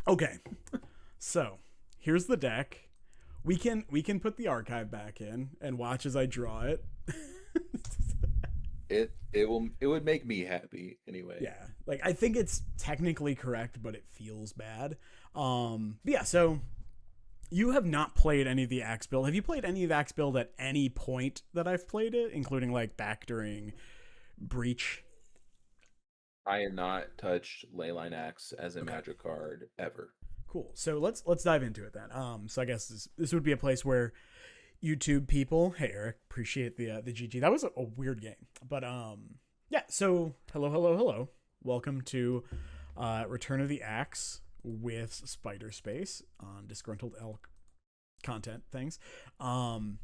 Okay, so here's the deck. We can put the archive back in and watch as I draw it. It would make me happy anyway. Yeah, like I think it's technically correct, but it feels bad. But yeah, so you have not played any of the Axe build. Have you played any of Axe build at any point that I've played it, including like back during Breach? I have not touched Leyline Axe as a Okay, magic card ever. cool. So let's dive into it then. So I guess this would be a place where YouTube people, hey Eric, appreciate the GG. That was a weird game, but yeah. So hello. Welcome to Return of the Axe with SpiderSpace on Disgruntled Elk content things. Um,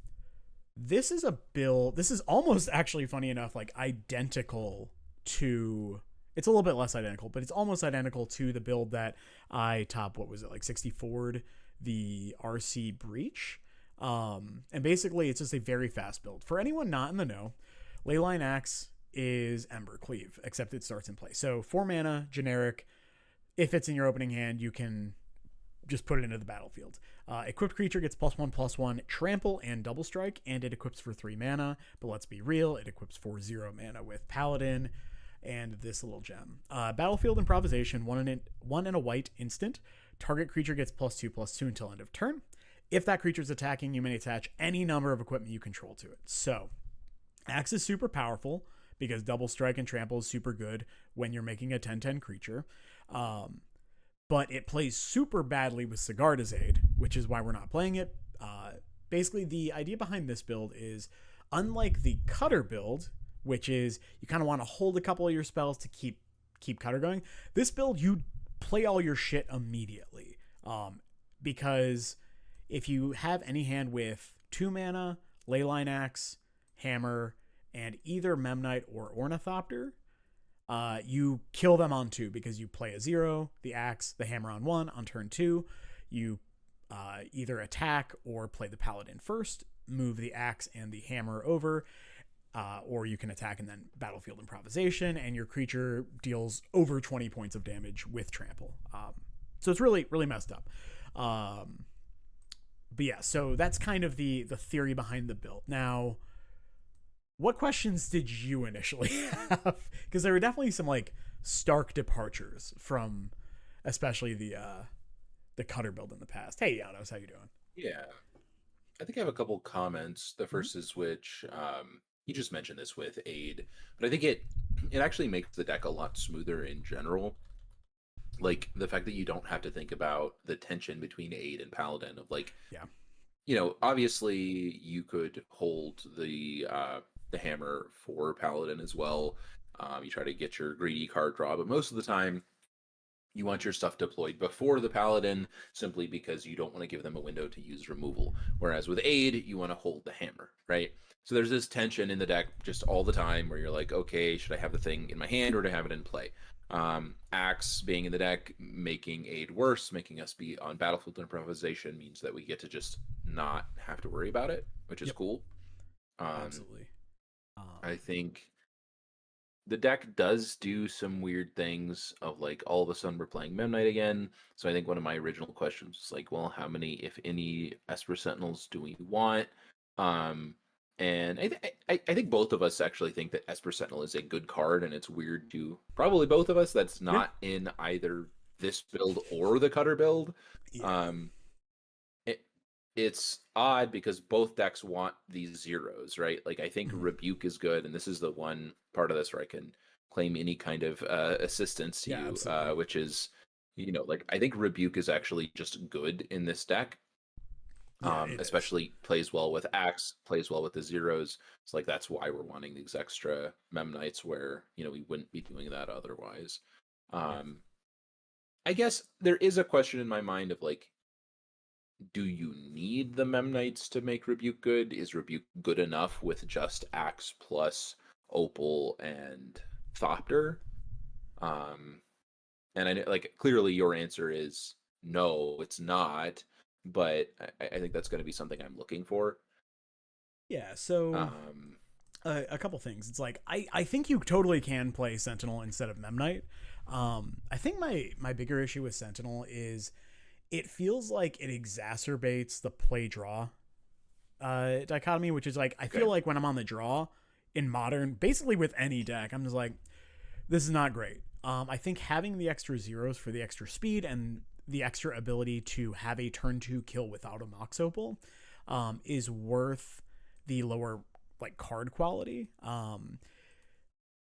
this is a build. This is almost actually funny enough, like identical to. It's a little bit less identical, but it's almost identical to the build that I top. What was it like 64'd the RC Breach. And basically, it's just a very fast build. For anyone not in the know, Leyline Axe is Ember Cleave, except it starts in play. So 4 mana, generic. If it's in your opening hand, you can just put it into the battlefield. Equipped creature gets +1/+1, trample, and double strike, and it equips for 3 mana. But let's be real, it equips for 0 mana with Paladin and this little gem. Battlefield improvisation, one in a white instant. Target creature gets +2/+2 until end of turn. If that creature is attacking, you may attach any number of equipment you control to it. So, Axe is super powerful because double strike and trample is super good when you're making a 10/10 creature. Um, but it plays super badly with Sigarda's Aid, which is why we're not playing it. Basically, the idea behind this build is unlike the Cutter build, which is you kind of want to hold a couple of your spells to keep Cutter going. This build, you play all your shit immediately because if you have any hand with 2 mana, Leyline Axe, Hammer, and either Memnite or Ornithopter, you kill them on 2 because you play a 0, the Axe, the Hammer on 1. On turn 2, you either attack or play the Paladin first, move the Axe and the Hammer over, or you can attack and then battlefield improvisation, and your creature deals over 20 points of damage with trample. So it's really, really messed up. But yeah, so that's kind of the theory behind the build. Now, what questions did you initially have? Because there were definitely some like stark departures from, especially the Cutter build in the past. Hey, Janos, how you doing? Yeah, I think I have a couple comments. The Mm-hmm. first is which you just mentioned this with aid, but I think it actually makes the deck a lot smoother in general. Like the fact that you don't have to think about the tension between aid and paladin of like, Yeah. obviously you could hold the hammer for paladin as well. You try to get your greedy card draw, but most of the time you want your stuff deployed before the paladin simply because you don't want to give them a window to use removal. Whereas with aid, you want to hold the hammer, right? So there's this tension in the deck just all the time where you're like, okay, should I have the thing in my hand or to have it in play? Axe being in the deck, making aid worse, making us be on battlefield improvisation means that we get to just not have to worry about it, which is Yep. cool. Um, Absolutely. I think the deck does do some weird things of like all of a sudden we're playing Memnite again. So I think one of my original questions was like, well, how many, if any, Esper Sentinels do we want? Um, and I think both of us actually think that Esper Sentinel is a good card, and it's weird to probably both of us that's Yeah. not in either this build or the Cutter build. Yeah. Um, it, it's odd because both decks want these zeros, right? Like I think Mhm. Rebuke is good, and this is the one part of this where I can claim any kind of assistance to Yeah. you, Absolutely. which is, like I think Rebuke is actually just good in this deck. Yeah. It is. Especially plays well with Axe, plays well with the zeros. It's like that's why we're wanting these extra Memnites where we wouldn't be doing that otherwise. Yeah. Um, I guess there is a question in my mind of like, do you need the Memnites to make Rebuke good? Is Rebuke good enough with just Axe plus Opal and Thopter? Um, and I know, like, clearly your answer is no, it's not. But I think that's going to be something I'm looking for. Yeah. So Um, a couple things. It's like I think you totally can play Sentinel instead of Memnite. I think my bigger issue with Sentinel is it feels like it exacerbates the play draw dichotomy, which is like I Okay. feel like when I'm on the draw in modern, basically with any deck, I'm just like, this is not great. I think having the extra zeros for the extra speed and the extra ability to have a turn two kill without a Mox Opal is worth the lower like card quality.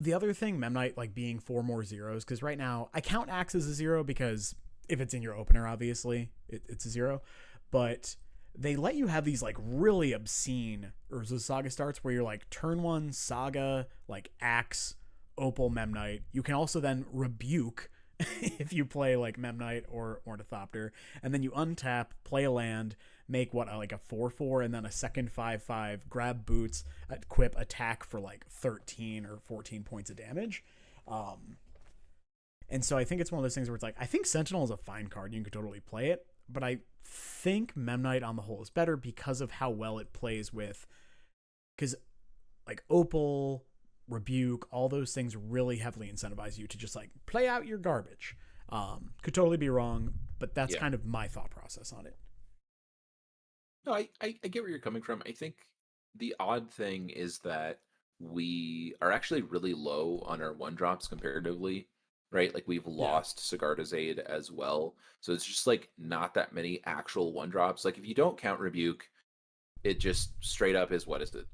The other thing, Memnite like being four more zeros, because right now I count Axe as a zero because if it's in your opener, obviously it's a zero, but they let you have these like really obscene Urza Saga starts where you're like turn one Saga, like Axe, Opal, Memnite. You can also then rebuke if you play like Memnite or Ornithopter, and then you untap, play a land, make what like a 4/4, and then a second 5/5, grab boots, equip, attack for like 13 or 14 points of damage. Um, and so I think it's one of those things where it's like I think Sentinel is a fine card. You can totally play it, but I think Memnite on the whole is better because of how well it plays with, because like Opal, Rebuke, all those things really heavily incentivize you to just like play out your garbage. Could totally be wrong, but that's Yeah. kind of my thought process on it. No, I get where you're coming from. I think the odd thing is that we are actually really low on our one drops comparatively, right? Like we've Yeah. lost Sigarda's Aid as well. So it's just like not that many actual one drops. Like if you don't count Rebuke, it just straight up is what is it?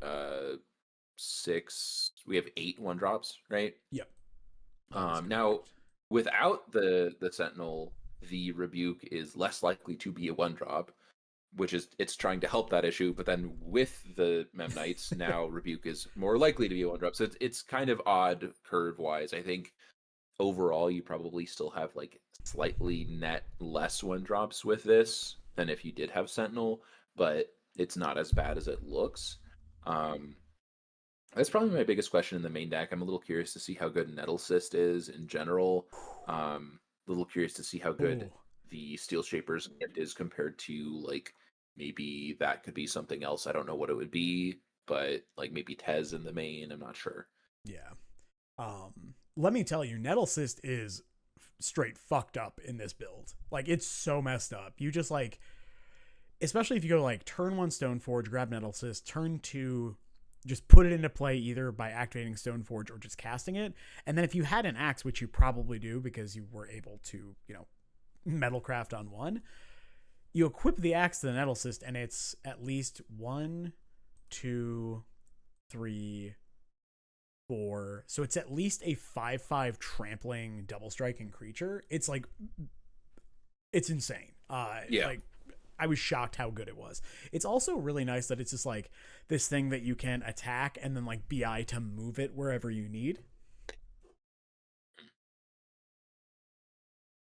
Six. We have 8 one drops, right? Yep. That is Now correct. without the Sentinel, the Rebuke is less likely to be a one drop, which is it's trying to help that issue. But then with the Memnites, now Rebuke is more likely to be a one drop. So it's kind of odd curve wise. I think overall you probably still have like slightly net less one drops with this than if you did have Sentinel, but it's not as bad as it looks. Um, that's probably my biggest question in the main deck. I'm a little curious to see how good Nettle Cyst is in general. A little curious to see how good Ooh. the Steel Shaper's gift is compared to like maybe that could be something else. I don't know what it would be, but like maybe Tez in the main. I'm not sure. Yeah. Let me tell you, Nettle Cyst is straight fucked up in this build. Like it's so messed up. You just like, especially if you go like turn one Stoneforge, grab Nettle Cyst, turn two, just put it into play either by activating Stoneforge or just casting it. And then if you had an axe, which you probably do because you were able to, Metalcraft on one, you equip the axe to the Nettle Cyst, and it's at least 1, 2, 3, 4. So it's at least a 5/5 trampling double striking creature. It's like it's insane. Yeah. Like I was shocked how good it was. It's also really nice that it's just like this thing that you can attack and then like BI to move it wherever you need.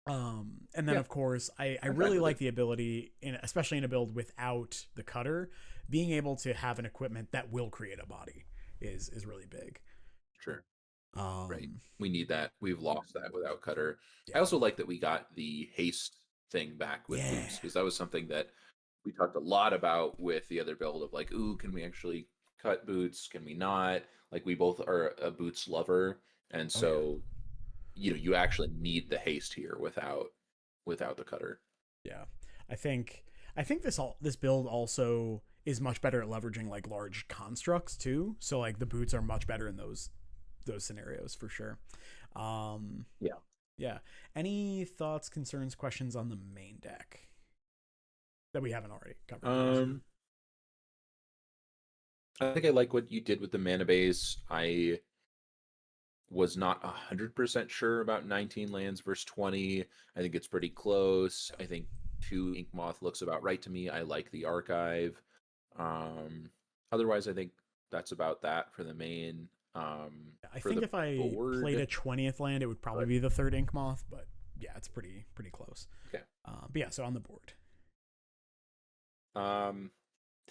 And then Yeah. of course I I'm fine really with like it. the ability in especially in a build without the cutter, being able to have an equipment that will create a body is really big. Sure. Right. Um We need that. We've lost that without Cutter. I yeah. also like that we got the haste thing back with Yeah. boots because that was something that we talked a lot about with the other build of like, ooh, can we actually cut boots? Can we not? Like we both are a boots lover, and Oh yeah. so you actually need the haste here without the cutter. Yeah. I think this build also is much better at leveraging like large constructs too. So like the boots are much better in those scenarios for sure. Um Yeah. yeah. Any thoughts, concerns, questions on the main deck that we haven't already covered, I guess? Um, I think I like what you did with the mana base. I was not 100% sure about 19 lands versus 20. I think it's pretty close. I think 2 Ink Moth looks about right to me. I like the archive. Um, Otherwise, I think that's about that for the main. I For think the if I played board, a 20th land, it would probably but be the third Ink Moth, but yeah, it's pretty close. okay. But yeah, so on the board. Um,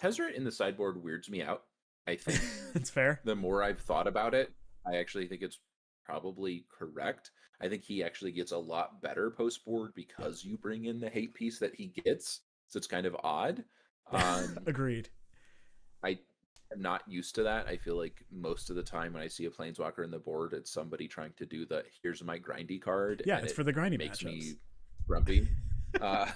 Tezzeret in the sideboard weirds me out. I think That's fair. the more I've thought about it, I actually think it's probably correct. I think he actually gets a lot better post board Yep. because you bring in the hate piece that he gets. So it's kind of odd. Um, Agreed. I am not used to that. I feel like most of the time when I see a planeswalker in the board, it's somebody trying to do the here's my grindy card, Yeah, and it's it for the grindy makes matchups. me grumpy. Uh,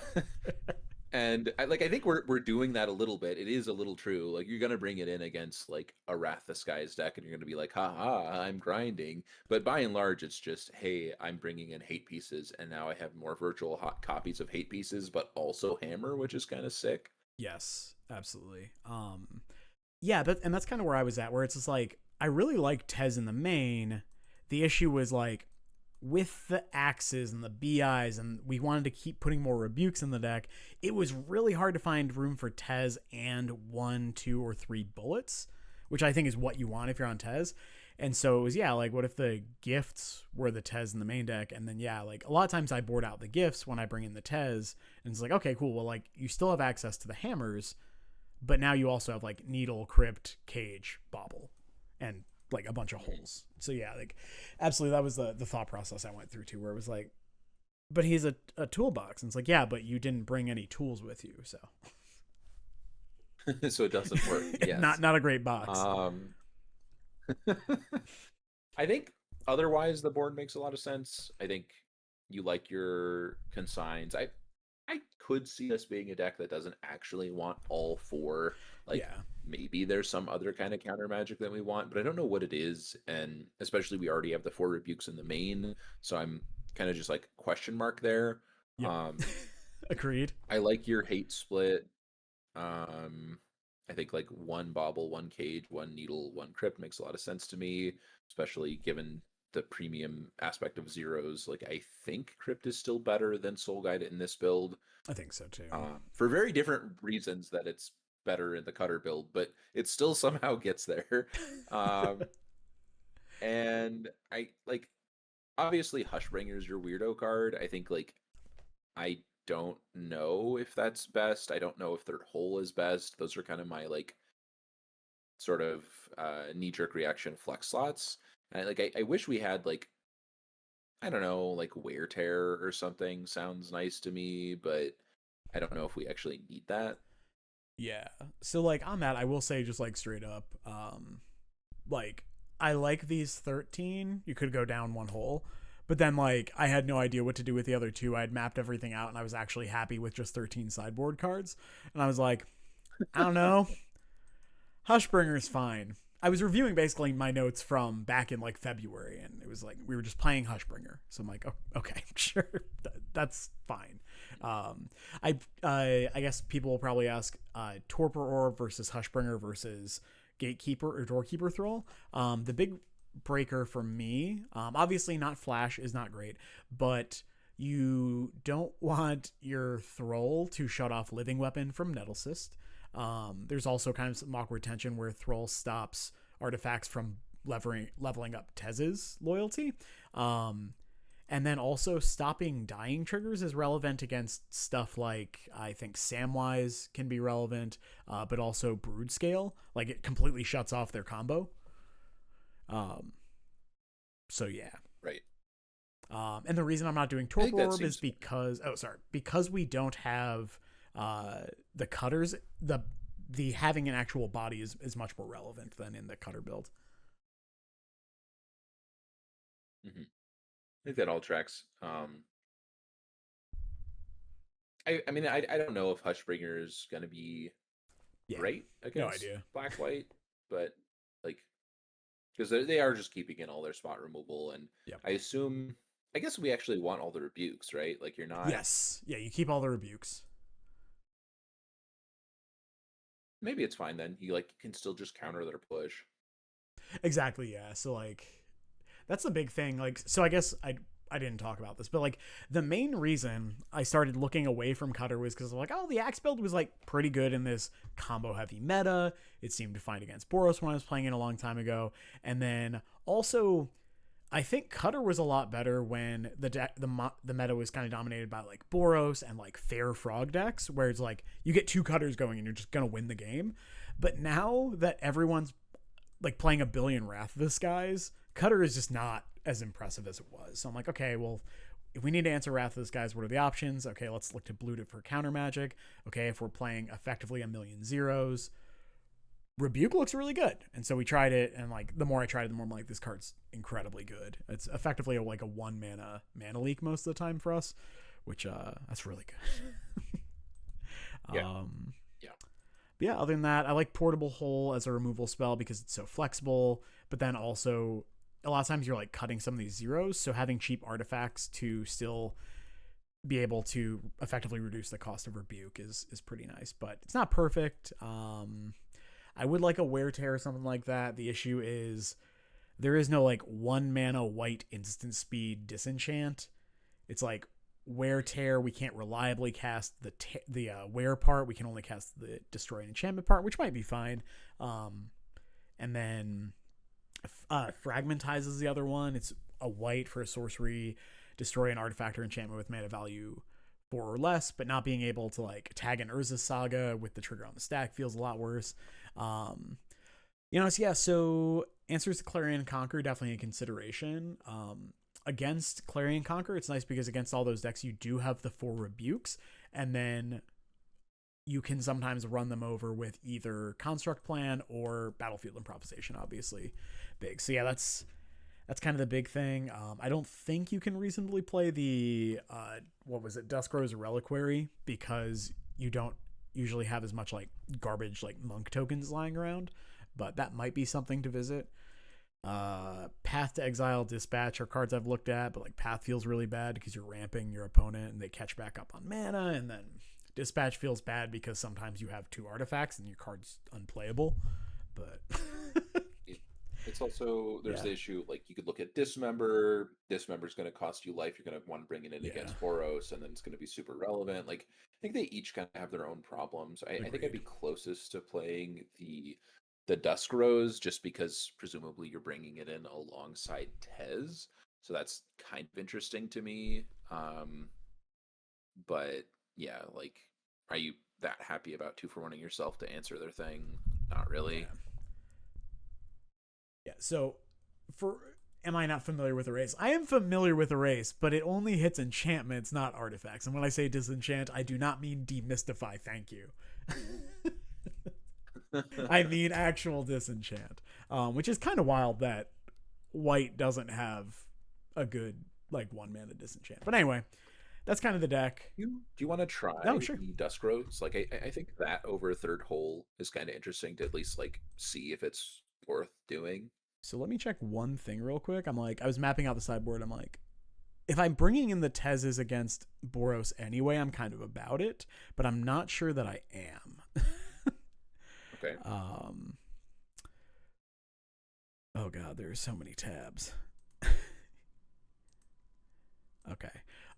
and I think we're doing that a little bit. It is a little true. Like you're gonna bring it in against like a Wrath the Skies deck, and you're gonna be like, haha, I'm grinding. But by and large, it's just, hey, I'm bringing in hate pieces, and now I have more virtual hot copies of hate pieces, but also hammer, which is kind of sick. Yes, absolutely. Yeah, and that's kind of where I was at, where it's just like I really like Tez in the main. The issue was like with the axes and the BIs, and we wanted to keep putting more rebukes in the deck. It was really hard to find room for Tez and 1, 2, or 3 bullets, which I think is what you want if you're on Tez. And so it was, yeah, like what if the gifts were the Tez in the main deck? And then, yeah, like a lot of times I board out the gifts when I bring in the Tez, and it's like, okay, cool. Well, like you still have access to the hammers, but now you also have like Needle, Crypt, Cage, Bauble, and like a bunch of holes. So yeah, like absolutely, that was the thought process I went through too, where it was like, but he's a toolbox, and it's like, yeah, but you didn't bring any tools with you, so So it doesn't work. Yes. not a great box. I think otherwise the board makes a lot of sense. I think you like your consigns. I could see us being a deck that doesn't actually want all four. Like Yeah. maybe there's some other kind of counter magic that we want, but I don't know what it is. And especially we already have the 4 rebukes in the main, so I'm kind of just like question mark there. Yep. Agreed. I like your hate split. I think like 1 Bauble, 1 Cage, 1 Needle, 1 Crypt makes a lot of sense to me, especially given the premium aspect of zeros. Like I think Crypt is still better than Soul Guide in this build. I think so too. For very different reasons that it's better in the Cutter build, but it still somehow gets there. And I like obviously Hushbringer is your weirdo card. I think like I don't know if that's best. I don't know if Third Hole is best. Those are kind of my like sort of knee-jerk reaction flex slots. And I wish we had like I don't know, like Wear Tear or something sounds nice to me, but I don't know if we actually need that. Yeah. So like on that, I will say just like straight up, like I like these 13. You could go down 1 hole. But then, like, I had no idea what to do with the other 2. I had mapped everything out, and I was actually happy with just 13 sideboard cards. And I was like, I don't know. Hushbringer's fine. I was reviewing basically my notes from back in, like, February, and it was like, we were just playing Hushbringer. So I'm like, oh, okay, sure. That's fine. I guess people will probably ask Torpor Orb versus Hushbringer versus Gatekeeper or Doorkeeper Thrall. The big breaker for me, obviously not Flash is not great, but you don't want your Thrall to shut off Living Weapon from Nettlecyst. There's also kind of some awkward tension where Thrall stops artifacts from leveling up Tez's loyalty. And then also stopping dying triggers is relevant against stuff like, I think Samwise can be relevant, but also Brood Scale. Like it completely shuts off their combo. So yeah. Right. And the reason I'm not doing Torpor Orb is because we don't have the cutters. The having an actual body is much more relevant than in the cutter build. Mm-hmm. I think that all tracks. I mean, I don't know if Hushbringer is going to be great against Black White, but like, because they are just keeping in all their spot removal, and I guess we actually want all the rebukes, right? Like you're not. Yes, yeah, you keep all the rebukes. Maybe it's fine then. You can still just counter their push. Exactly, yeah. So like, that's the big thing. Like, so I guess I didn't talk about this, but like the main reason I started looking away from Cutter was because I'm like, oh, the Axe build was like pretty good in this combo heavy meta. It seemed to fight against Boros when I was playing it a long time ago. And then also I think Cutter was a lot better when the meta was kind of dominated by like Boros and like Fair Frog decks, where it's like you get 2 Cutters going and you're just going to win the game. But now that everyone's like playing a billion Wrath of the Skies, Cutter is just not as impressive as it was. So I'm like, okay, well, if we need to answer Wrath of the Skies, what are the options? Okay, let's look to Blue for counter magic. Okay, if we're playing effectively a million zeros, Rebuke looks really good, and so we tried it, and like the more I tried it, the more I'm like, this card's incredibly good. It's effectively like a 1 mana leak most of the time for us, which that's really good. Yeah. Yeah. But yeah, other than that, I like Portable Hole as a removal spell because it's so flexible, but then also a lot of times you're like cutting some of these zeros, so having cheap artifacts to still be able to effectively reduce the cost of Rebuke is pretty nice, but it's not perfect. I would like a Wear Tear or something like that. The issue is there is no like 1 mana white instant speed disenchant. It's like Wear Tear, we can't reliably cast the wear part. We can only cast the destroy an enchantment part, which might be fine. And then Fragmentize is the other one. It's a white for a sorcery, destroy an artifact or enchantment with mana value 4 or less, but not being able to like tag an Urza Saga with the trigger on the stack feels a lot worse. So answers to Clarion Conquer definitely a consideration. Against Clarion Conquer, it's nice because against all those decks, you do have the 4 rebukes, and then you can sometimes run them over with either Construct Plan or Battlefield Improvisation, obviously big. So yeah, that's kind of the big thing. I don't think you can reasonably play the, Duskrow's Reliquary, because you don't usually have as much like garbage like monk tokens lying around, but that might be something to visit. Path to Exile, Dispatch are cards I've looked at, but like Path feels really bad because you're ramping your opponent and they catch back up on mana, and then Dispatch feels bad because sometimes you have 2 artifacts and your card's unplayable. But it's also, there's the issue, like you could look at Dismember. Dismember's going to cost you life. You're going to want to bring it in against Boros, and then it's going to be super relevant. Like, I think they each kind of have their own problems. I think I'd be closest to playing the Dusk Rose, just because presumably you're bringing it in alongside Tez, so that's kind of interesting to me. But yeah, like, are you that happy about 2-for-1ing yourself to answer their thing? Not really. Yeah. So, am I not familiar with Erase? I am familiar with Erase, but it only hits enchantments, not artifacts. And when I say disenchant, I do not mean demystify. Thank you. I mean actual disenchant, which is kind of wild that white doesn't have a good like 1 mana disenchant. But anyway, that's kind of the deck. Do you want to try the Dusk Rose? Like, I think that over Third Hole is kind of interesting to at least like see if it's worth doing. So let me check one thing real quick. I was mapping out the sideboard. I'm like, if I'm bringing in the Tezes against Boros anyway, I'm kind of about it, but I'm not sure that I am. Okay. Oh god, there's so many tabs. Okay.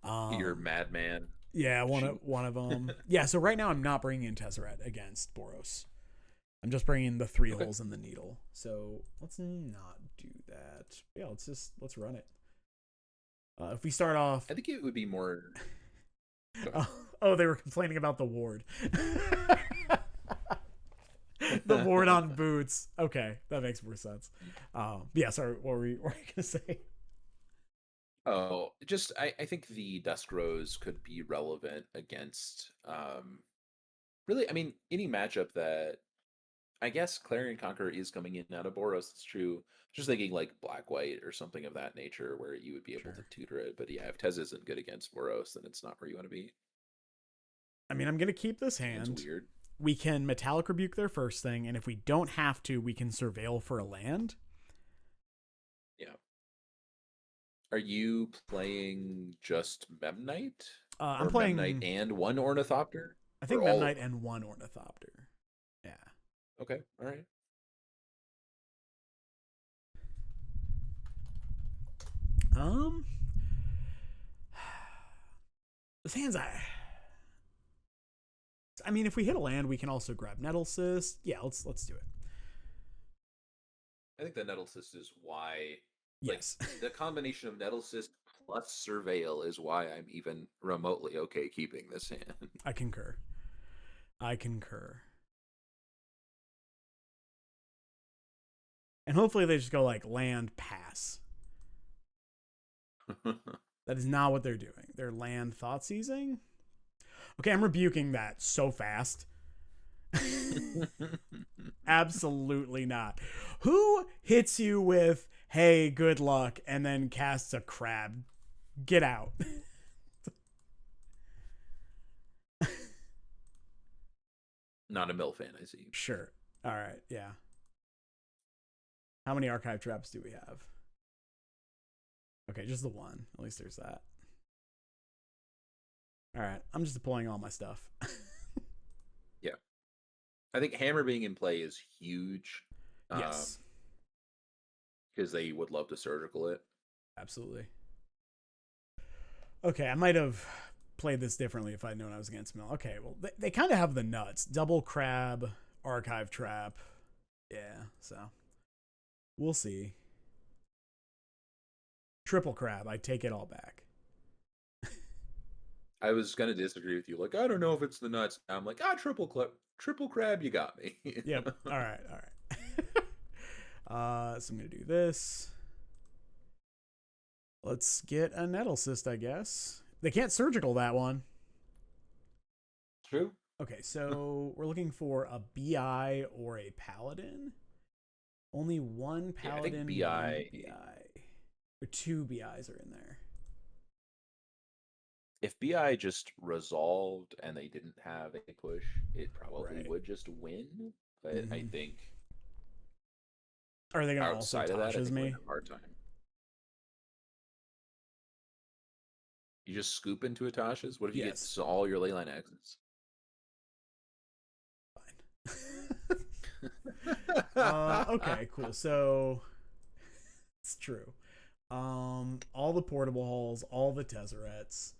You're Madman. Yeah, one of them. Yeah, so right now I'm not bringing in Tezzeret against Boros. I'm just bringing the 3 holes in the needle. So let's not do that. Yeah, let's run it. If we start off, I think it would be more. They were complaining about the ward. The ward on boots. Okay, that makes more sense. Yeah, sorry, what were you gonna say? Oh, just I think the Dusk Rose could be relevant against really, I mean, any matchup that, I guess Clarion Conqueror is coming in out of Boros. It's true. Just thinking like Black White or something of that nature where you would be able to tutor it. But yeah, if Tez isn't good against Boros, then it's not where you want to be. I mean, I'm gonna keep this hand. It's weird. We can Metallic Rebuke their first thing, and if we don't have to, we can Surveil for a land. Yeah. Are you playing just Memnite? I'm playing Memnite and 1 Ornithopter? I think Memnite and 1 Ornithopter. Yeah. Okay. All right. This hand's I mean, if we hit a land, we can also grab Nettle Cyst. Yeah, let's do it. I think the Nettle Cyst is why. Yes. Like, the combination of Nettle Cyst plus Surveil is why I'm even remotely okay keeping this hand. I concur. And hopefully they just go like land pass. That is not what they're doing. They're land thought seizing. Okay, I'm rebuking that so fast. Absolutely not. Who hits you with, hey, good luck, and then casts a crab? Get out. Not a mill fan, I see. Sure. All right. Yeah. How many archive traps do we have? Okay, just the one. At least there's that. All right. I'm just deploying all my stuff. Yeah. I think hammer being in play is huge. Yes. Because they would love to surgical it. Absolutely. Okay, I might have played this differently if I'd known I was against mill. Okay, well, they kind of have the nuts. Double crab, archive trap. Yeah, so we'll see. Triple crab, I take it all back. I was gonna disagree with you. Like, I don't know if it's the nuts. I'm like, triple crab, you got me. Yep. All right. So I'm gonna do this. Let's get a nettle cyst, I guess. They can't surgical that one. True. Okay, so we're looking for a BI or a paladin. Only one paladin, I think BI. one BI. Or two BIs are in there. If BI just resolved and they didn't have a push, it probably would just win. But I think are they gonna also outside of that, I Tasha's think we're me? in a hard time. You just scoop into a Tasha's? What if you get all your Leyline Axes? Fine. Okay, cool. So it's true. All the portable halls, all the Tesserets.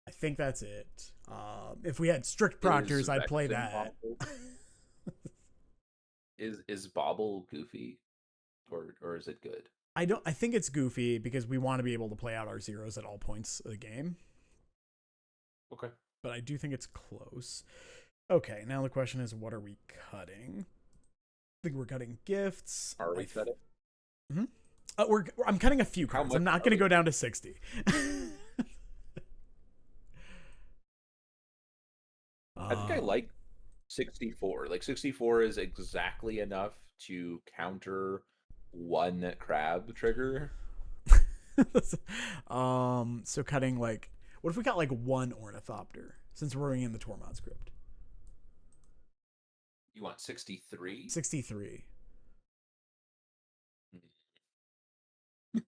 I think that's it. If we had strict proctors, I'd play that. Is Bobble goofy, or is it good? I think it's goofy because we want to be able to play out our zeros at all points of the game. Okay. But I do think it's close. Okay, now the question is, what are we cutting? I think we're cutting gifts. Are we cutting? Mm-hmm. I'm cutting a few cards. I'm not going to go down to 60. I think I like 64. Like 64 is exactly enough to counter one crab trigger. So cutting like, what if we got like one ornithopter since we're in the Tormod script? You want 63? 63.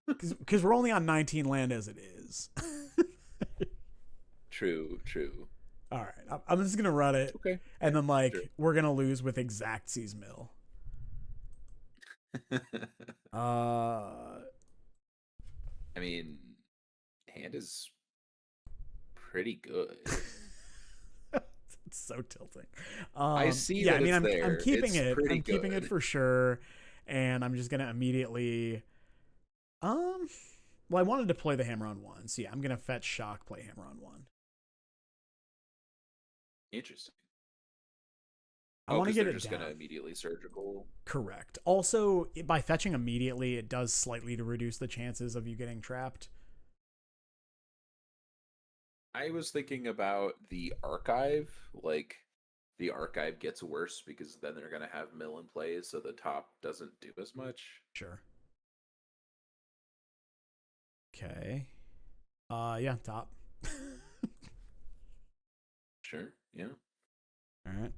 Because we're only on 19 land as it is. True. All right, I'm just gonna run it. Okay. And then we're gonna lose with exact C's mill. I mean, hand is pretty good. It's so tilting. I see. Yeah, that I'm keeping it's it. I'm keeping it for sure, and I'm just gonna immediately. Well, I wanted to play the hammer on one, so yeah, I'm gonna fetch shock, play hammer on one. Interesting. I want to get it just down. Gonna immediately surgical. Correct. Also, by fetching immediately, it does slightly to reduce the chances of you getting trapped. I was thinking about the archive. Like, the archive gets worse because then they're gonna have mill in play, so the top doesn't do as much. Sure. Okay. Yeah, top. Sure. Yeah. All right.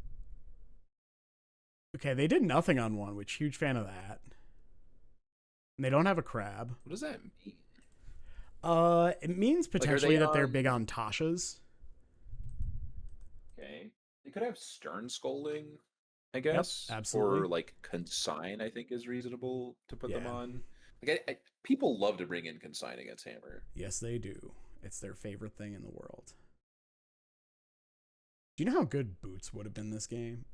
Okay, they did nothing on one, which huge fan of that. And they don't have a crab. What does that mean? It means potentially that they're big on Tasha's. Okay. They could have stern scolding, I guess. Yep, absolutely. Or like consign, I think is reasonable to put them on. Like people love to bring in consign against hammer. Yes, they do. It's their favorite thing in the world. Do you know how good boots would have been this game?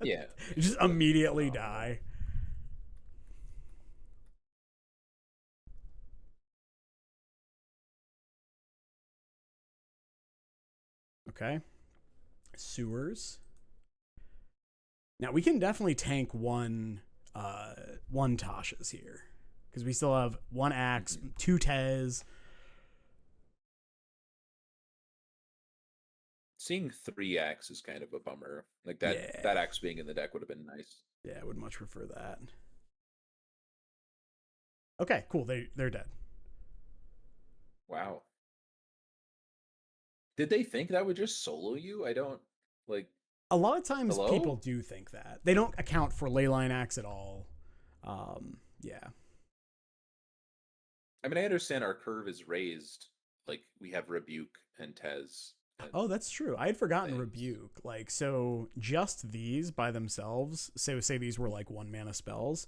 Yeah. You just immediately die. Okay. Sewers. Now we can definitely tank one Tasha's here. Because we still have one axe, two Tez. seeing 3 Axe is kind of a bummer. Like that Yeah. Axe being in the deck would have been nice. Yeah, I would much prefer that. Okay, cool. They're dead. Wow. Did they think that would just solo you? I don't like. A lot of times people Hello? do think that. They don't account for Leyline Axe at all. Yeah. I mean, I understand our curve is raised. Like we have Rebuke and Tez and Oh, that's true. I had forgotten things. Rebuke. Like, so just these by themselves, say these were like 1 mana spells.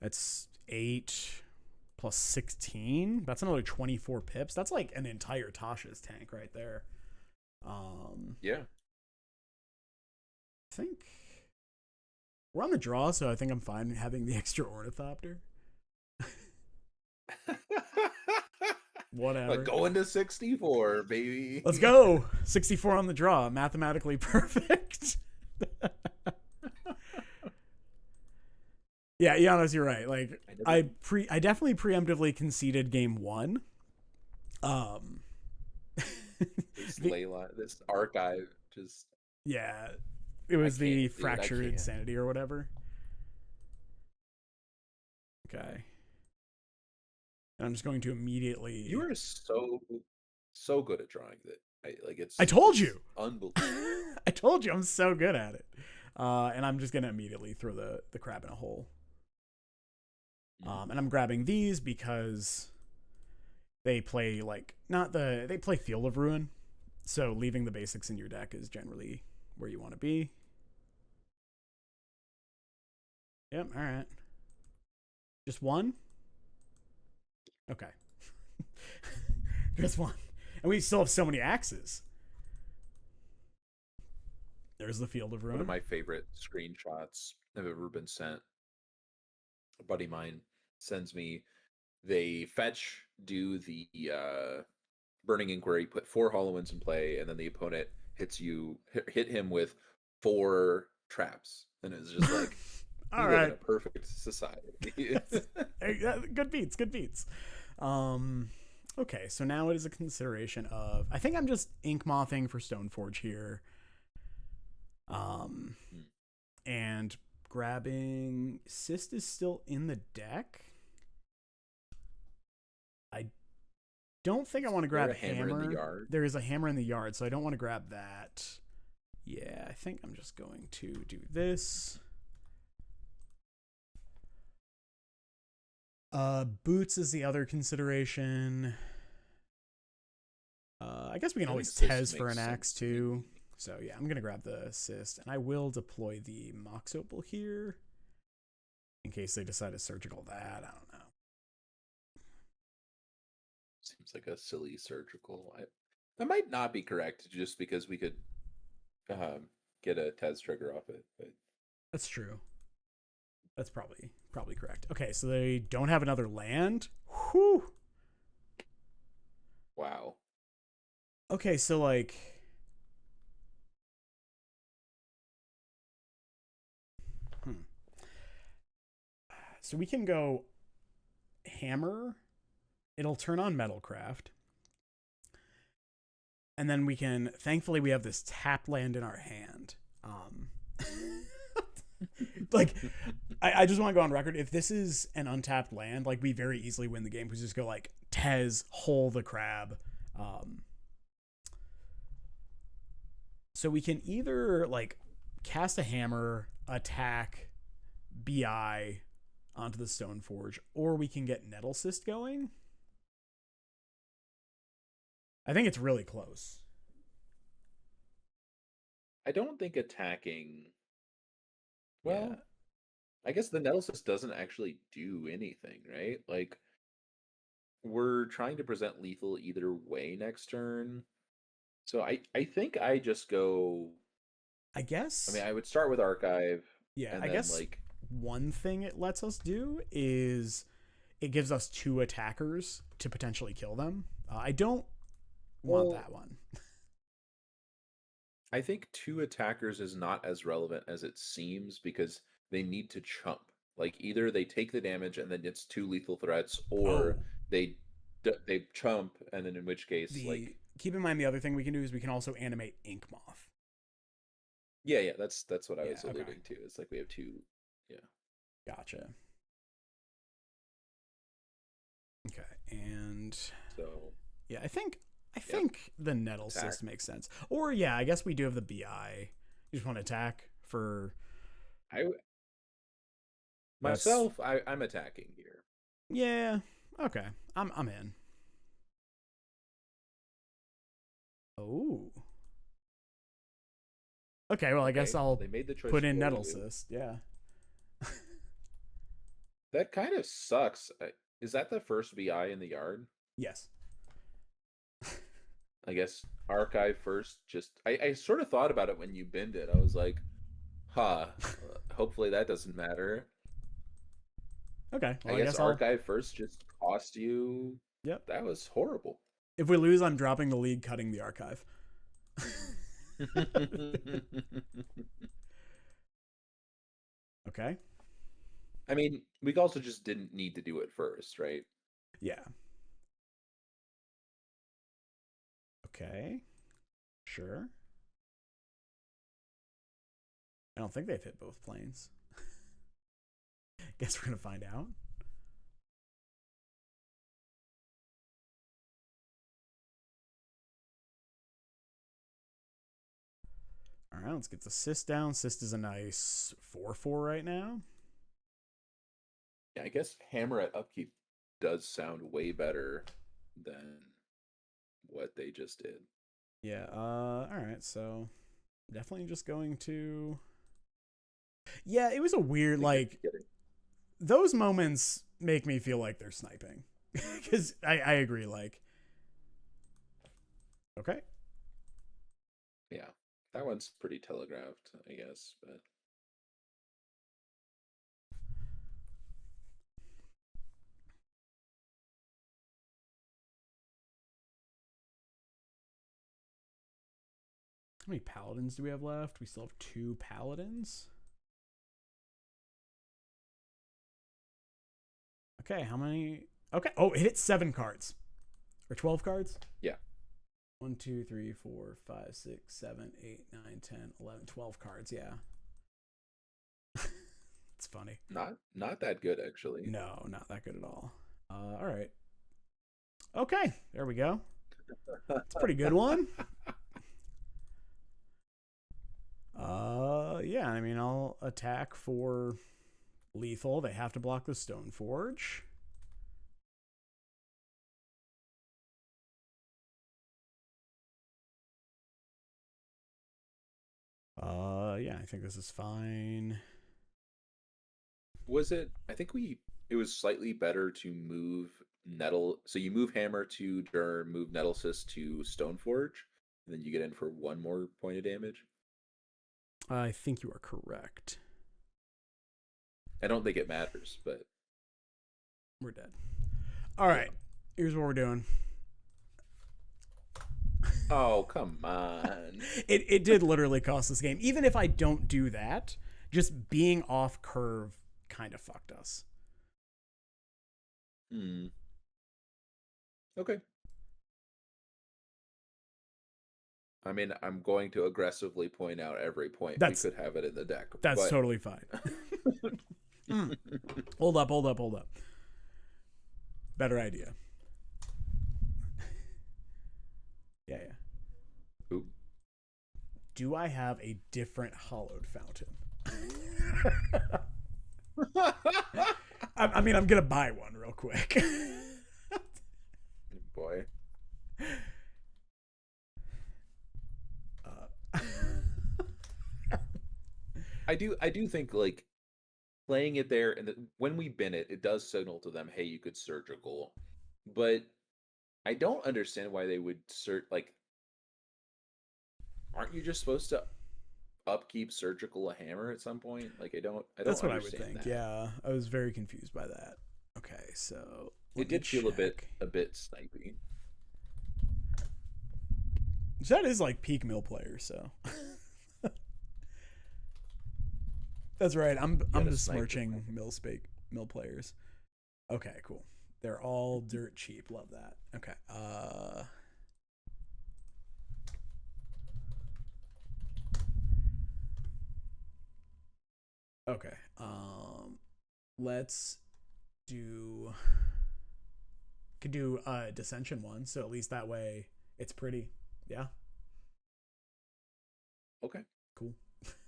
That's 8 plus 16. That's another 24 pips. That's like an entire Tasha's tank right there. Yeah. I think we're on the draw, so I think I'm fine having the extra Ornithopter. Like Whatever. going to 64, baby. Let's go. 64 on the draw. Mathematically perfect. Yeah, Giannis, you're right. Like I never I definitely preemptively conceded game 1. Um this Layla, this archive just yeah, it I was the can't, dude. I fractured can't. sanity or whatever. Okay. And I'm just going to You immediately are so good at drawing that. Like I told it's you. unbelievable. I told you I'm so good at it. And I'm just gonna immediately throw the crab in a hole. And I'm grabbing these because they play like not the they play Field of Ruin, so leaving the basics in your deck is generally where you want to be. Yep. All right. Just one. Okay. Just one, and we still have so many axes. There's the Field of One of Ruin. my favorite screenshots have ever been sent. A buddy of mine sends me. They fetch, do the Burning Inquiry, put 4 Hollow-Winds in play, and then the opponent hit him with 4 traps, and it's just like we All live in right. a perfect society. Good beats. Good beats. Um. Okay, so now it is a consideration of. I think I'm just ink mothing for Stoneforge here. Um, and grabbing Cyst is still in the deck. I don't think I want to There grab a hammer in the Hammer. yard? There is a hammer in the yard, so I don't want to grab that. Yeah, I think I'm just going to do this. Boots is the other consideration. I guess we can I always think this Tez for makes an axe sense to me. too. So yeah, I'm gonna grab the assist, and I will deploy the Mox Opal here in case they decide to surgical that. I don't know. Seems like a silly surgical. That might not be correct, just because we could get a Tez trigger off it. But That's true. That's probably correct. Okay, so they don't have another land. Whew. wow, Okay, so like, hmm. So we can go hammer. It'll turn on Metalcraft. And then we can, thankfully, we have this tapped land in our hand. Like, I just want to go on record. If this is an untapped land, like, we very easily win the game. We just go, like, Tez, hole the crab. So we can either, like, cast a hammer, attack, BI onto the Stoneforge, or we can get Nettle Cyst going. I think it's really close. I don't think attacking. Yeah. Well, I guess the Nettlesis doesn't actually do anything, right? Like we're trying to present lethal either way next turn. So I think I just go. I I mean, guess, I would start with Archive, yeah, and I then guess like one thing it lets us do is it gives us 2 attackers to potentially kill them. I don't want well, that one. I think 2 attackers is not as relevant as it seems because they need to chump. Like either they take the damage and then it's 2 lethal threats, Oh, or they they chump and then in which case the like keep in mind the other thing we can do is we can also animate Ink Moth. Yeah, that's what I Yeah, was alluding okay. to. It's like we have two. Yeah. Gotcha. Okay, and So yeah, I think yep. the Nettle Attack. Cyst makes sense. Or yeah, I guess we do have the BI. You just want to attack for I that's myself, I'm attacking here. yeah. Okay, I'm in. Oh. Okay, well I guess Okay, well I'll they made the choice put in for Nettle you. Cyst. Yeah. That kind of sucks. Is that the first VI in the yard? Yes. I guess archive first. Just I sort of thought about it when you binned it. I was like, huh. Hopefully that doesn't matter. Okay, I well I guess guess I'll. archive first just cost you. Yep. That was horrible. If we lose, I'm dropping the league, cutting the archive. Okay. I mean, we also just didn't need to do it first, right? Yeah. Okay. Sure. I don't think they've hit both planes. Guess we're gonna find out. All right, let's get the Cyst down. Cyst is a nice 4/4 right now. Yeah, I guess hammer at upkeep does sound way better than what they just did. Yeah. All right. So definitely just going to. Yeah, it was a weird like. Those moments make me feel like they're sniping, because I agree. Like. Okay. Yeah, that one's pretty telegraphed, I guess. But How many paladins do we have left? We still have 2 paladins. Okay, how many? Okay. Oh, it hit 7 cards. Or 12 cards? yeah. 1, 2, 3, 4, 5, 6, 7, 8, 9, 10, 11, 12 cards, yeah. It's funny. Not that good actually. No, not that good at all. All right. Okay, there we go. It's a pretty good one. Yeah, I mean, I'll attack for lethal. They have to block the Stoneforge. Yeah, I think this is fine. Was it? I think it was slightly better to move Nettle. So you move Hammer to Derm, move Nettlesys to Stoneforge, and then you get in for 1 more point of damage. I think you are correct. I don't think it matters, but We're dead. All right, here's what we're doing. oh come on! It did literally cost this game. Even if I don't do that, just being off curve kind of fucked us. Okay. I mean, I'm going to aggressively point out every point we could have it in the deck. That's totally fine. Hold up. Better idea. Yeah. Ooh. Do I have a different hollowed fountain? I mean, I'm gonna buy one real quick. Boy. I do think like playing it there, and when we bin it, it does signal to them, hey, you could surgical, but I don't understand why they would like. Aren't you just supposed to upkeep surgical a hammer at some point? Like I don't. That's what I would think. That. Yeah, I was very confused by that. Okay, so it did feel a bit snipey. So that is like peak mill player, so. That's right. I'm besmirching mill players. Okay, cool. They're all dirt cheap. Love that. Okay. Okay. Let's do. Could do a Dissension one, so at least that way it's pretty. Yeah. Okay. Cool.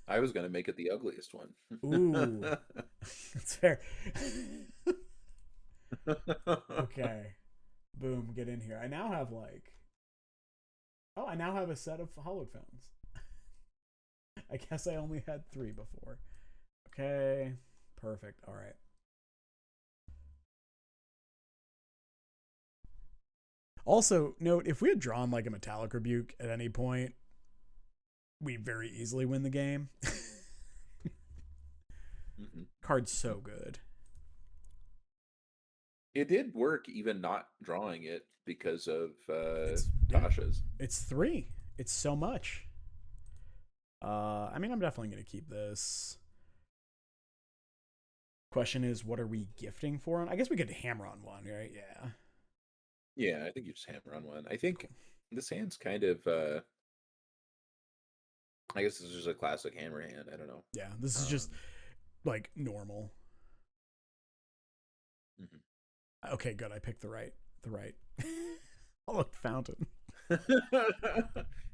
I was gonna make it the ugliest one. Ooh, that's fair. Okay. Boom. Get in here. I now have like. Oh, I now have a set of hollowed fountains. I guess I only had 3 before. Okay. Perfect. All right. Also, note if we had drawn like a Metallic Rebuke at any point, we very easily win the game. Mm-hmm. Card's so good. It did work even not drawing it because of Yeah, Tasha's. it's 3. It's so much. I mean, I'm definitely gonna keep this. Question is, what are we gifting for? I guess we could hammer on one, right? Yeah. Yeah, I think you just hammer on one. I think this hand's kind of I guess this is just a classic hammer hand. I don't know. Yeah, this is just like normal. Mm-hmm. Okay, good. I picked the right. Oh, look, fountain.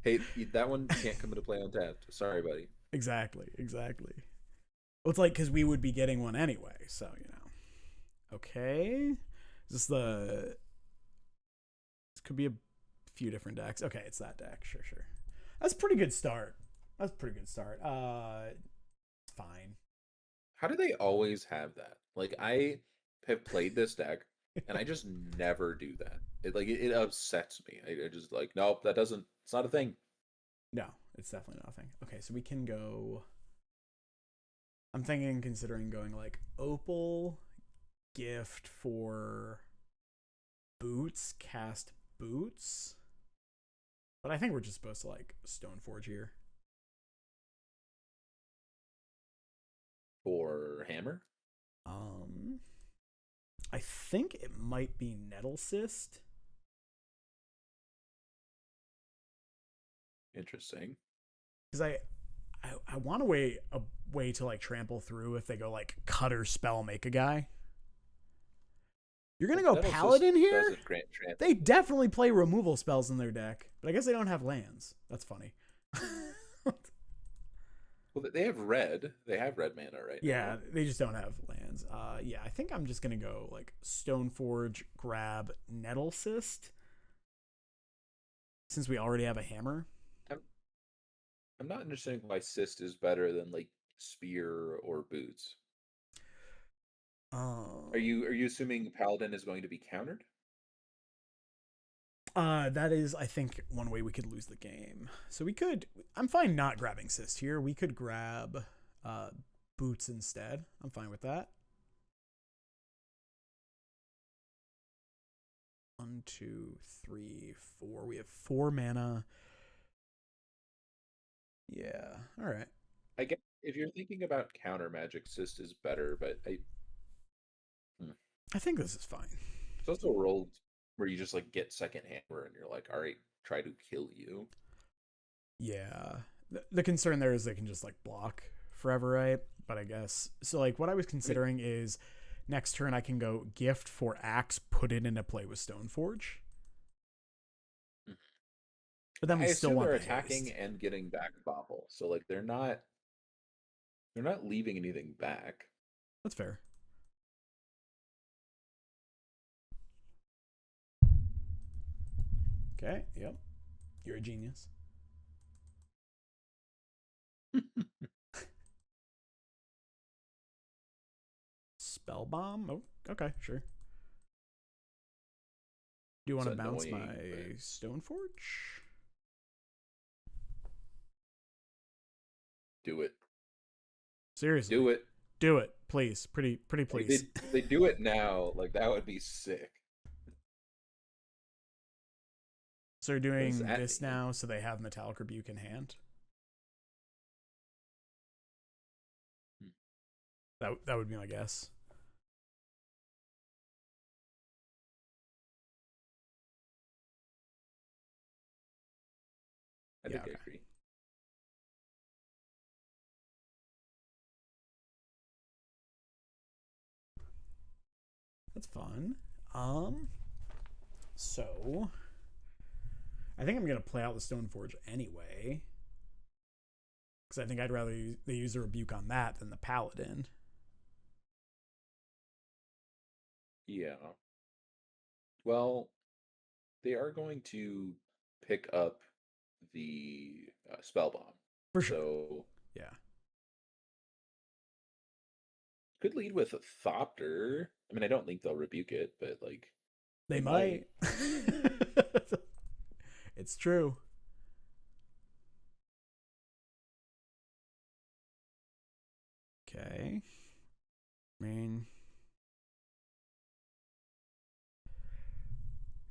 Hey, that one can't come into play on tapped. Sorry, buddy. Exactly. Well, it's like because we would be getting one anyway, so you know. Okay, is this could be a few different decks. Okay, it's that deck. Sure. That's a pretty good start. Fine. How do they always have that? Like I have played this deck and I just never do that. It upsets me. I just like, nope, that doesn't it's not a thing. No, it's definitely nothing. Okay, so we can go. I'm considering going like Opal, gift for boots, cast boots. But I think we're just supposed to like Stoneforge here. For hammer? I think it might be Nettle Cyst. Interesting. Because I want a way to like trample through if they go like cutter spell make a guy. You're gonna go Paladin here? They definitely play removal spells in their deck, but I guess they don't have lands. That's funny. Well, they have red. They have red mana right now. Yeah, they just don't have lands. Yeah, I think I'm just gonna go like Stoneforge, grab Nettle Cyst, since we already have a hammer. I'm not understanding why Cyst is better than like Spear or Boots. Are you assuming Paladin is going to be countered? That is, I think, one way we could lose the game. So we could. I'm fine not grabbing Cyst here. We could grab Boots instead. I'm fine with that. 1, 2, 3, 4. We have 4 mana. Yeah. All right. I guess if you're thinking about counter magic, Cyst is better, but I think this is fine. It's also rolled where you just like get second hammer and you're like, all right, try to kill you. Yeah. The concern there is they can just like block forever, right? But I guess so. Like what I was considering is next turn I can go gift for Axe, put it into play with Stoneforge. But then we still want they're the attacking haste. and getting back bobble, so like they're not leaving anything back. That's fair. Okay. Yep. You're a genius. Spell bomb. Oh, okay, sure. Do you want to bounce my Stoneforge? Do it. Seriously. Do it. Do it, please. Pretty please. They do it now. Like that would be sick. So they're doing this now, so they have Metallic Rebuke in hand. That would be my guess. I think I agree. That's fun. So I think I'm gonna play out the Stoneforge anyway, because I think I'd rather they use the rebuke on that than the paladin. Yeah. Well, they are going to pick up the spell bomb. For sure. So Yeah. could lead with a Thopter. I mean, I don't think they'll rebuke it, but like They might. It's true. Okay. I mean,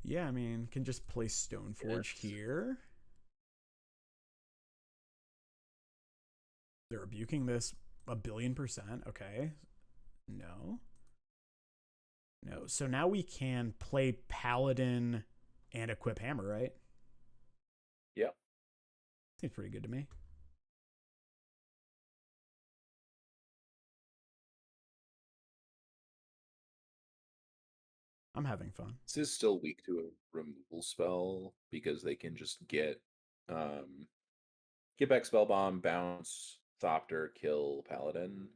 yeah, I mean, can just place Stoneforge Yes. here. They're rebuking this 1,000,000,000%. Okay. No. No. So now we can play Paladin and equip Hammer, right? Yeah. Seems pretty good to me. I'm having fun. This is still weak to a removal spell because they can just um get back spell bomb, bounce, Thopter, kill Paladin.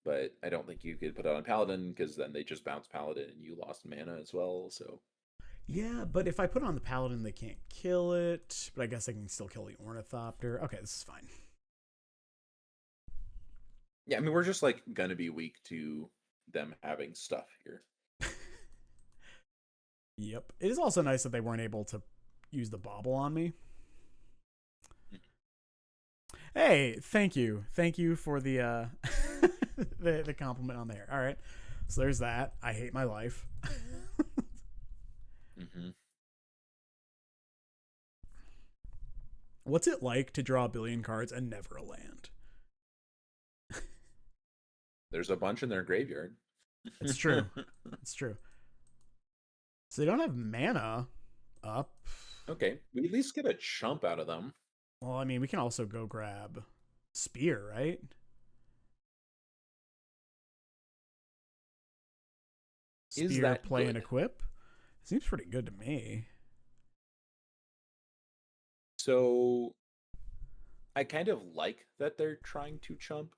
But I don't think you could put it on Paladin because then they just bounce Paladin and you lost mana as well. So Yeah, but if I put it on the Paladin, they can't kill it. But I guess I can still kill the Ornithopter. Okay, this is fine. yeah, I mean we're just like gonna be weak to them having stuff here. Yep. It is also nice that they weren't able to use the bauble on me. Hey, thank you. Thank you for the the compliment on there. All right. So there's that. I hate my life. Mm-hmm. What's it like to draw 1,000,000,000 cards and never a land? There's a bunch in their graveyard. It's true. It's true. So they don't have mana up. Okay, we at least get a chump out of them. Well, I mean, we can also go grab Spear, right? Is Spear, that play, and good? equip. Seems pretty good to me. So I kind of like that they're trying to chump.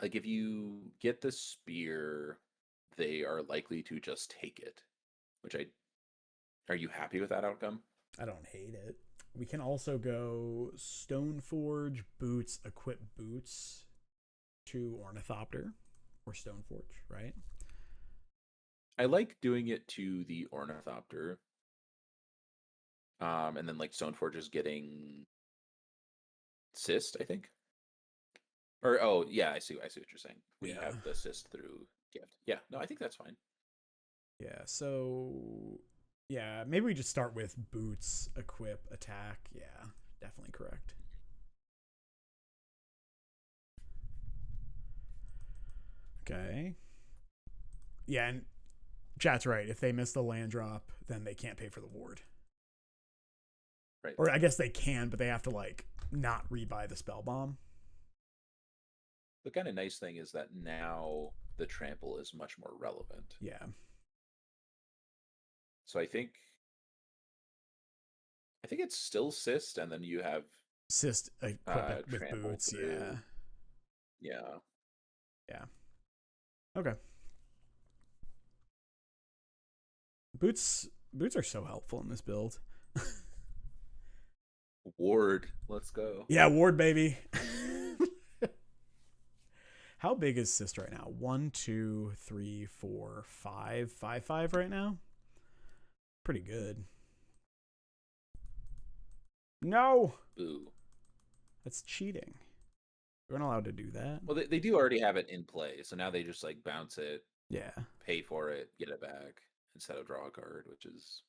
Like if you get the spear, they are likely to just take it. Which I are you happy with that outcome? I don't hate it. We can also go Stoneforge, Boots, equip Boots to Ornithopter or Stoneforge, right? I like doing it to the Ornithopter. And then like Stoneforge is getting Cyst, I think. Or oh yeah, I see what you're saying. We Yeah. have the Cyst through gift. Yeah, no, I think that's fine. Yeah, so yeah, maybe we just start with Boots, equip, attack. Yeah, definitely correct. Okay. Yeah, and chat's right. If they miss the land drop, then they can't pay for the ward. Right. Or I guess they can, but they have to like not rebuy the spell bomb. The kind of nice thing is that now the trample is much more relevant. Yeah. So I think it's still Cyst, and then you have Cyst equip it with trample Boots. through. Yeah. Yeah. Yeah. Okay. Boots are so helpful in this build. Ward, let's go. Yeah, ward baby. How big is Cyst right now? 1, 2, 3, 4, 5, 5, 5 right now. Pretty good. No, Boo. that's cheating. We're not allowed to do that. Well, they do already have it in play, so now they just like bounce it, Yeah, pay for it, get it back instead of draw a card, which is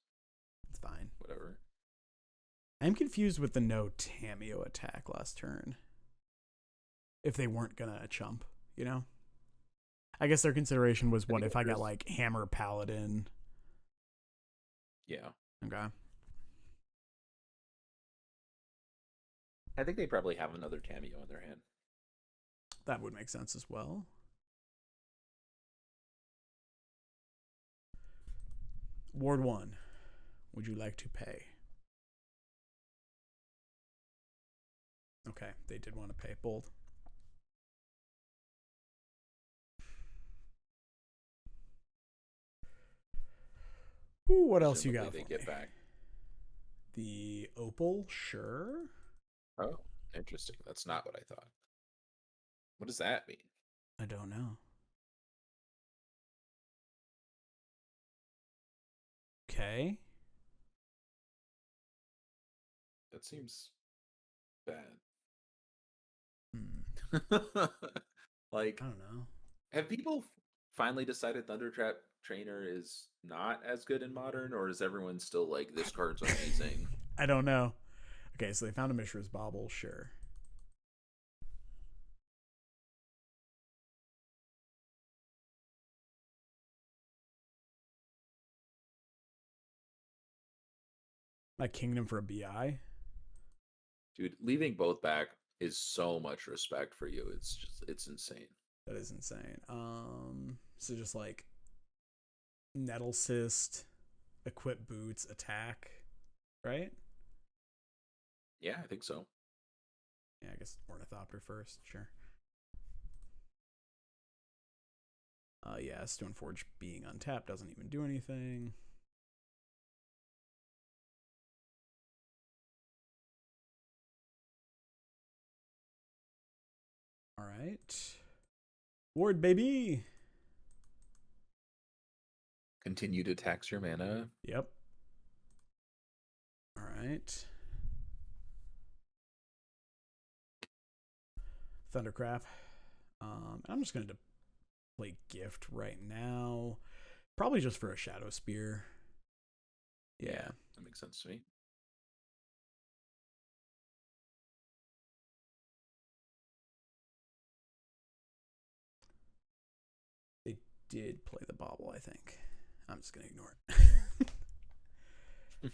it's fine. whatever. I'm confused with the no Tameo attack last turn. If they weren't gonna chump, you know? I guess their consideration was, what if I got like Hammer Paladin? Yeah. Okay. I think they probably have another Tameo in their hand. That would make sense as well. Ward 1. Would you like to pay? Okay, they did want to pay. Bold. Ooh, what else you got? They for get me? back. The opal, sure. Oh, interesting. That's not what I thought. What does that mean? I don't know. Okay. That seems bad. Like, I don't know. have people finally decided Thundertrap Trainer is not as good in Modern, or is everyone still like, this card's amazing? I don't know. Okay, so they found a Mishra's Bauble, sure. My Kingdom for a BI. Dude, leaving both back is so much respect for you. It's insane. That is insane. So just like Nettle Cyst, equip boots, attack, right? Yeah, I think so. Yeah, I guess Ornithopter first, sure. Yeah, Stoneforge being untapped doesn't even do anything. All right. Ward, baby. Continue to tax your mana. Yep. All right. Thundercraft. I'm just going to play Gift right now. Probably just for a Shadow Spear. Yeah. That makes sense to me. They did play the Bauble, I think. I'm just going to ignore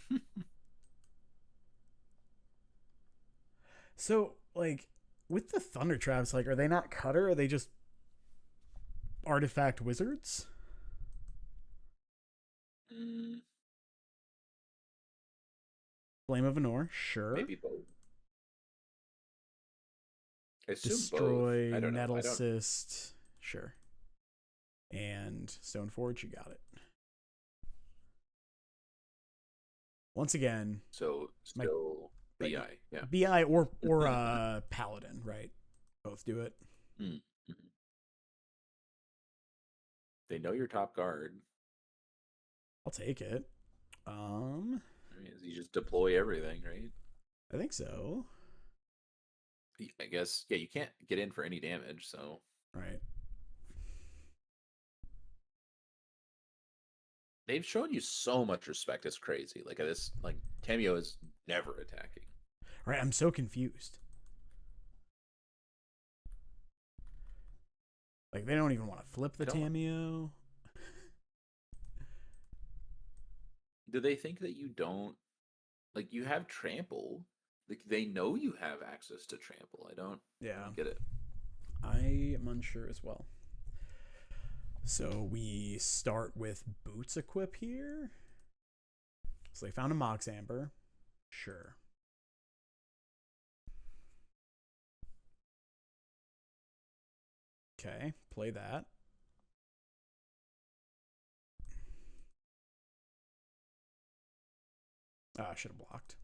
it. So, like, with the Thunder Traps, like, are they not Cutter? Are they just Artifact Wizards? Flame of Anor, sure. Maybe both. I assume Destroy, both. I don't know. Nettle Cyst, sure. And Stoneforge, you got it. Once again, so still BI, yeah. BI or Paladin, right? Both do it. Mm-hmm. They know your top guard. I'll take it. I mean, you just deploy everything, right? I think so. I guess, yeah, you can't get in for any damage, so. Right. They've shown you so much respect. It's crazy. Like, this, like, Tamio is never attacking. Right, I'm so confused. Like, they don't even want to flip the Tamio. Do they think that you don't, like, you have trample? Like, they know you have access to trample. I don't get it. I am unsure as well. So we start with Boots equip here. So they found a Mox Amber. Sure. Okay, play that. Ah, I should have blocked.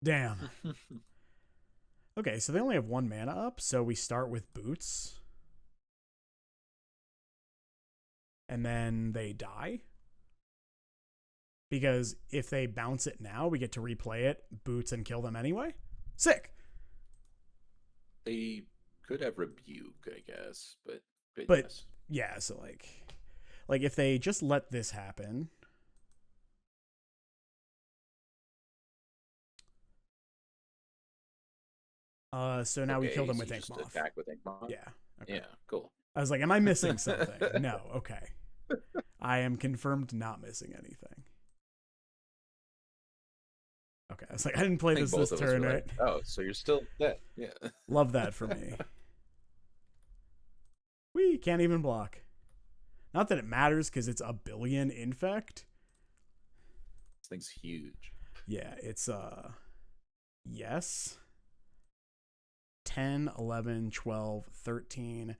Damn. Okay, so they only have 1 mana up, so we start with Boots. And then they die. Because if they bounce it now, we get to replay it, Boots, and kill them anyway. Sick. They could have Rebuke, I guess, but yes. Yeah, so like if they just let this happen. So now we kill them with Inkmoth. Attack with Inkmoth? Yeah. Okay. Yeah, cool. I was like, am I missing something? No, okay. I am confirmed not missing anything. Okay, I was like, I didn't play this turn, right? Like, oh, so you're still dead. Yeah. Love that for me. We can't even block. Not that it matters because it's a billion infect. This thing's huge. Yeah, it's yes. 10, 11, 12, 13,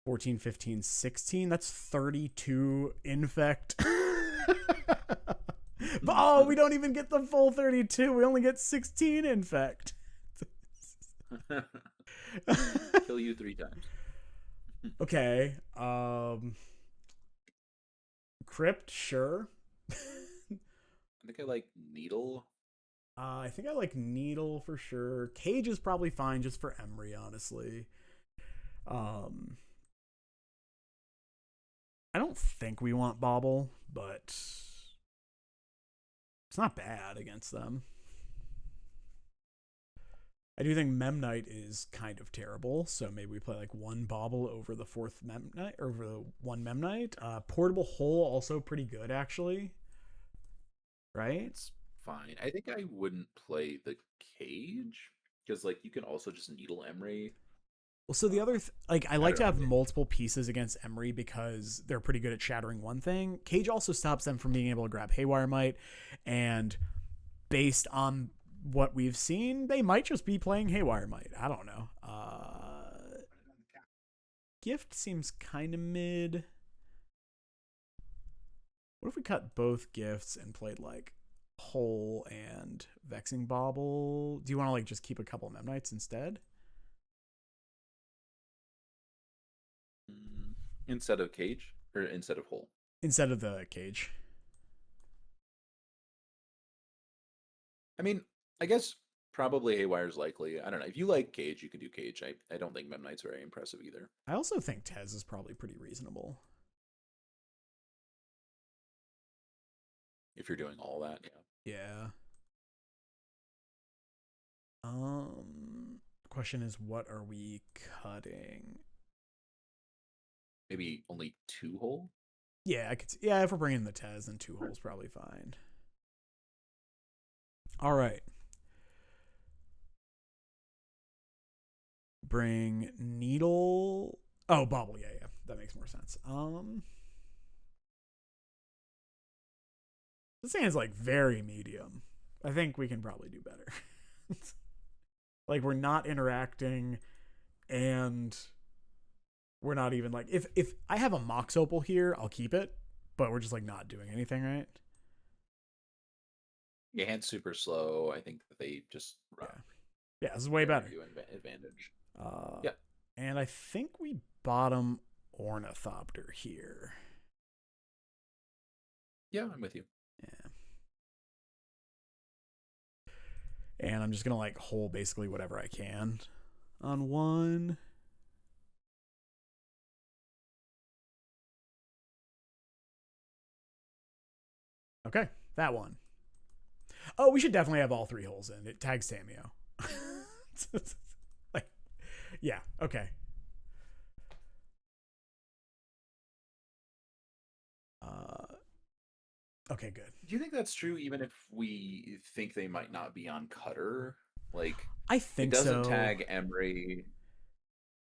14, 15, 16. That's 32 infect. But, oh, we don't even get the full 32. We only get 16 infect. Kill you 3 times. Okay. Crypt, sure. I think I like Needle. I think I like Needle for sure. Cage is probably fine just for Emery, honestly. I don't think we want Bauble, but it's not bad against them. I do think Memnite is kind of terrible, so maybe we play like 1 Bauble over the 4th Memnite, or over the 1 Memnite. Portable Hole also pretty good, actually. Right? It's fine. I think I wouldn't play the Cage because like you can also just Needle Emery. Well, so the other I like to have multiple pieces against Emery because they're pretty good at shattering one thing. Cage also stops them from being able to grab Haywire Might, and based on what we've seen, they might just be playing Haywire Might. I don't know. Gift seems kind of mid. What if we cut both gifts and played like Hole and Vexing Bauble? Do you want to like just keep a couple Memnites instead? Instead of Cage or instead of Hole? Instead of the Cage. I mean, I guess probably Haywire's likely. I don't know. If you like Cage, you could do Cage. I don't think Memnite's very impressive either. I also think Tez is probably pretty reasonable. If you're doing all that, yeah. Yeah. Question is, what are we cutting? Maybe only 2 Hole? Yeah, I could see, yeah, if we're bringing the Tez, then 2 Hole's probably fine. All right. Bring Needle. Oh, Bauble. Yeah. That makes more sense. This hand's like very medium. I think we can probably do better. Like we're not interacting, and we're not even like if I have a Mox Opal here, I'll keep it, but we're just like not doing anything, right? Your hand's super slow. I think that they just yeah, this is way better. Advantage. Yeah, and I think we bottom Ornithopter here. Yeah, I'm with you. Yeah. And I'm just gonna like hole basically whatever I can on 1. Okay, that one. Oh, we should definitely have all 3 holes in. It tags Tamio. Like, yeah, okay. Okay, good. Do you think that's true even if we think they might not be on Cutter? Like, I think so. It doesn't tag Emery.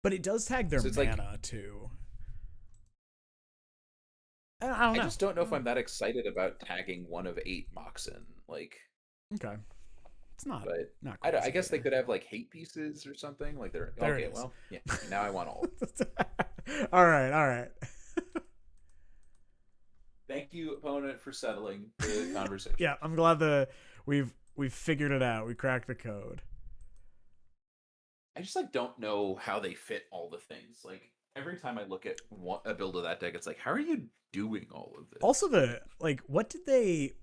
But it does tag their mana, too. I don't know. I just don't know if I'm that excited about tagging 1 of 8 Moxen. Like, okay. It's not. But not I guess they could have like hate pieces or something. Like they're there. Okay, well, yeah. Now I want all. All right. Thank you, opponent, for settling the conversation. Yeah, I'm glad we've figured it out. We cracked the code. I just like don't know how they fit all the things. Like every time I look at a build of that deck, it's like, how are you doing all of this? Also, what are they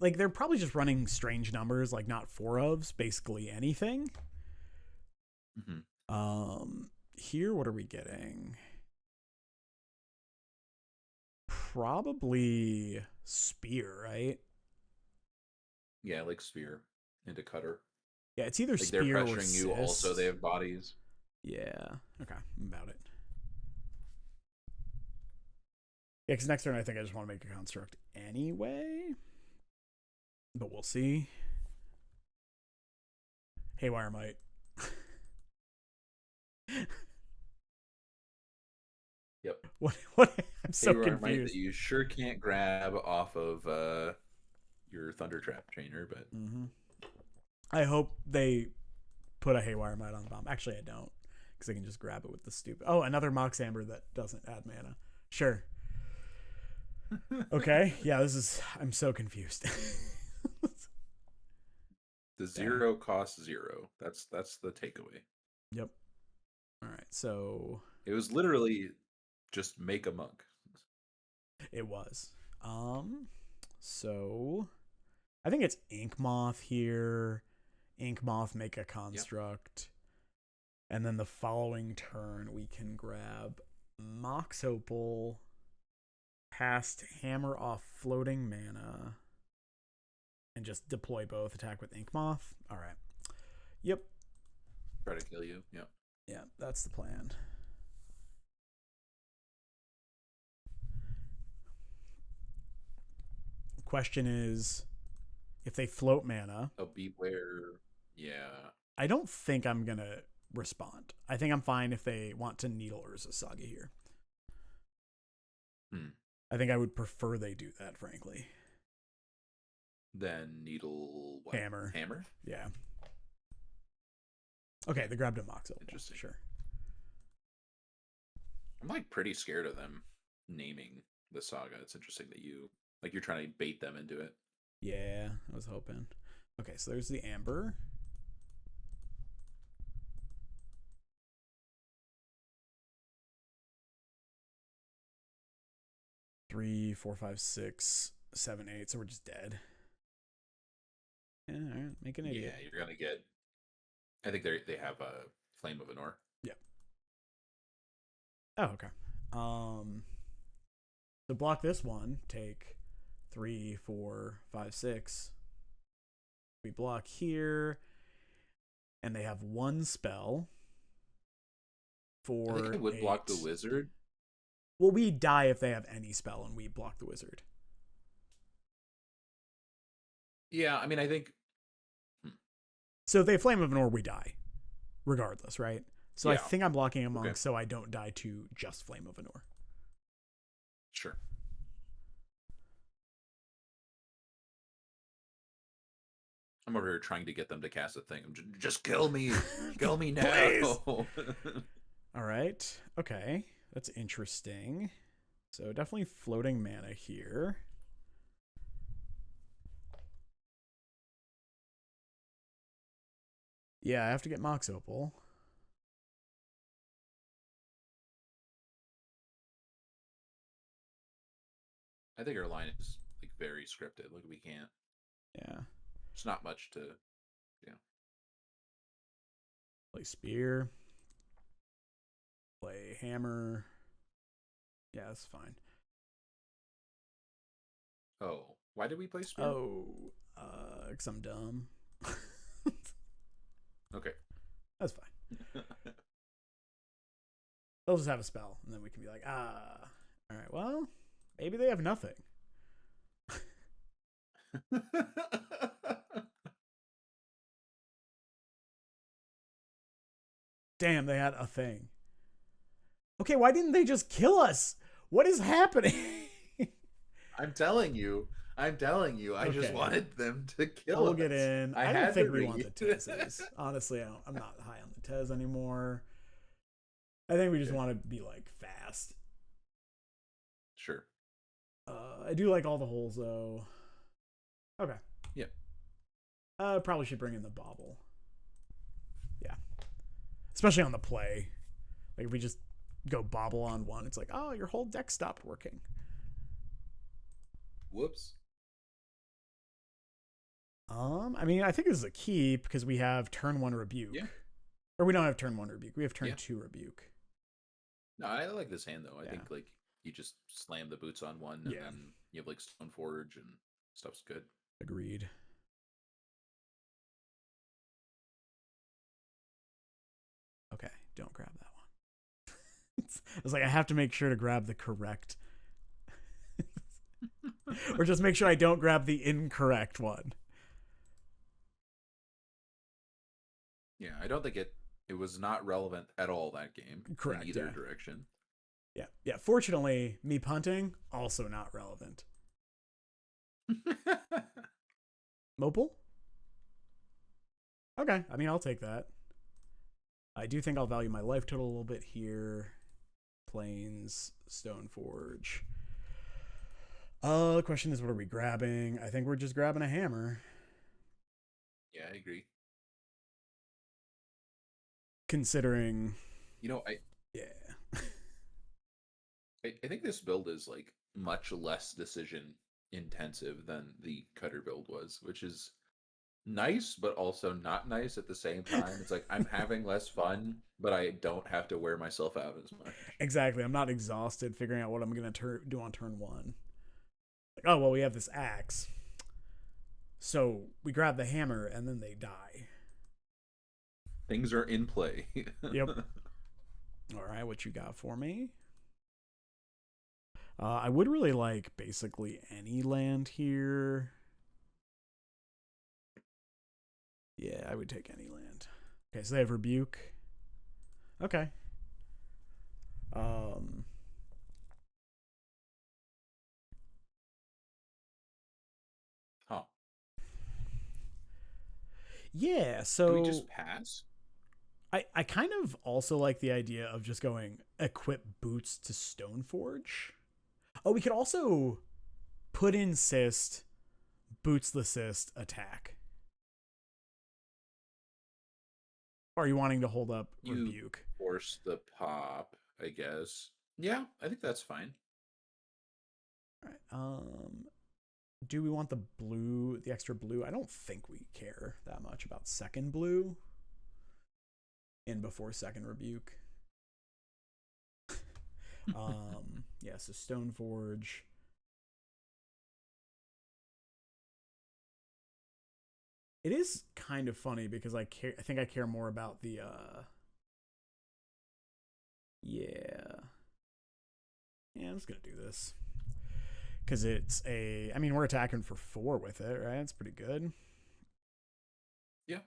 like? They're probably just running strange numbers, like not 4-ofs, basically anything. Mm-hmm. Here, what are we getting? Probably Spear, right? Yeah, like Spear into Cutter. Yeah, it's either like Spear they're or pressuring you. Also, they have bodies. Yeah. Okay, I'm about it. Yeah, because next turn I think I just want to make a construct anyway. But we'll see. Haywire Might. Yep. What? I'm so Haywire Might that confused. you sure can't grab off of your Thunder Trap trainer, but Mm-hmm. I hope they put a Haywire Might on the bomb. Actually, I don't, because I can just grab it with the stupid. Oh, another Mox Amber that doesn't add mana. Sure. Okay. Yeah, this is. I'm so confused. the zero costs zero. That's the takeaway. Yep. All right. So It was literally just make a monk. it was. So I think it's Ink Moth here. Ink Moth, make a construct. Yep. And then the following turn we can grab Mox Opal, cast Hammer off floating mana, and just deploy both. Attack with Ink Moth. All right. Yep. Try to kill you. Yep. Yeah, that's the plan. Question is, if they float mana, oh, beware. Yeah. I don't think I'm gonna respond. I think I'm fine if they want to Needle Urza Saga here. I think I would prefer they do that, frankly. Then Needle what? Hammer. Hammer? Yeah. Okay, they grabbed a Mox Opal. Interesting. Sure. I'm like pretty scared of them naming the saga. It's interesting that you're trying to bait them into it. Yeah, I was hoping. Okay, so there's the Amber. Three, 4, 5, 6, 7, 8. So we're just dead. Yeah, all right, make an idiot. Yeah, you're gonna get. I think they have a Flame of Anor. Yeah. Oh, okay. To block this one, take 3, 4, 5, 6. We block here, and they have one spell. I think I would block the wizard. Well, we die if they have any spell, and we block the wizard. Yeah, I mean, I think. So if they Flame of Anor, we die, regardless, right? So yeah. I think I'm blocking a monk, okay. So I don't die to just Flame of Anor. Sure. I'm over here trying to get them to cast a thing. Just kill me. Kill me now. All right. Okay. That's interesting. So definitely floating mana here. Yeah, I have to get Mox Opal. I think our line is like very scripted. Like we can't. Yeah. It's not much to. Yeah. Play Spear. Play Hammer. Yeah, that's fine. Oh, why did we play Spear? Oh, because I'm dumb. Okay. That's fine. They'll just have a spell, and then we can be like, all right, well, maybe they have nothing. Damn, they had a thing. Okay, why didn't they just kill us? What is happening? I'm telling you. I okay. Just wanted them to kill we'll us. Get in. I don't think we want the Tezes. Honestly, I'm not high on the Tez anymore. I think we just want to be like fast. Sure. I do like all the holes though. Okay. Yeah. Probably should bring in the Bauble. Yeah. Especially on the play. Like if we just go Bauble on one, it's like, oh, your whole deck stopped working. Whoops. I mean, I think this is a keep because we have turn 1 Rebuke. Yeah. Or we don't have turn 1 Rebuke. We have turn 2 Rebuke. No, I like this hand though. I think like you just slam the boots on one, and then you have like Stoneforge and stuff's good. Agreed. Okay, don't grab that one. I was like, I have to make sure to grab the correct. Or just make sure I don't grab the incorrect one. Yeah, I don't think it was not relevant at all that game. Correct. In either direction. Yeah. Yeah. Fortunately, me punting, also not relevant. Mopal? Okay. I mean, I'll take that. I do think I'll value my life total a little bit here. Plains, Stoneforge. The question is, what are we grabbing? I think we're just grabbing a hammer. Yeah, I agree. Considering, You know, yeah. I think this build is like much less decision intensive than the cutter build was, which is nice, but also not nice at the same time. It's like I'm having less fun, but I don't have to wear myself out as much. Exactly. I'm not exhausted figuring out what I'm going to do on turn one. Like, oh, well, we have this axe. So we grab the hammer and then they die. Things are in play. Yep. All right, what you got for me? I would really like basically any land here. Yeah, I would take any land. Okay, so they have Rebuke. Okay. Huh. Yeah, Do we so just pass? I kind of also like the idea of just going equip boots to Stoneforge. Oh, we could also put in Cyst, boots the Cyst, attack. Or are you wanting to hold up You Rebuke? force the pop, I guess. Yeah, I think that's fine. All right. Do we want the blue, the extra blue? I don't think we care that much about second blue in before second Rebuke. Yeah, so Stoneforge. It is kind of funny because I think I care more about the yeah. Yeah, I'm just gonna do this. Because it's a, I mean, we're attacking for 4 with it, right? It's pretty good. Yeah.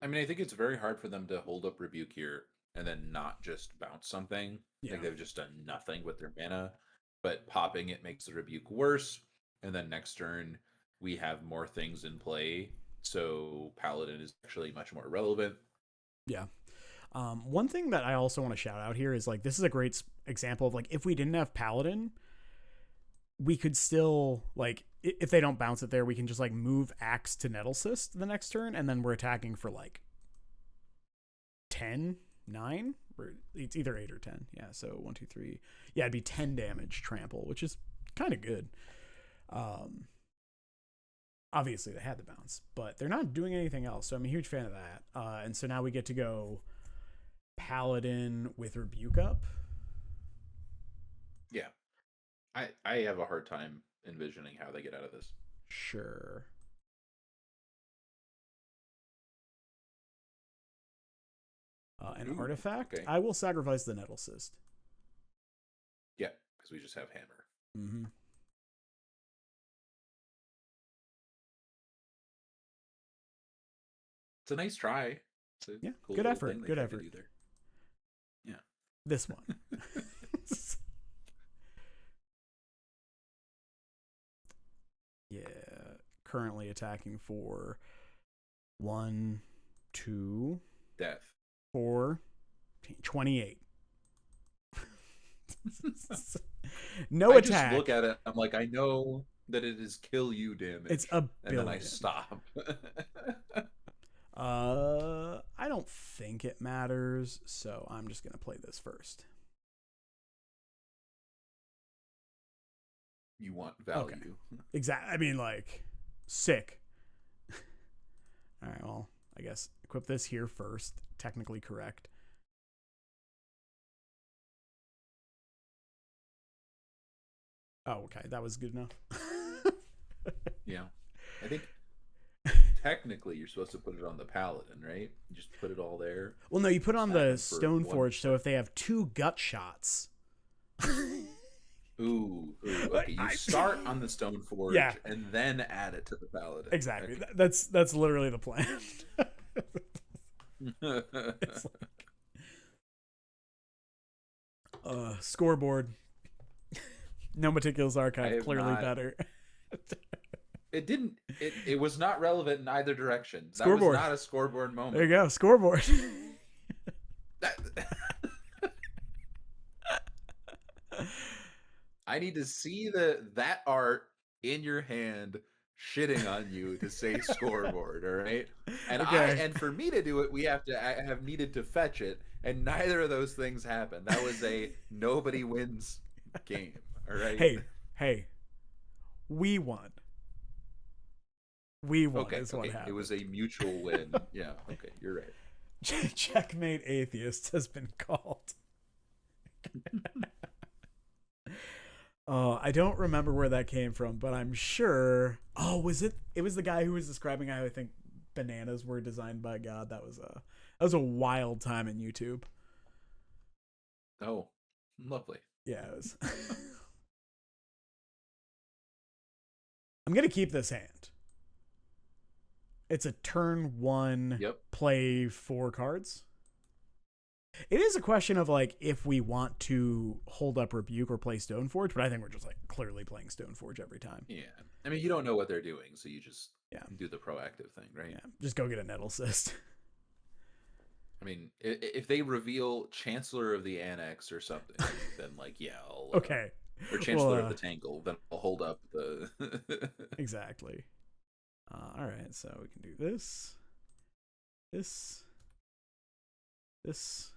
I mean, I think it's very hard for them to hold up Rebuke here and then not just bounce something. Yeah. Like they've just done nothing with their mana, but popping it makes the Rebuke worse. And then next turn, we have more things in play. So Paladin is actually much more relevant. Yeah. One thing that I also want to shout out here is like, this is a great example of like, if we didn't have Paladin, we could still like, if they don't bounce it there, we can just like move Axe to Nettle Cyst the next turn, and then we're attacking for like 10, 9. It's either 8 or 10. Yeah, so 1, 2, 3. Yeah, it'd be 10 damage trample, which is kind of good. Obviously they had the bounce, but they're not doing anything else, so I'm a huge fan of that. And so now we get to go Paladin with Rebuke up. Yeah. I have a hard time envisioning how they get out of this. Sure. An Ooh, artifact. okay. I will sacrifice the Nettle Cyst. Yeah, because we just have Hammer. Mm-hmm. It's a nice try. It's a Yeah, cool good little effort. thing they Good tried to effort. do there. Yeah. This one. Yeah. Currently attacking for 1, 2, Death. 4, 28. No I attack. just look at it. I'm like, I know that it is kill you damage. It's a and then I billion. stop. I don't think it matters, so I'm just gonna play this first. You want value. Okay. Exactly. I mean, like, sick. All right. Well, I guess equip this here first. Technically correct. Oh, okay. That was good enough. Yeah. I think technically you're supposed to put it on the Paladin, right? You just put it all there. Well, no, you put on the Stone Stoneforge, so if they have 2 gut shots. Ooh, okay. You start on the Stoneforge, Yeah, and then add it to the Paladin. exactly. Okay. That's literally the plan. It's like, Scoreboard. No Meticulous I Archive, have clearly not. better. It didn't. It was not relevant in either direction. That was Scoreboard. not a scoreboard There you moment. go. Scoreboard. That, I need to see that art in your hand shitting on you to say scoreboard, all right? Okay. And for me to do it, I have needed to fetch it, and neither of those things happened. That was a nobody wins game, all right? Hey, we won. We won Okay, is what okay. It happened. was a mutual win. Yeah, okay, you're right. Checkmate Atheist has been called. I don't remember where that came from, but I'm sure. Oh, was it? It was the guy who was describing how I think bananas were designed by God. That was a wild time in YouTube. Oh, lovely. Yeah, it was. I'm gonna keep this hand. It's a turn one. Yep. Play 4 cards. It is a question of like if we want to hold up Rebuke or play Stoneforge, but I think we're just like clearly playing Stoneforge every time. Yeah. I mean, you don't know what they're doing, so you just Yeah. do the proactive thing, right? Yeah, just go get a Nettle Cyst. I mean, if they reveal Chancellor of the Annex or something, then like, yeah, I'll Okay. or Chancellor of the Tangle, then I'll hold up the Exactly. All right, so we can do this, this, this.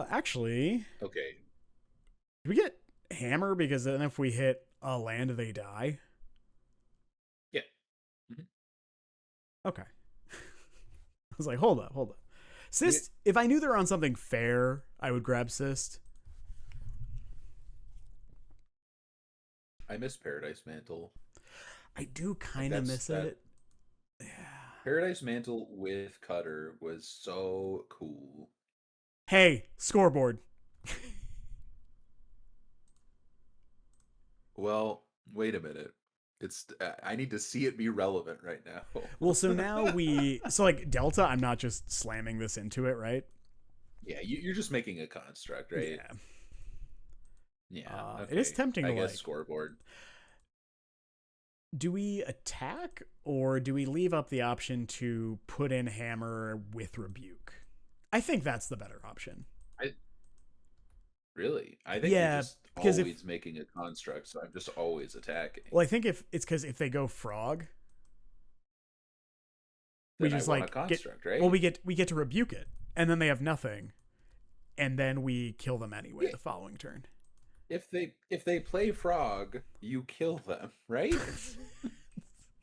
Actually, Okay. do we get Hammer? Because then if we hit a land, they die. Yeah. Mm-hmm. Okay. I was like, hold up. Cyst, if I knew they were on something fair, I would grab Cyst. I miss Paradise Mantle. I do kind of miss it. Yeah. Paradise Mantle with Cutter was so cool. Hey, scoreboard. Well, wait a minute. I need to see it be relevant right now. Well, so now like Delta, I'm not just slamming this into it, right? Yeah, you're just making a construct, right? Yeah. Yeah. Okay. It is tempting to I guess like scoreboard. Do we attack or do we leave up the option to put in Hammer with Rebuke? I think that's the better option. Really? I think you're just always making a construct, so I'm just always attacking. Well, I think if it's because if they go Frog, then we just I want like a construct, right? Well, we get to Rebuke it, and then they have nothing, and then we kill them anyway the following turn. If they play Frog, you kill them, right?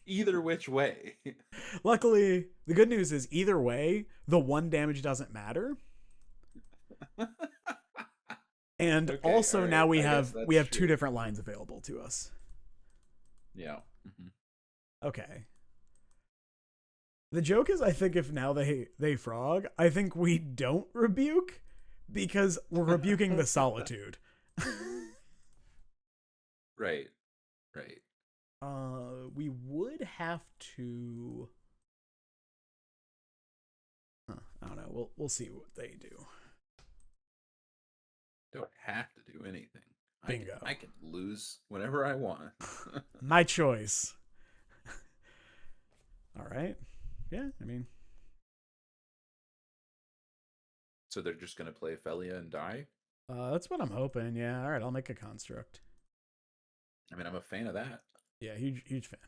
Either which way. Luckily, the good news is either way, the 1 damage doesn't matter. And okay, also right. Now we have 2 different lines available to us. Yeah. Mm-hmm. Okay. The joke is, I think if now they Frog, I think we don't Rebuke because we're rebuking the Solitude. Right. We would have to. I don't know. We'll see what they do. Don't have to do anything. Bingo. I can lose whenever I want. My choice. All right. Yeah, I mean. So they're just gonna play Felia and die? That's what I'm hoping. Yeah. All right. I'll make a construct. I mean, I'm a fan of that. Yeah, huge fan.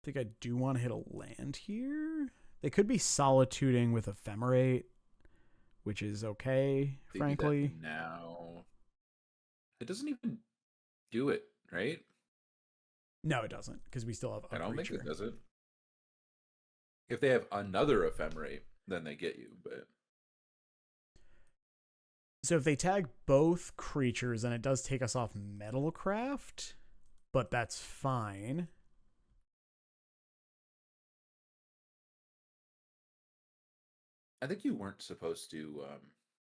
I think I do want to hit a land here. They could be solituding with Ephemerate, which is okay, frankly. Now, it doesn't even do it, right? No, it doesn't, because we still have a I don't creature. think it does it. If they have another Ephemerate, then they get you, but... So if they tag both creatures, then it does take us off Metalcraft, but that's fine. I think you weren't supposed to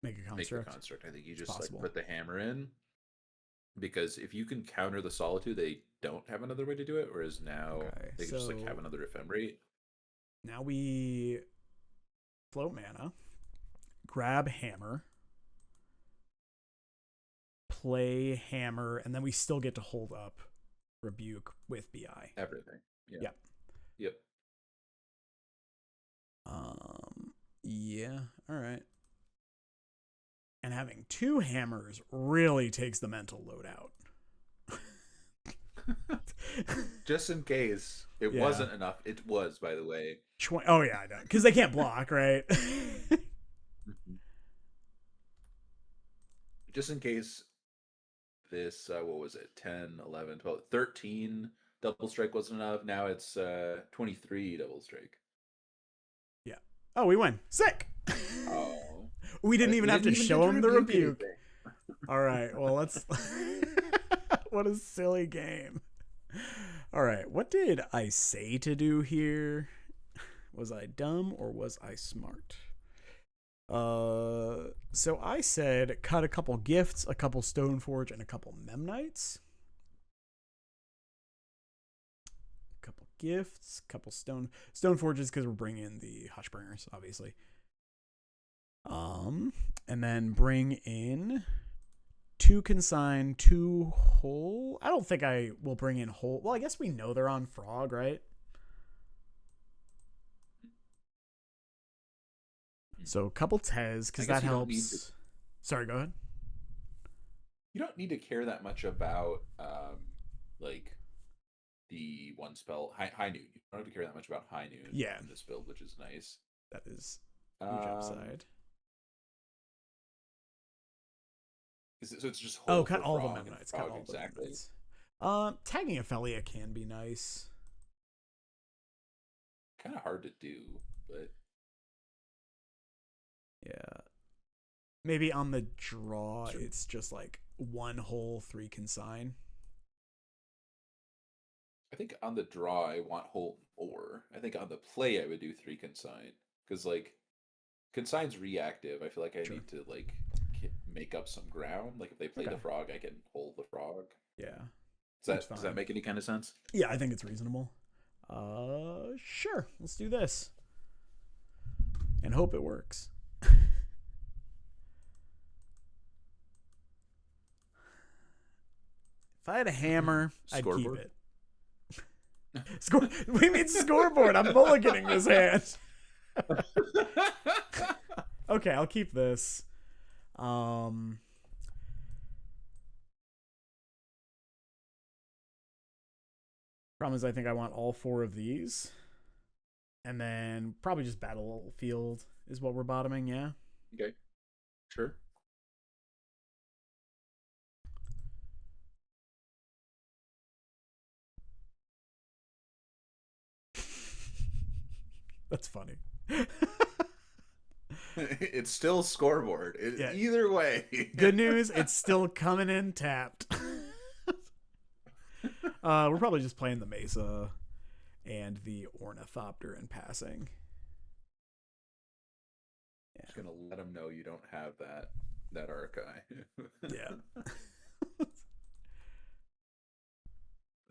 make a construct. I think you just like put the hammer in, because if you can counter the Solitude, they don't have another way to do it. Whereas now they can just like have another Ephemerate. Now we float mana, grab hammer, play hammer, and then we still get to hold up rebuke with BI. Everything. Yeah. Yep. Yep. Yeah. All right. And having 2 hammers really takes the mental load out. Just in case it wasn't enough. It was, by the way. Oh yeah, I know. Because they can't block, right? Just in case this, what was it? 10, 11, 12, 13 double strike wasn't enough. Now it's 23 double strike. Yeah. Oh, we win. Sick. Oh. We didn't even have to show him the rebuke. All right. Well, let's. What a silly game. All right. What did I say to do here? Was I dumb or was I smart? So I said cut a couple gifts, a couple Stoneforge, and a couple Memnites. A couple gifts, couple Stoneforges because we're bringing in the Hushbringers, obviously. And then bring in 2 consign, 2 whole. I don't think I will bring in whole. Well, I guess we know they're on Frog, right? So a couple Tez, because that helps. Sorry, go ahead. You don't need to care that much about like the one spell high noon. You don't have to care that much about high noon in this build, which is nice. That is huge upside. So it's just whole cut all the Frog Memnites. Frog, Cut all exactly. the Memnites. Tagging Ophelia can be nice. Kind of hard to do, but yeah. Maybe on the draw, it's just like 1 whole, 3 consign. I think on the draw, I want whole more. I think on the play, I would do 3 consign because like consign's reactive. I feel like I need to like make up some ground. Like if they play the frog, I can hold the frog. Yeah. Does that make any kind of sense? Yeah, I think it's reasonable. Sure. Let's do this. And hope it works. If I had a hammer, I'd keep it. We mean scoreboard. I'm mulliganing this hand. Okay, I'll keep this. Problem is I think I want all 4 of these. And then probably just Battlefield is what we're bottoming, yeah? Okay. Sure. That's funny. It's still scoreboard. Either way. Good news, it's still coming in tapped. We're probably just playing the Mesa and the Ornithopter in passing. Yeah. Just gonna let them know you don't have that archive. Yeah.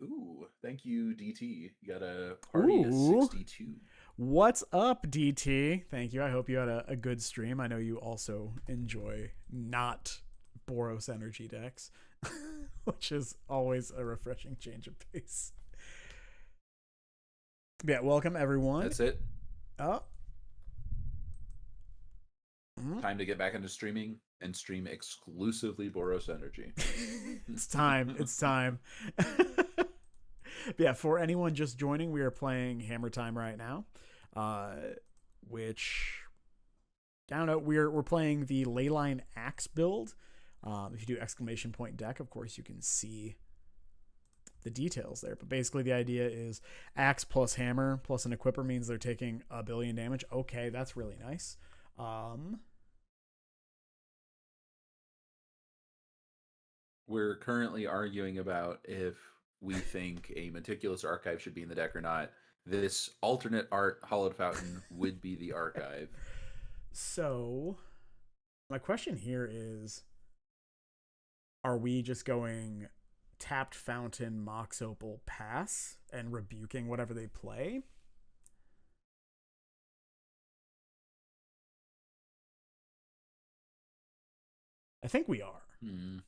Ooh, thank you, DT. You got a party of 62. What's up, DT? Thank you. I hope you had a good stream. I know you also enjoy not Boros energy decks, which is always a refreshing change of pace. Yeah, welcome everyone. That's it. Oh. Time to get back into streaming and stream exclusively Boros energy. It's time. It's time. But yeah, for anyone just joining, we are playing Hammertime right now, which I don't know. We're playing the Leyline Axe build. If you do exclamation point deck, of course, you can see the details there. But basically, the idea is Axe plus Hammer plus an Equipper means they're taking 1 billion damage. Okay, that's really nice. We're currently arguing about if we think a Meticulous Archive should be in the deck or not. This alternate art Hollowed Fountain would be the archive. So, my question here is, are we just going tapped Fountain, Mox Opal, pass, and rebuking whatever they play? I think we are. Hmm.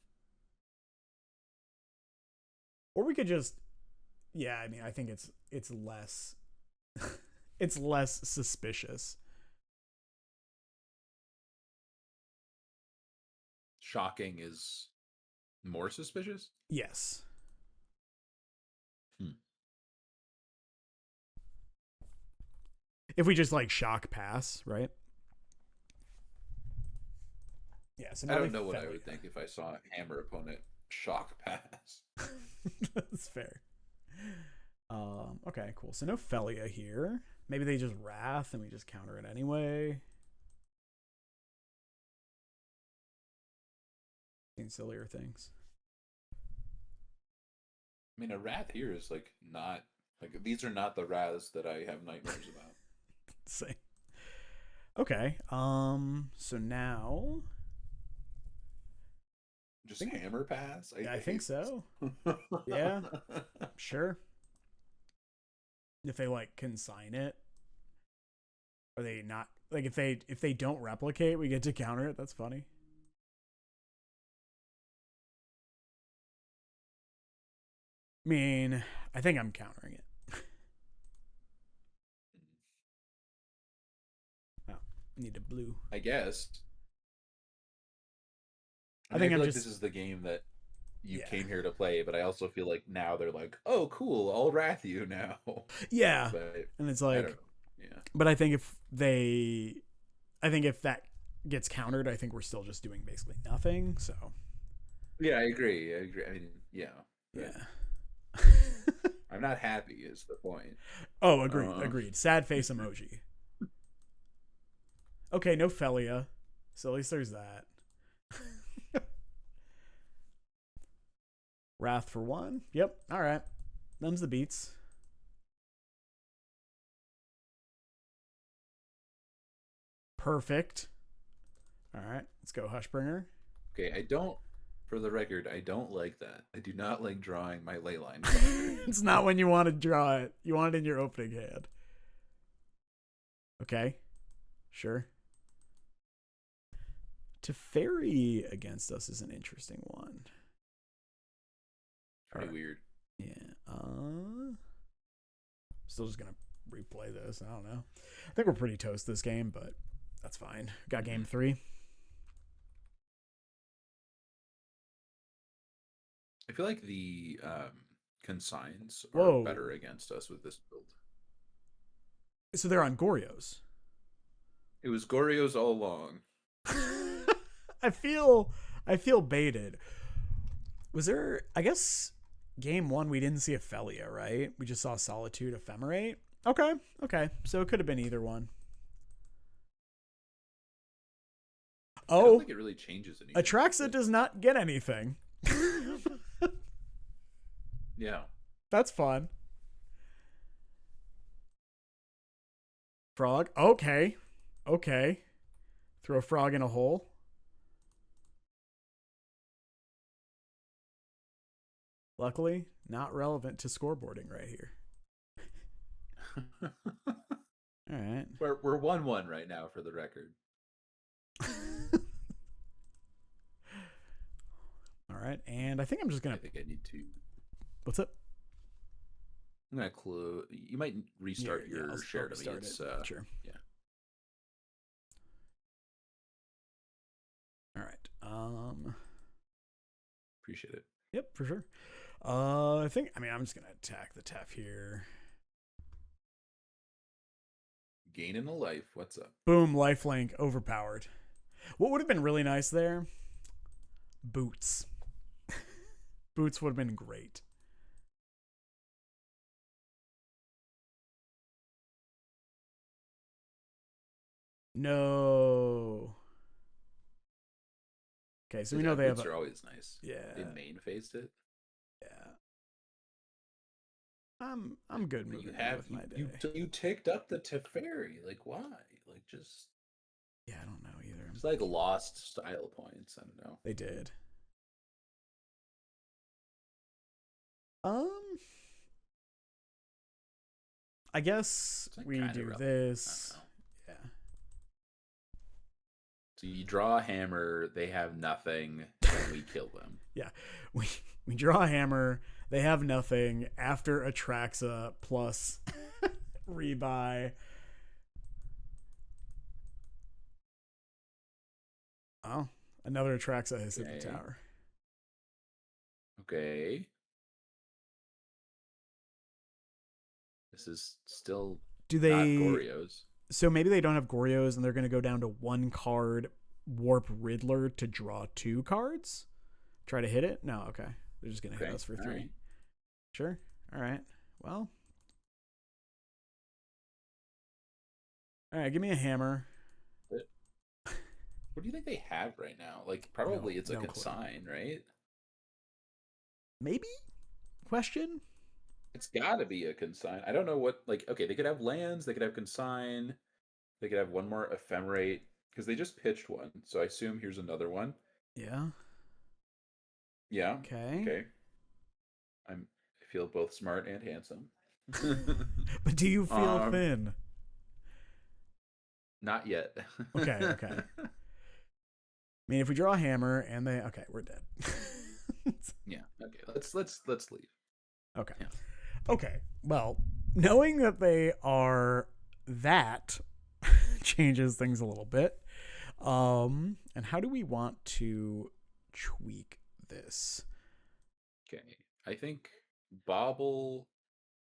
Or we could just, yeah, I mean, I think it's less it's less suspicious. Shocking is more suspicious? Yes. Hmm. If we just like shock pass, right? Yeah, so I don't know what I would think if I saw a hammer opponent shock pass. That's fair. Okay, cool. So no Felia here. Maybe they just Wrath and we just counter it anyway. Seen sillier things. I mean, a Wrath here is like not like these are not the Wraths that I have nightmares about. Same. Okay. So now Just hammer pass? I think so. Yeah. Sure. If they like consign it. Are they not like if they don't replicate, we get to counter it? That's funny. I mean, I think I'm countering it. Oh, need a blue. I guess. I think feel I'm like just this is the game that you yeah. came here to play, but I also feel like now they're like, oh, cool, I'll wrath you now. Yeah. But And it's I like don't know. Yeah. but I think if that gets countered, I think we're still just doing basically nothing. So Yeah, I agree. I agree. I mean, yeah. yeah. I'm not happy is the point. Oh, agreed. Sad face emoji. Okay, no Felia. So at least there's that. Wrath for 1. Yep. All right. Them's the beats. Perfect. All right. Let's go Hushbringer. Okay, for the record, I don't like that. I do not like drawing my Leyline. It's not when you want to draw it. You want it in your opening hand. Okay. Sure. Teferi against us is an interesting one. Pretty weird. Yeah. Still just gonna replay this. I don't know. I think we're pretty toast this game, but that's fine. Got game 3. I feel like the consigns are better against us with this build. So they're on Goryo's. It was Goryo's all along. I feel baited. Was there? I guess game 1 we didn't see a Felia, right? We just saw Solitude Ephemerate. Okay. So it could have been either one. I don't think it really changes anything. Atraxa does not get anything. Yeah. That's fun. Frog. Okay. Throw a frog in a hole. Luckily, not relevant to scoreboarding right here. All right. We're 1-1 right now for the record. All right, and I think I'm just gonna. I think I need to. What's up? I'm gonna clue. You might restart your share to me. It's, sure. Yeah. All right. Appreciate it. Yep, for sure. I'm just gonna attack the Tef here. Gaining a life. What's up? Boom, lifelink overpowered. What would have been really nice there? Boots. Boots would have been great. No. Okay, so we know they have. Boots are always nice. Yeah. They main phased it. Yeah. I'm good moving with my day. You ticked up the Teferi. Like why? Like just. Yeah, I don't know either. It's like lost style points. I don't know. They did. I guess we do this. Yeah. So you draw a hammer, they have nothing, and we kill them. Yeah, we draw a hammer. They have nothing after Atraxa plus rebuy. Oh, another Atraxa has hit the tower. Okay. This is still not Goryo's. So maybe they don't have Goryos and they're going to go down to 1 card Warp Riddler to draw 2 cards? Try to hit it? No, okay. They're just going to hit us for 3. Right. Sure. All right. Well. All right, give me a hammer. What do you think they have right now? Like, probably it's a consign, right? Maybe? Question? It's got to be a consign. I don't know what, like, okay, they could have lands, they could have consign, they could have one more ephemerate, because they just pitched one, so I assume here's another one. Yeah. Yeah. Okay. I feel both smart and handsome. But do you feel thin? Not yet. Okay. I mean, if we draw a hammer and they, okay, we're dead. Yeah. Okay. Let's leave. Okay. Yeah. Okay. Well, knowing that they are that changes things a little bit. And how do we want to tweak this? Okay. I think Bobble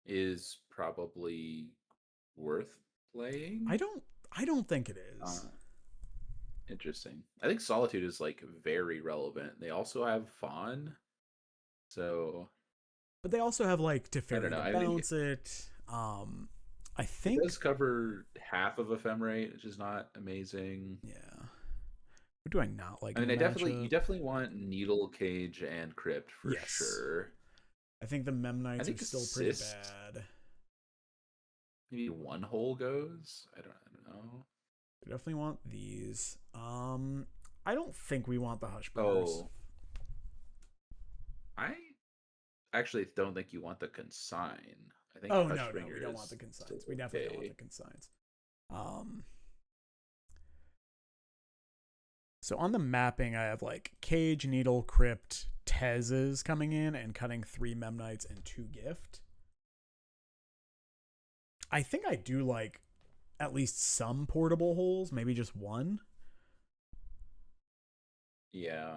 is probably worth playing. I don't think it is. Interesting. I think Solitude is like very relevant. They also have Fawn. So, but they also have like Teferi to bounce it. I think it does cover half of Ephemerate, which is not amazing. Yeah. What do I not like? I mean, you definitely want Needle Cage and Crypt for sure. I think the Memnites are still pretty bad. Maybe 1 hole goes. I don't know. We definitely want these. I don't think we want the Hushbringers. Oh. I actually don't think you want the consign. I think no, we don't want the consigns. We definitely don't want the consigns. So on the mapping, I have like Cage, Needle, Crypt, Tezes coming in and cutting 3 Memnites and 2 Gift. I think I do like at least some portable holes, maybe just 1. Yeah.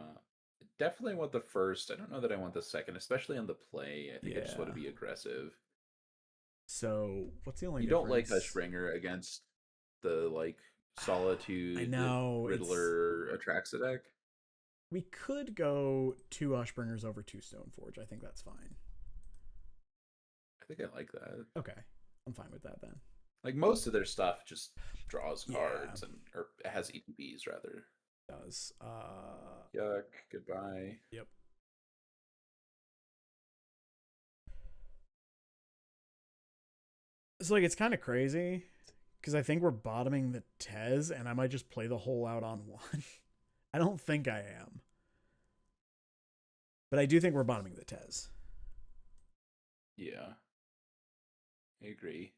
Definitely want the first. I don't know that I want the second, especially on the play. I think I just want to be aggressive. So what's the only you difference? Don't like Hushbringer against the like Solitude, I know, Riddler, Atraxa deck? We could go 2 Hushbringers over 2 Stoneforge. I think that's fine. I think I like that. Okay. I'm fine with that then. Like most of their stuff just draws cards or has ETBs rather. It does. Yuck. Goodbye. Yep. So like it's kind of crazy because I think we're bottoming the Tez and I might just play the hole out on 1. I don't think I am. But I do think we're bottoming the Tez. Yeah. I agree.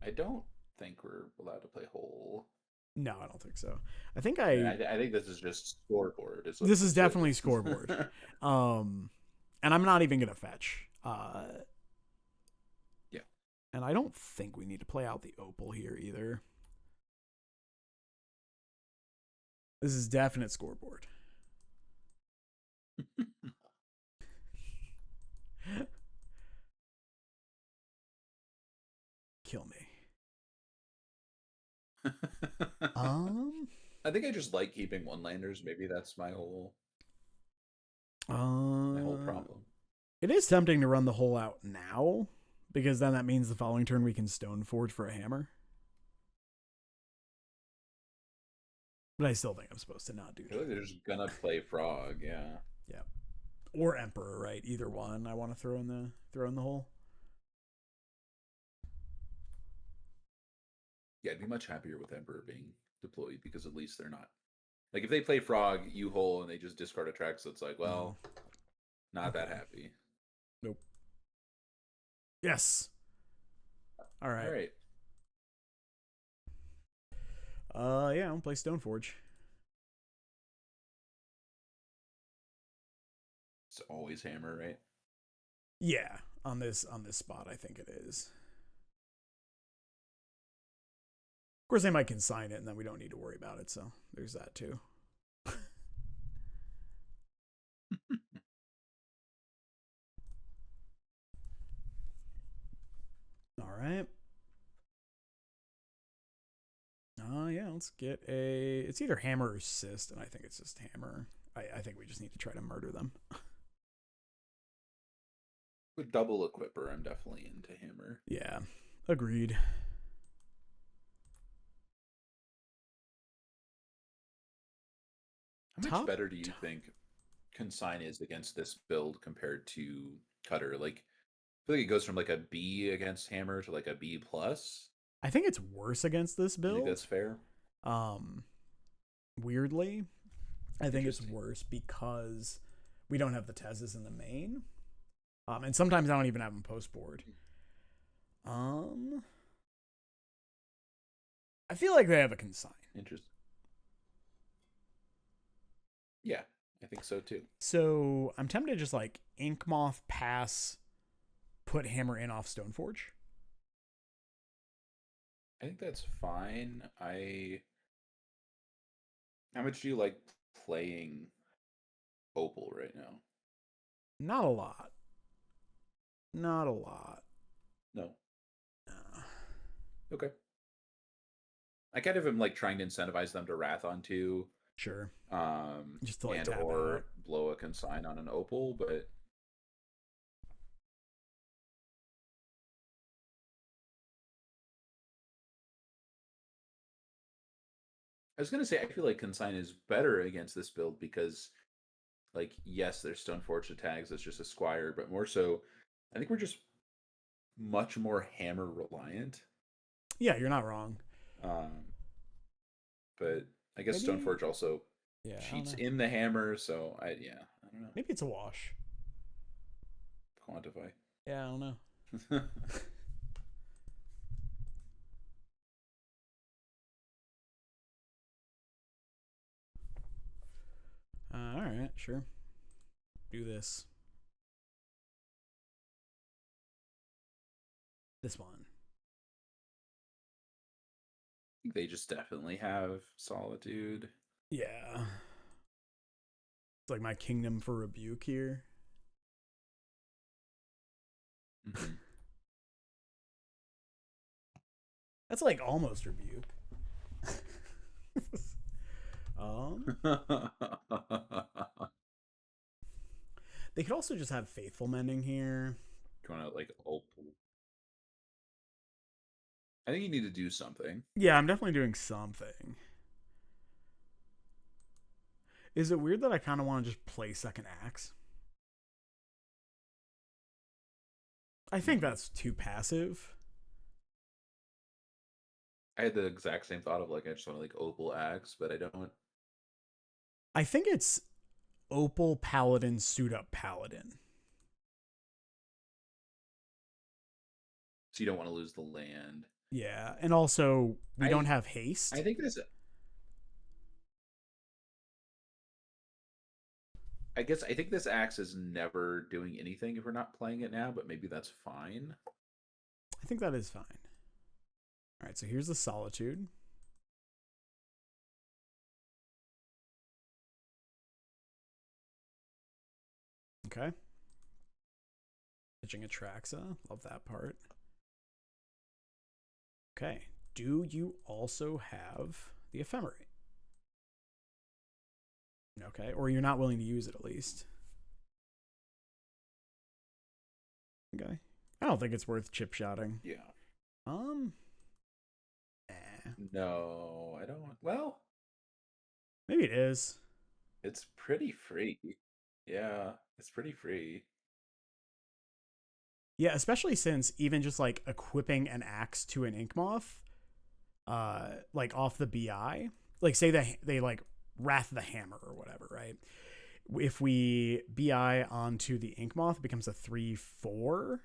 I don't think we're allowed to play hole. No, I don't think so. I think I think this is just scoreboard. This is definitely scoreboard. And I'm not even gonna fetch. Yeah. And I don't think we need to play out the Opal here either. This is definite scoreboard. Kill me. I think I just like keeping 1-landers. Maybe that's my whole problem. It is tempting to run the hole out now because then that means the following turn we can Stoneforge for a hammer. But I still think I'm supposed to not do that. I feel like they're just gonna play Frog, yeah. Yeah. Or Emperor, right? Either one I want to throw in the hole. Yeah, I'd be much happier with Emperor being deployed because at least they're not like if they play Frog, you hole, and they just discard a track, so it's like, well, not that happy. Nope. Yes. All right. Yeah, I'll play Stoneforge. It's always hammer, right? Yeah, on this spot, I think it is. Of course, they might consign it, and then we don't need to worry about it. So there's that too. All right. Yeah, let's get a. It's either hammer or assist, and I think it's just hammer. I think we just need to try to murder them. With double equipper, I'm definitely into hammer. Yeah, agreed. How much better do you think consign is against this build compared to cutter? Like, I feel like it goes from like a B against hammer to like a B plus. I think it's worse against this build. You think that's fair? Weirdly, I think it's worse because we don't have the Tezzes in the main. And sometimes I don't even have them post board. I feel like they have a consign. Interesting. Yeah, I think so too. So I'm tempted to just like Inkmoth, pass, put hammer in off Stoneforge. I think that's fine. How much do you like playing Opal right now? Not a lot. Not a lot. No. Okay. I kind of am like trying to incentivize them to Wrath on 2. Sure. Just to like and tap or out. blow a consign on an Opal, but I was gonna say I feel like consign is better against this build because, like, yes, there's Stoneforge tags that's just a squire, but more so, I think we're just much more hammer reliant. Yeah, you're not wrong. But I guess maybe, Stoneforge also cheats in the hammer, so I don't know. Maybe it's a wash. Quantify. Yeah, I don't know. All right, sure. Do this. This one. I think they just definitely have Solitude. Yeah. It's like my Kingdom for Rebuke here. Mm-hmm. That's like almost Rebuke. They could also just have Faithful Mending here. Do you want to like Opal? I think you need to do something. Yeah, I'm definitely doing something. Is it weird that I kind of want to just play second axe? I think that's too passive. I had the exact same thought of like I just want to like Opal Axe, but I don't. I think it's Opal Paladin suit up Paladin. So you don't want to lose the land. Yeah, and also we don't have haste. I think this. I think this axe is never doing anything if we're not playing it now, but maybe that's fine. I think that is fine. All right, so here's the Solitude. Okay. Pitching Atraxa. Love that part. Okay. Do you also have the Ephemerate? Okay. Or you're not willing to use it at least. Okay. I don't think it's worth chip shotting. Yeah. No, I don't. Well, maybe it is. It's pretty free. Yeah, it's pretty free. Yeah, especially since even just like equipping an axe to an Inkmoth, like off the BI, like say they like Wrath the Hammer or whatever, right? If we BI onto the Inkmoth, it becomes a 3/4,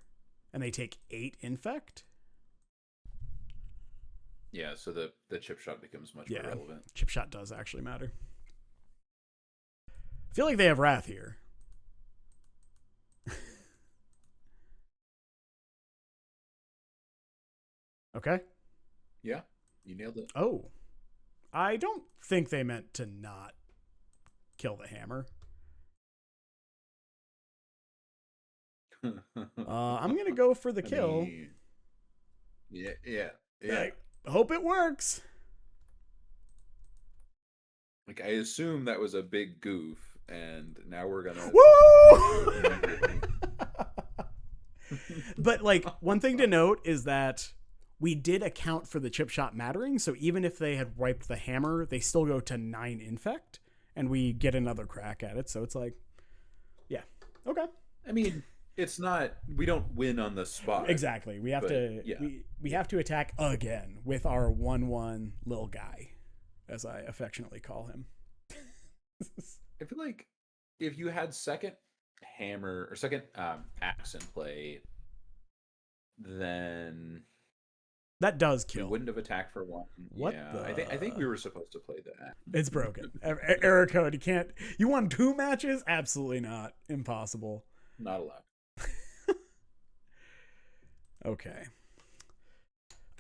and they take 8 infect. Yeah, so the chip shot becomes much more Yeah, relevant. chip shot does actually matter. I feel like they have Wrath here. Okay. Yeah, you nailed it. Oh, I don't think they meant to not kill the hammer. I'm gonna go for the kill. mean, yeah. I hope it works. Like I assume that was a big goof, and now we're gonna. Woo! But like one thing to note is that we did account for the chip shot mattering, so even if they had wiped the hammer, they still go to 9 infect, and we get another crack at it. So it's like, yeah, okay. I mean, it's not. We don't win on the spot. Exactly. We have to. Yeah. We have to attack again with our 1/1 little guy, as I affectionately call him. I feel like if you had second hammer or second axe in play, then That does we kill. wouldn't have attacked for one. What Yeah, the- I think we were supposed to play that. It's broken. Error code. You can't. You won 2 matches? Absolutely not. Impossible. Not allowed. Okay.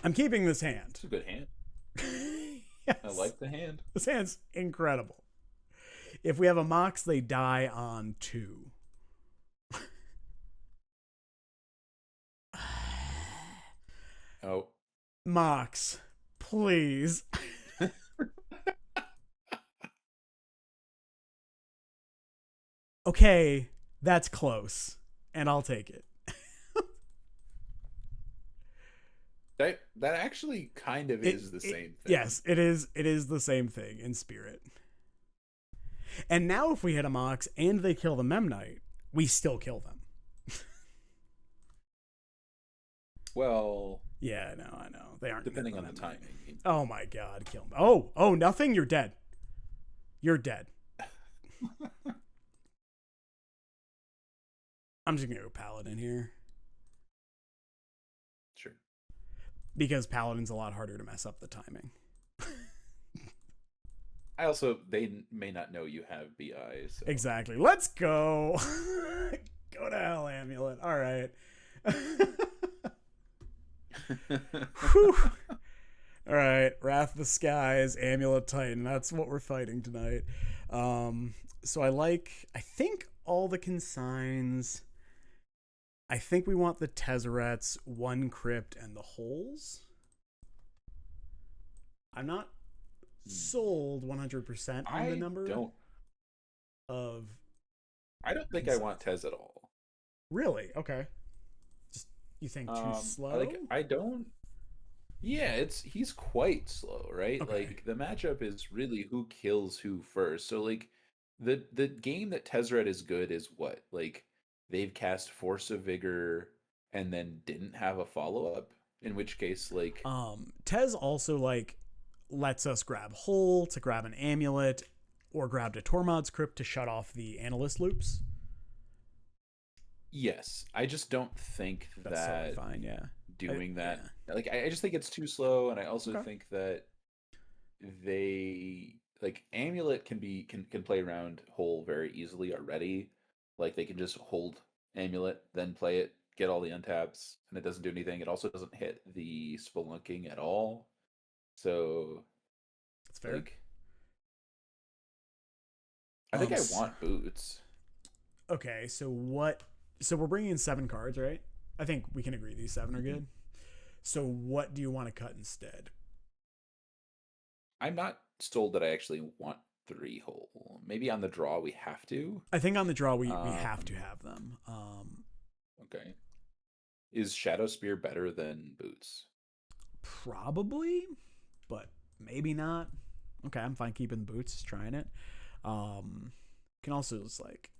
I'm keeping this hand. It's a good hand. Yes. I like the hand. This hand's incredible. If we have a Mox, they die on 2. Oh. Mox, please. Okay, that's close, and I'll take it. That actually kind of is the same thing. Yes, it is. It is the same thing in spirit. And now, if we hit a Mox and they kill the Memnite, we still kill them. Well, Yeah, I know. They aren't depending gonna on the kill them. timing. Oh my god, kill him. Oh, nothing? You're dead. You're dead. I'm just gonna go Paladin here. Sure. Because Paladin's a lot harder to mess up the timing. They may not know you have BI. So. Exactly. Let's go. Go to hell, Amulet. All right. Whew. All right. Wrath of the Skies, Amulet Titan. That's what we're fighting tonight. So I think all the consigns. I think we want the Tezzerets, 1 crypt, and the holes. I'm not sold 100% on the number of. I don't think I want Tez at all. Really? Okay. Just you think too slow? I don't. Yeah, he's quite slow, right? Okay. Like the matchup is really who kills who first. So like the game that Tezzeret is good is what? Like they've cast Force of Vigor and then didn't have a follow-up, in which case like Tez also like lets us grab Hole to grab an Amulet or grab a Tormod's Crypt to shut off the Analyst loops. Yes, I just don't think That's totally fine, yeah. Doing that. Yeah. Like I just think it's too slow, and I also think that they like Amulet can play around Hole very easily already. Like they can just hold Amulet, then play it, get all the untaps, and it doesn't do anything. It also doesn't hit the Spelunking at all. So that's fair. Like, I think I want boots. Okay, so what? So we're bringing in 7 cards, right? I think we can agree these 7 are good. So what do you want to cut instead? I'm not sold that I actually want 3 Hole. Maybe on the draw we have to. I think on the draw we have to have them. Okay. Is Shadow Spear better than boots? Probably, but maybe not. Okay, I'm fine keeping the boots, just trying it. Can also just like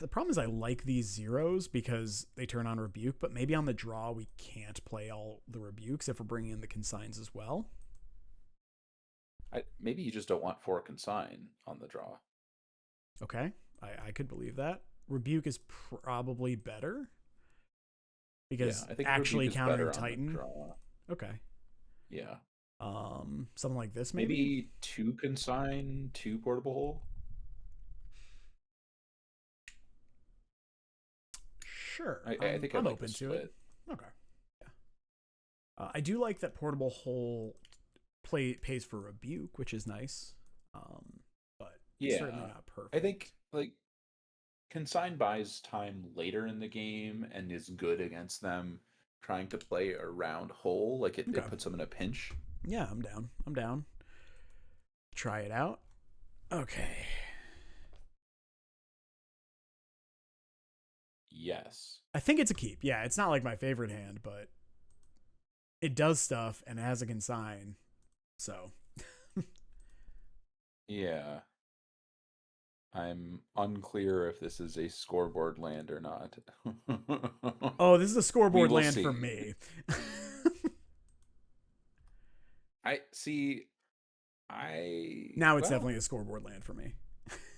the problem is I like these zeros because they turn on rebuke, but maybe on the draw we can't play all the rebukes if we're bringing in the consigns as well. Maybe you just don't want 4 consign on the draw. Okay, I could believe that. Rebuke is probably better because I think actually Rebuke is countering better on the Titan. draw. Okay. Yeah. Something like this, maybe. Maybe two consign, two portable hole. Sure, I think I I'm like the open to it. split. Okay. Yeah. I do like that portable hole pays for rebuke, which is nice. But certainly Yeah. not I think perfect. like consign buys time later in the game and is good against them trying to play around hole. Like Okay. it puts them in a pinch. Yeah, I'm down. I'm down. Try it out. Okay. Yes. I think it's a keep. Yeah, it's not like my favorite hand, but it does stuff and it has a consign. So, Yeah. I'm unclear if this is a scoreboard land or not. oh, this is a We scoreboard will land for see. me. I see. I Now it's well, definitely a scoreboard land for me.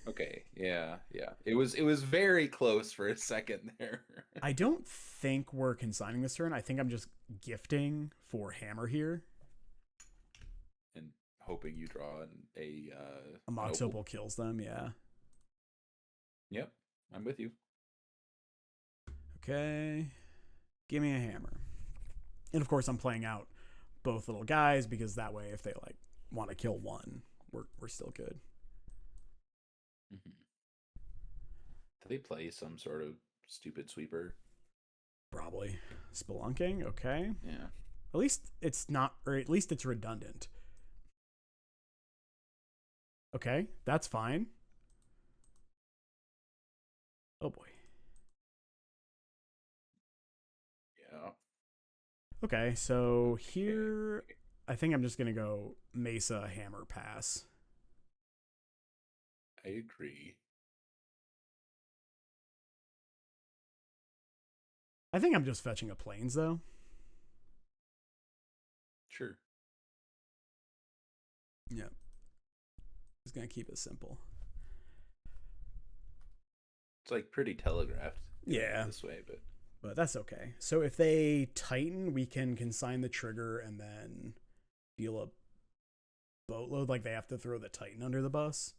okay. Yeah, yeah. It was very close for a second there. I don't think we're consigning this turn. I think I'm just gifting for hammer here. And hoping you draw A an Mox opal. Opal kills them, yeah. Yep, I'm with you. Okay. Give me a hammer. And of course I'm playing out both little guys because that way if they like want to kill one, we're still good. Hmm. Do they play some sort of stupid sweeper? Probably. Spelunking, okay. Yeah. At least it's not, or at least it's redundant. Okay, that's fine. Oh boy. Yeah. Okay, so Okay. here I think I'm just gonna go Mesa Hammer pass. I agree. I think I'm just fetching a plains though. Sure. Yeah. Just gonna keep it simple. It's like pretty telegraphed doing it Yeah, this way, but but that's okay. So if they tighten, we can consign the trigger and then deal a boatload. Like they have to throw the titan under the bus.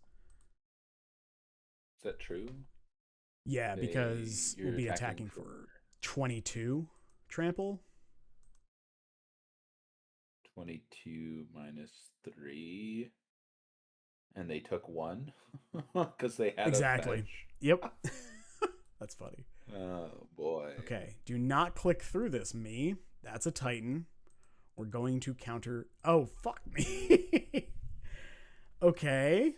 is that true? Yeah, because we'll You're be attacking attacking for for 22 trample. 22 minus 3, and they took 1 because they had a Exactly. fetch. Yep. That's funny. Oh boy. Okay. Do not click through this, me. That's a titan. We're going to counter. Oh, fuck me. Okay.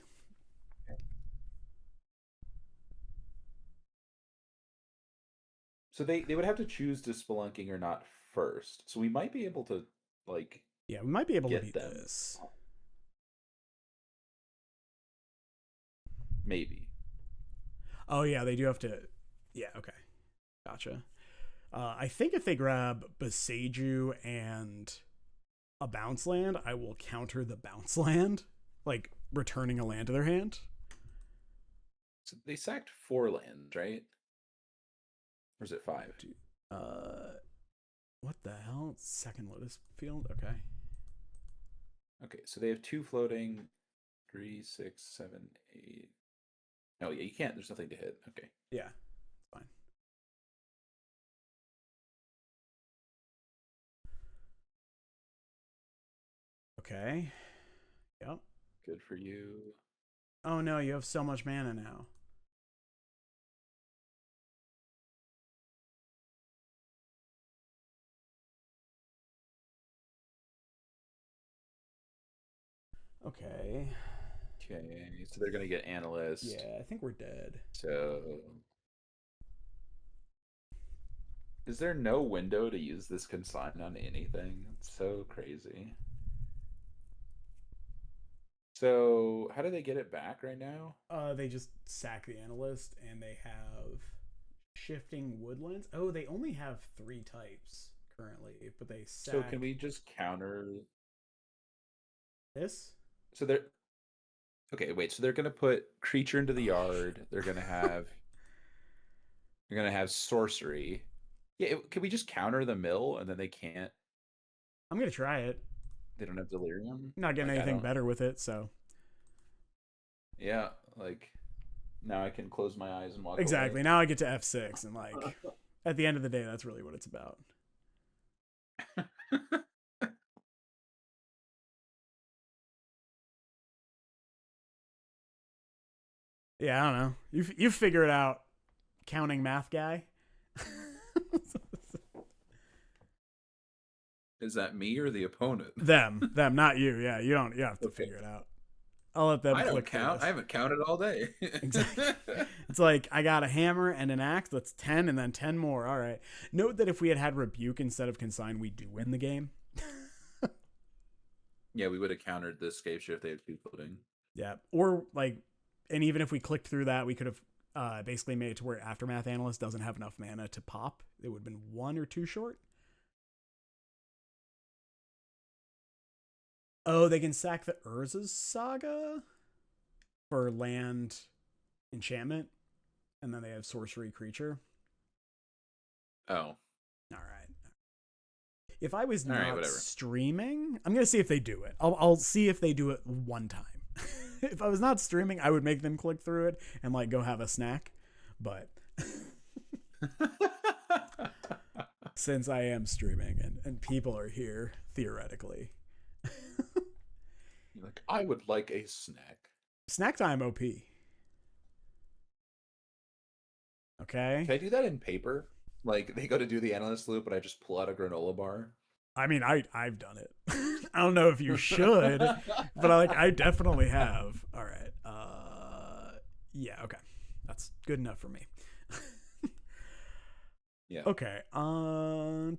So they would have to choose to spelunking or not first. So we might be able to like Yeah, we might be able to get beat them. this. Maybe. Oh, yeah, they do have to. Yeah, okay. Gotcha. I think if they grab Beseju and a bounce land, I will counter the bounce land, like returning a land to their hand. So they sacked 4 lands, right? Or is it 5? Uh, what the hell? Second Lotus Field? Okay. Okay, so they have 2 floating, 3, 6, 7, 8. Oh yeah, you can't. There's nothing to hit. Okay. Yeah, fine. Okay. Yep. Good for you. Oh no, you have so much mana now. Okay. Okay, so they're gonna get analyst. Yeah, I think we're dead. So is there no window to use this consign on anything? It's so crazy. So how do they get it back right now? They just sack the analyst and they have shifting woodlands. Oh, they only have 3 types currently, but they So can sack we just counter? this. So they're okay. Wait. So they're gonna put creature into the Oh shit. yard. They're gonna have sorcery. Yeah. Can we just counter the mill and then they can't? I'm gonna try it. They don't have delirium. Not getting Like I anything don't. better with it, so Yeah, like now I can close my eyes and walk away. exactly. Now I get to F6, and like at the end of the day, that's really what it's about. Yeah, I don't know. You figure it out, counting math guy. Is that me or the opponent? them, not you. Yeah, you don't. You have to Okay. figure it out. I'll let them I don't click through count. this. I haven't counted all day. Exactly. It's like I got a hammer and an axe. That's 10, and then 10 more. All right. Note that if we had rebuke instead of consign, we do win the game. Yeah, we would have countered this scape shift. They have two footing. Yeah. Or like, and even if we clicked through that, we could have basically made it to where Aftermath Analyst doesn't have enough mana to pop. It would have been 1 or 2 short. Oh, they can sack the Urza's Saga for land enchantment, and then they have sorcery creature. Oh. All right. If I was All right, not whatever. streaming, I'm gonna see if they do it. I'll see if they do it one time. If I was not streaming, I would make them click through it and like go have a snack. But since I am streaming and people are here theoretically, You're like, I would like a snack. snack time OP. Okay. Can I do that in paper? Like they go to do the analyst loop, and I just pull out a granola bar. I mean, I've done it. I don't know if you should, but I definitely have. All right. Yeah. Okay. That's good enough for me. Yeah. Okay. On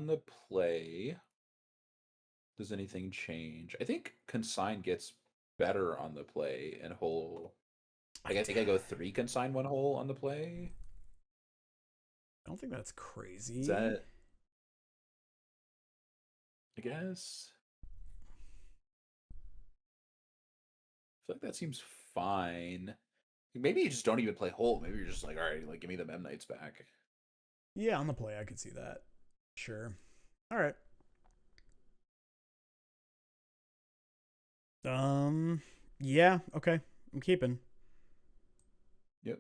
the play, does anything change? I think consign gets better on the play and whole. Like I think I go 3 consign 1 hole on the play. I don't think that's crazy. Is that? I guess. I feel like that seems fine. Maybe you just don't even play whole. Maybe you're just like, all right, like give me the Mem Knights back. Yeah, on the play, I could see that. Sure. All right. Yeah. Okay. I'm keeping. Yep.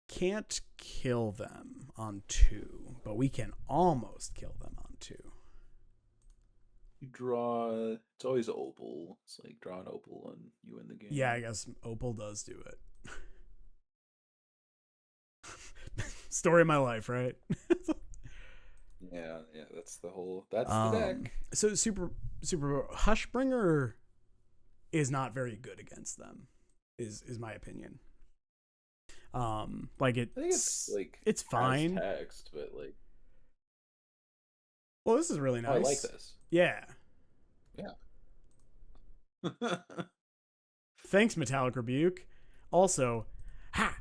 Can't kill them on 2, but we can almost kill them on 2. You draw. It's always opal. It's like draw an opal and you win the game. Yeah, I guess Opal does do it. Story of my life, right? Yeah. That's the whole. That's the deck. So super Hushbringer is not very good against them. Is my opinion. Like I think it's like it's fine. Text, but like. Well, this is really nice. Oh, I like this. Yeah. Yeah. Thanks, Metallic Rebuke. Also, ha.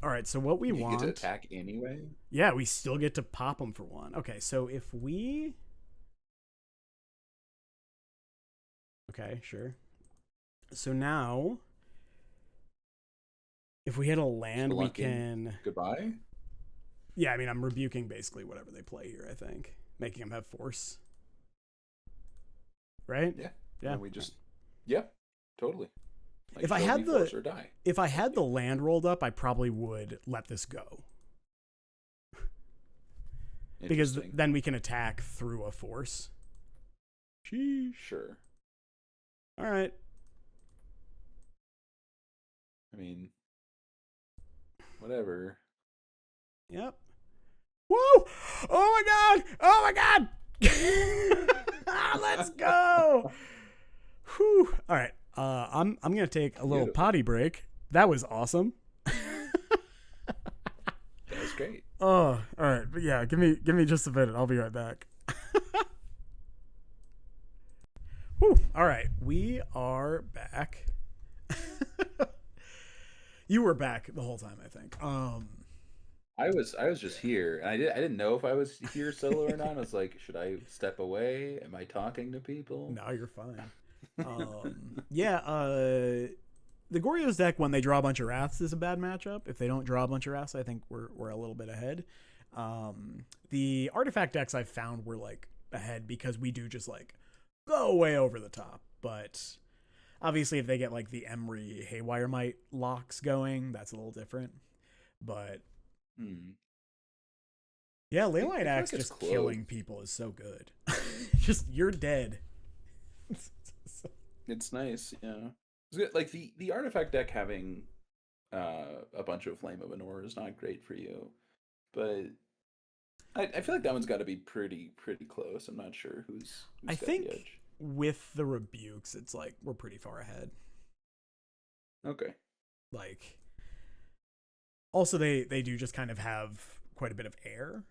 All right, so what we you want get to attack anyway. Yeah, we still get to pop them for 1. Okay, so if we Okay, sure. So now if we hit a land, we can Goodbye. Yeah, I mean, I'm rebuking basically whatever they play here, I think. Making them have force. Right? Yeah. Yeah. And we just yeah, totally. Like, If I show had me the force or die. If I had the land rolled up, I probably would let this go. Because then we can attack through a force. Sheesh. Sure. All right. I mean, whatever. Yep. Whoa! Oh my god! Oh my god! Let's go! Whew. All right. I'm gonna take a little potty break. That was awesome. That was great. Oh, all right. But yeah, give me just a minute. I'll be right back. Whew. All right, we are back. You were back the whole time, I think. I was just here, and I didn't know if I was here solo or not. I was like, should I step away? Am I talking to people? No, you're fine. Yeah. the Goryo's deck, when they draw a bunch of Wraths, is a bad matchup. If they don't draw a bunch of Wraths, I think we're a little bit ahead. The artifact decks I've found were like ahead because we do just like go way over the top. But obviously, if they get like the Emery Haywire Might locks going, that's a little different. But yeah, Leyline Axe just killing people is so good. Just you're dead. It's nice, yeah. It's good. Like the artifact deck having a bunch of Flame of Anor is not great for you, but I feel like that one's got to be pretty close. I'm not sure who's I got think the edge. With the rebukes, it's like we're pretty far ahead. Okay. Like, also they do just kind of have quite a bit of air,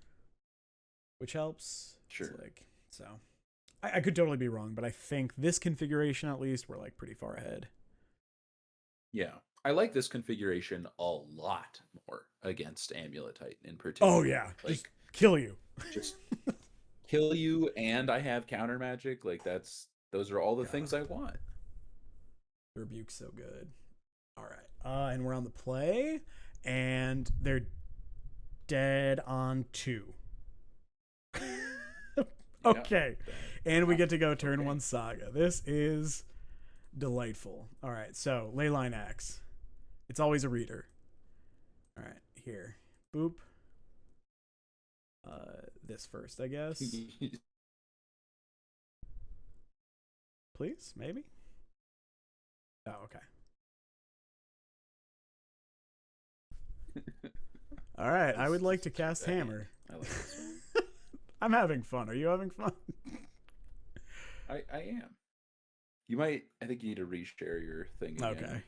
which helps. Sure. It's like, so I could totally be wrong, but I think this configuration at least we're like pretty far ahead. Yeah. I like this configuration a lot more against Amulet Titan in particular. Oh yeah, like just kill you. Just kill you, and I have counter magic. Like those are all the things I want. The rebuke's so good. All right, and we're on the play, and they're dead on 2. Okay, and we get to go turn 1 Saga. This is delightful. All right, so Leyline Axe. It's always a reader. All right, here. Boop. This first, I guess. Please, maybe? Oh, okay. All right, I would like to cast Hammer. I like this one. I'm having fun. Are you having fun? I am. You might. I think you need to reshare your thing again. Okay.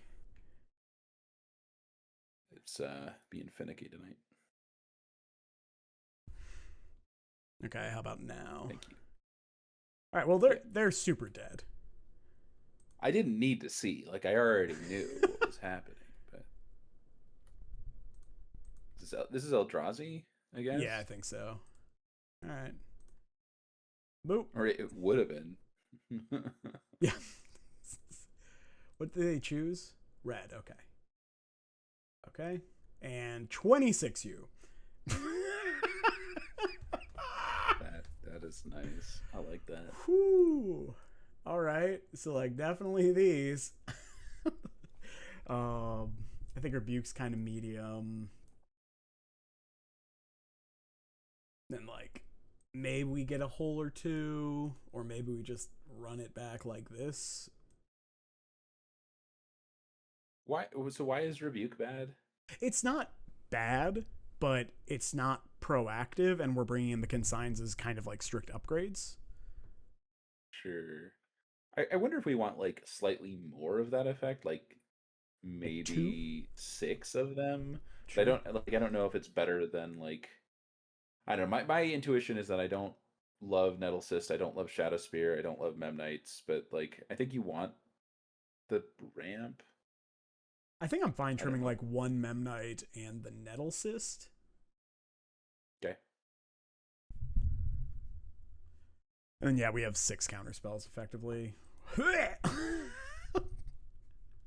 It's being finicky tonight. Okay, how about now? Thank you. All right, well they're super dead. I didn't need to see. Like I already knew what was happening. But this is Eldrazi, I guess. Yeah, I think so. All right. Boop. Or it would have been. Yeah. What did they choose? Red. Okay. Okay. And 26U. That is nice. I like that. Whew. All right. So like definitely these. I think Rebuke's kind of medium. Then like maybe we get a hole or two, or maybe we just run it back like this. Why? So why is Rebuke bad? It's not bad, but it's not proactive, and we're bringing in the consigns as kind of like strict upgrades. Sure. I wonder if we want like slightly more of that effect, like maybe 6 of them. I don't know if it's better than like I don't know. My intuition is that I don't love Nettle Cyst, I don't love Shadow Spear, I don't love Memnites, but like I think you want the ramp. I think I'm fine trimming like 1 Memnite and the Nettle Cyst. Okay. And then yeah, we have 6 counter spells effectively.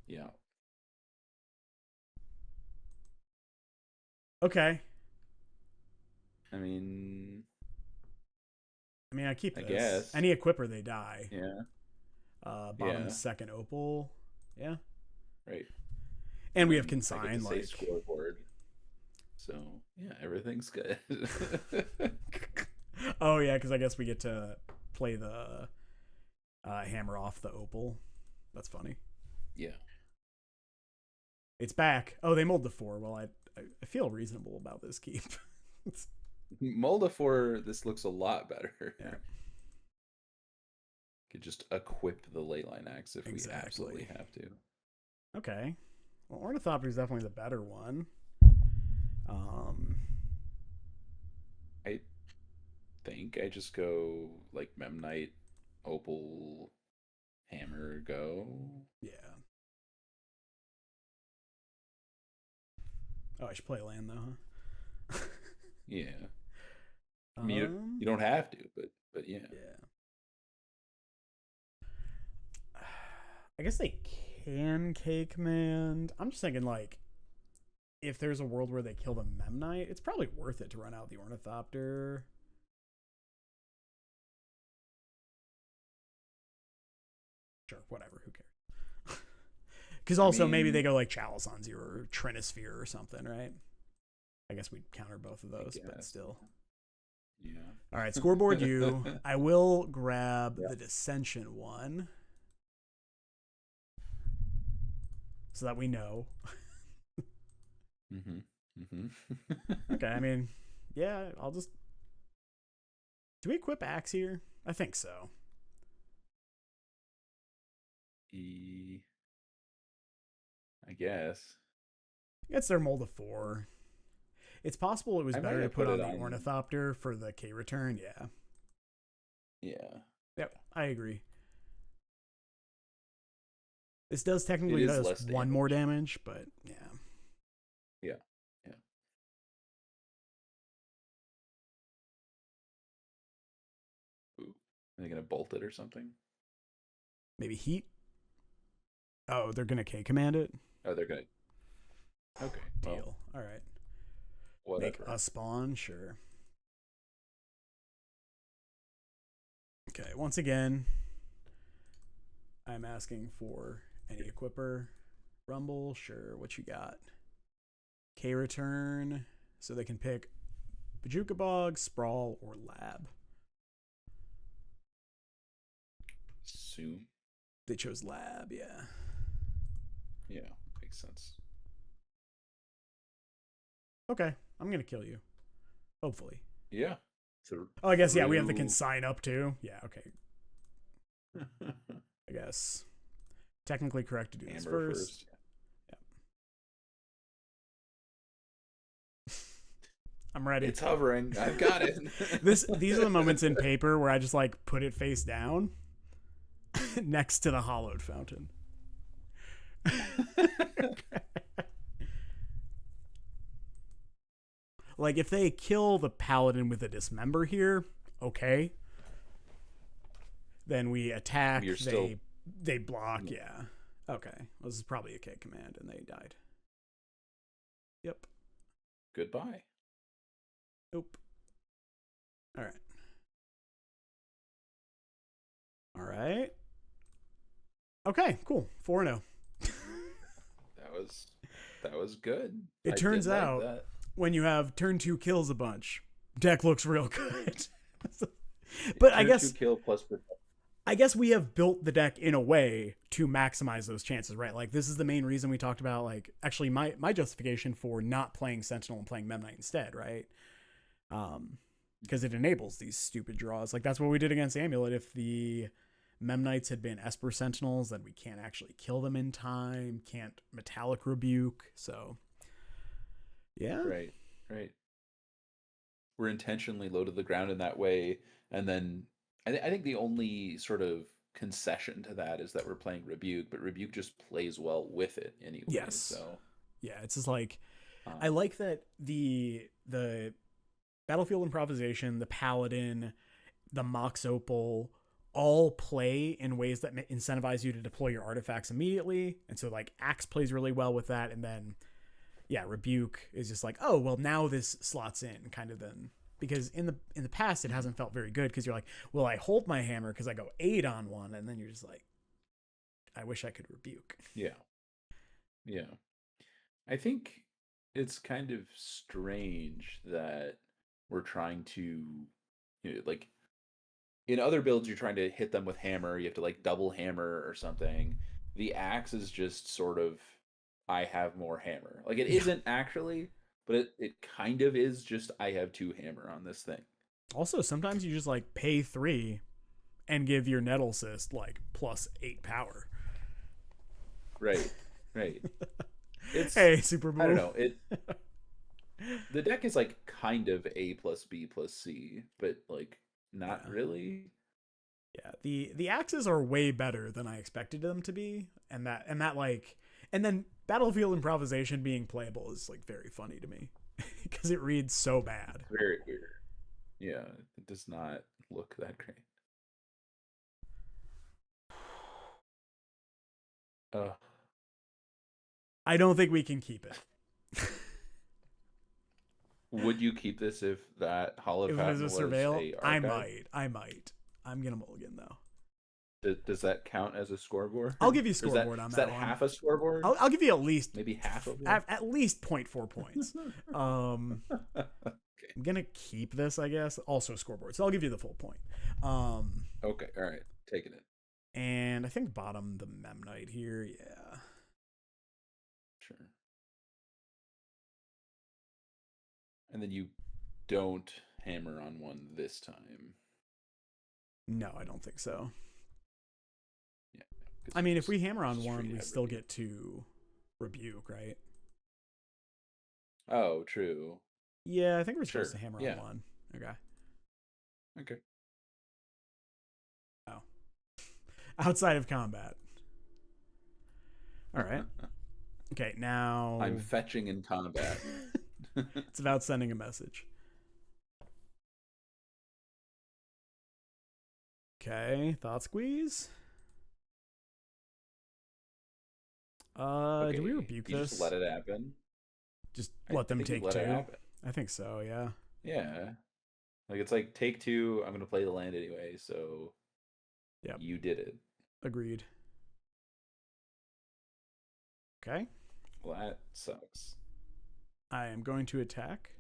Yeah. Okay. I mean, I keep this. I guess. Any equipper, they die. Yeah. Bottom second opal. Yeah. Right. And we have consign like scoreboard. So yeah, everything's good. Oh yeah, because I guess we get to play the hammer off the opal. That's funny. Yeah. It's back. Oh, they mulled the 4. Well, I feel reasonable about this keep. Molda 4, this looks a lot better. Yeah. Could just equip the Leyline Axe if we absolutely have to. Okay. Well, Ornithopter is definitely the better one. I think I just go like Memnite, Opal, Hammer, go. Yeah. Oh, I should play land though, huh? Yeah. I mean, you don't have to, but yeah. Yeah. I guess they can K command. I'm just thinking like if there's a world where they kill the Memnite, it's probably worth it to run out the Ornithopter. Sure, whatever, who cares? Because also maybe they go like Chalice on Zero or Trinisphere or something, right? I guess we'd counter both of those, but still. Yeah. All right, scoreboard U. I will grab the Dissension one so that we know. Okay, I mean, yeah, I'll just... Do we equip Axe here? I think so. I guess. It's their mold of 4. It's possible it was better to put on the Ornithopter for the K return. Yeah. Yeah. Yep, I agree. This does technically does one more damage, but yeah. Yeah. Yeah. Ooh. Are they going to bolt it or something? Maybe heat? Oh, they're going to K command it? Oh, they're going to. Okay. Deal. All right. Whatever. Make a spawn, sure. Okay, once again, I'm asking for any equipper. Rumble, sure. What you got? K return, so they can pick Bajuka Bog, Sprawl, or Lab. Assume. They chose Lab, yeah. Yeah, makes sense. Okay, I'm going to kill you. Hopefully. Yeah. Oh, I guess, yeah, we have the consign up too. Yeah, okay. I guess. Technically correct to do this first. Yeah. I'm ready. It's hovering. I've got it. These are the moments in Paper where I just like put it face down next to the hollowed fountain. Like if they kill the paladin with a dismember here, okay. Then we attack. They block. Yeah. Okay. Well, this is probably a K command, and they died. Yep. Goodbye. Nope. All right. All right. Okay. Cool. 4-0. That was good. It turns out when you have turn 2 kills a bunch, deck looks real good. But I guess 2 kill plus protection. I guess we have built the deck in a way to maximize those chances, right? Like this is the main reason we talked about, like actually my justification for not playing Sentinel and playing Memnite instead, right? Because it enables these stupid draws. Like that's what we did against Amulet. If the Memnites had been Esper Sentinels, then we can't actually kill them in time, can't Metallic Rebuke. So yeah. Right. We're intentionally low to the ground in that way, and then I think the only sort of concession to that is that we're playing Rebuke, but Rebuke just plays well with it anyway. Yes. So yeah, it's just like I like that the Battlefield Improvisation, the Paladin, the Mox Opal all play in ways that incentivize you to deploy your artifacts immediately. And so like Axe plays really well with that, and then yeah, Rebuke is just like, oh well, now this slots in kind of then. Because in the past it hasn't felt very good because you're like, well, I hold my hammer because I go 8 on one, and then you're just like, I wish I could Rebuke. Yeah. I think it's kind of strange that we're trying to, like, in other builds you're trying to hit them with hammer, you have to like double hammer or something. The Axe is just sort of, I have more hammer. Like it isn't actually. But it kind of is just, I have 2 hammer on this thing. Also, sometimes you just like pay 3 and give your Nettle Cyst like +8 power. Right. It's, hey, Super Bowl. I don't know. The deck is like kind of A plus B plus C, but like not really. Yeah, the Axes are way better than I expected them to be, and then Battlefield Improvisation being playable is like very funny to me because it reads so bad. Very weird. Yeah, it does not look that great. I don't think we can keep it. Would you keep this if that hollow If it pattern was a was surveil, a I archive? might. I'm gonna mulligan though. Does that count as a scoreboard? I'll give you Is that scoreboard on is that that one. half a scoreboard? I'll give you at least Maybe half of one. at least 0.4 points. Okay. I'm gonna keep this, I guess. Also scoreboard, so I'll give you the full point. Okay. All right. Taking it. And I think bottom the Memnite here. Yeah. Sure. And then you don't hammer on one this time. No, I don't think so. Yeah. I mean, if we hammer on one, we still get to rebuke, right? Oh, true. Yeah, I think we're supposed to hammer on one. Okay. Okay. Oh. Outside of combat. All right. Okay, now I'm fetching in combat. It's about sending a message. Okay, thought squeeze. Okay, do we rebuke you this? just let it happen. Just let them take two. I think so, yeah. Yeah. Like it's like take two, I'm gonna play the land anyway, so yep. You did it. Agreed. Okay. Well, that sucks. I am going to attack.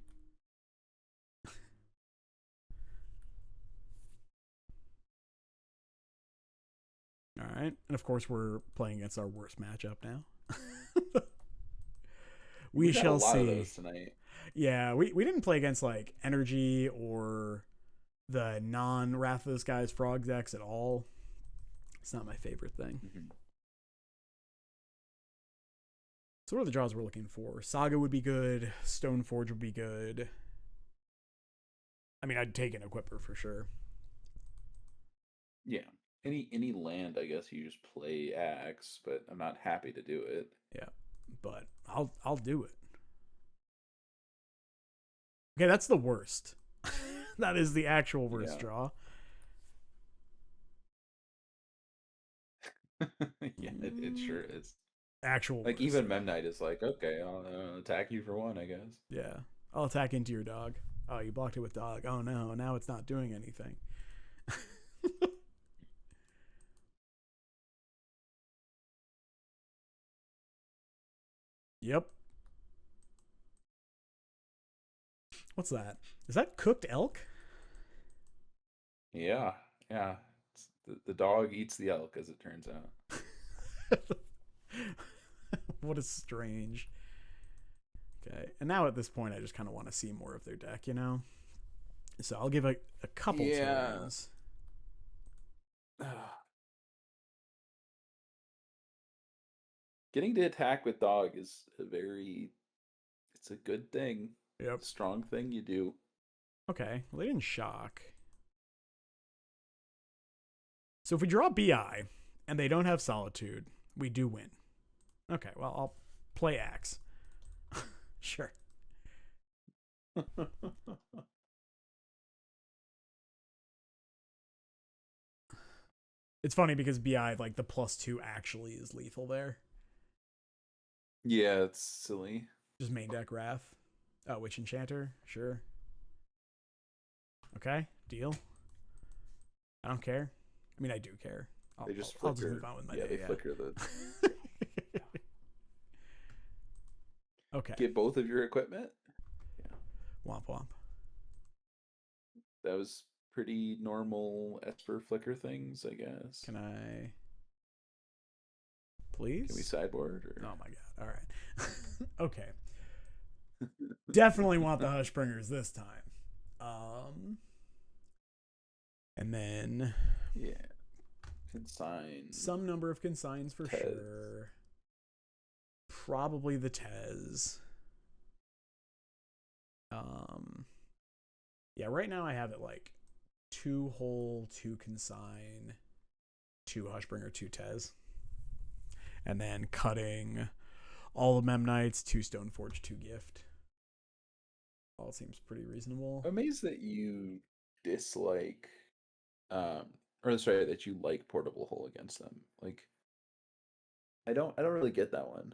All right. And of course, we're playing against our worst matchup now. we shall see. Of those tonight. Yeah, we didn't play against like Energy or the non-Wrath of the Skies Frog decks at all. It's not my favorite thing. Mm-hmm. So what are the draws we're looking for? Saga would be good. Stoneforge would be good. I mean, I'd take an Equipper for sure. Yeah. Any land, I guess you just play Axe, but I'm not happy to do it. Yeah, but I'll do it. Okay, that's the worst. That is the actual worst draw. Yeah, it sure is. Actual like worst. Even Memnite is like, okay, I'll attack you for one, I guess. Yeah, I'll attack into your dog. Oh, you blocked it with dog. Oh no, now it's not doing anything. Yep. What's that? Is that cooked elk? Yeah. The dog eats the elk, as it turns out. What is strange. Okay, and now at this point, I just kind of want to see more of their deck, you know? So I'll give a couple turns. Getting to attack with dog is it's a good thing. Yep. Strong thing you do. Okay, well, they didn't shock. So if we draw BI and they don't have Solitude, we do win. Okay, well, I'll play Axe. Sure. It's funny because BI, like the +2 actually is lethal there. Yeah, it's silly. Just main deck Wrath. Oh, Witch Enchanter? Sure. Okay, deal. I don't care. I mean, I do care. I'll just move on with my day. They flicker the... Okay. Get both of your equipment? Yeah. Womp womp. That was pretty normal Esper flicker things, I guess. Can I... Please? Can we sideboard? Or... Oh my god. All right. Okay. Definitely want the Hushbringers this time. And then... Yeah. Consign. Some number of consigns for sure. Probably the Tez. Yeah, right now I have it like 2 Hole, 2 Consign, 2 Hushbringer, 2 Tez. And then cutting all the Memnites, 2 Stoneforge, 2 Gift. All seems pretty reasonable. I'm amazed that you dislike, or sorry, that you like Portable Hole against them. Like, I don't really get that one.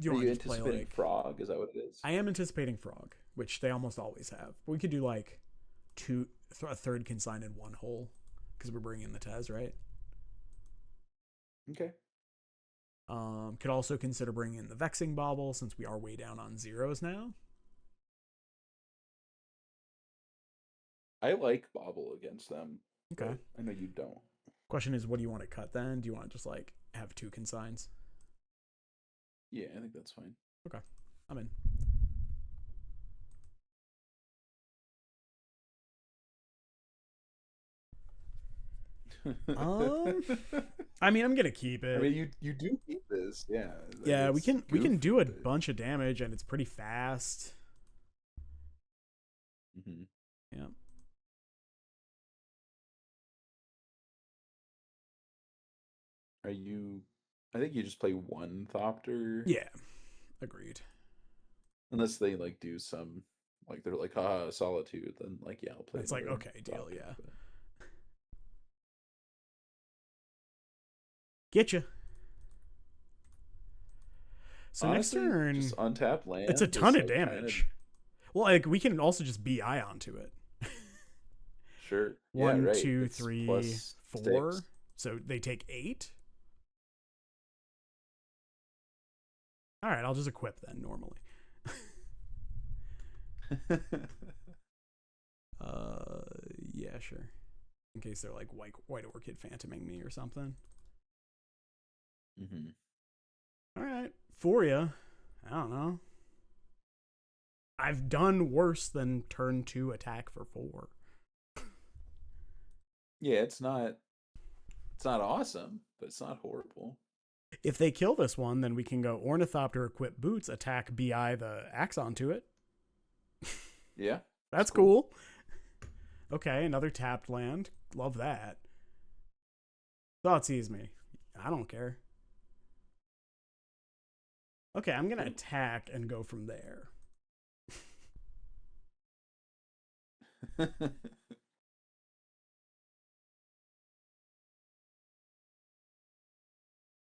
Do you Are want you to just play anticipating like? frog? Is that what it is? I am anticipating frog, which they almost always have. We could do like a third consign in one hole because we're bringing in the Tez, right? Okay. Could also consider bringing in the Vexing Bauble since we are way down on zeros now. I like Bobble against them. Okay. I know you don't. Question is, what do you want to cut then? Do you want to just like have 2 consigns? Yeah, I think that's fine. Okay, I'm in. I mean, I'm gonna keep it. I mean, you do keep this, yeah. Like, yeah, we can do a but... bunch of damage, and it's pretty fast. Mm-hmm. Yeah. Are you? I think you just play one Thopter. Yeah, agreed. Unless they like do some, like they're like, Solitude. Then like, yeah, I'll play. It's like okay, deal, Thopter, yeah. but... Get you. So honestly, next turn, just untap land. it's a ton of like damage. Well, like we can also just BI onto it. Sure. 1, yeah, right. 2, It's 3, plus 4. 6. So they take 8. All right, I'll just equip then normally. Yeah, sure. In case they're like white orchid phantoming me or something. Mm-hmm. All right, for you. I don't know. I've done worse than turn 2 attack for 4. Yeah, it's not awesome, but it's not horrible. If they kill this one, then we can go Ornithopter, equip boots, attack BI the axe onto it. Yeah. That's cool. Okay, another tapped land. Love that. Thoughtseize me. I don't care. Okay, I'm going to attack and go from there.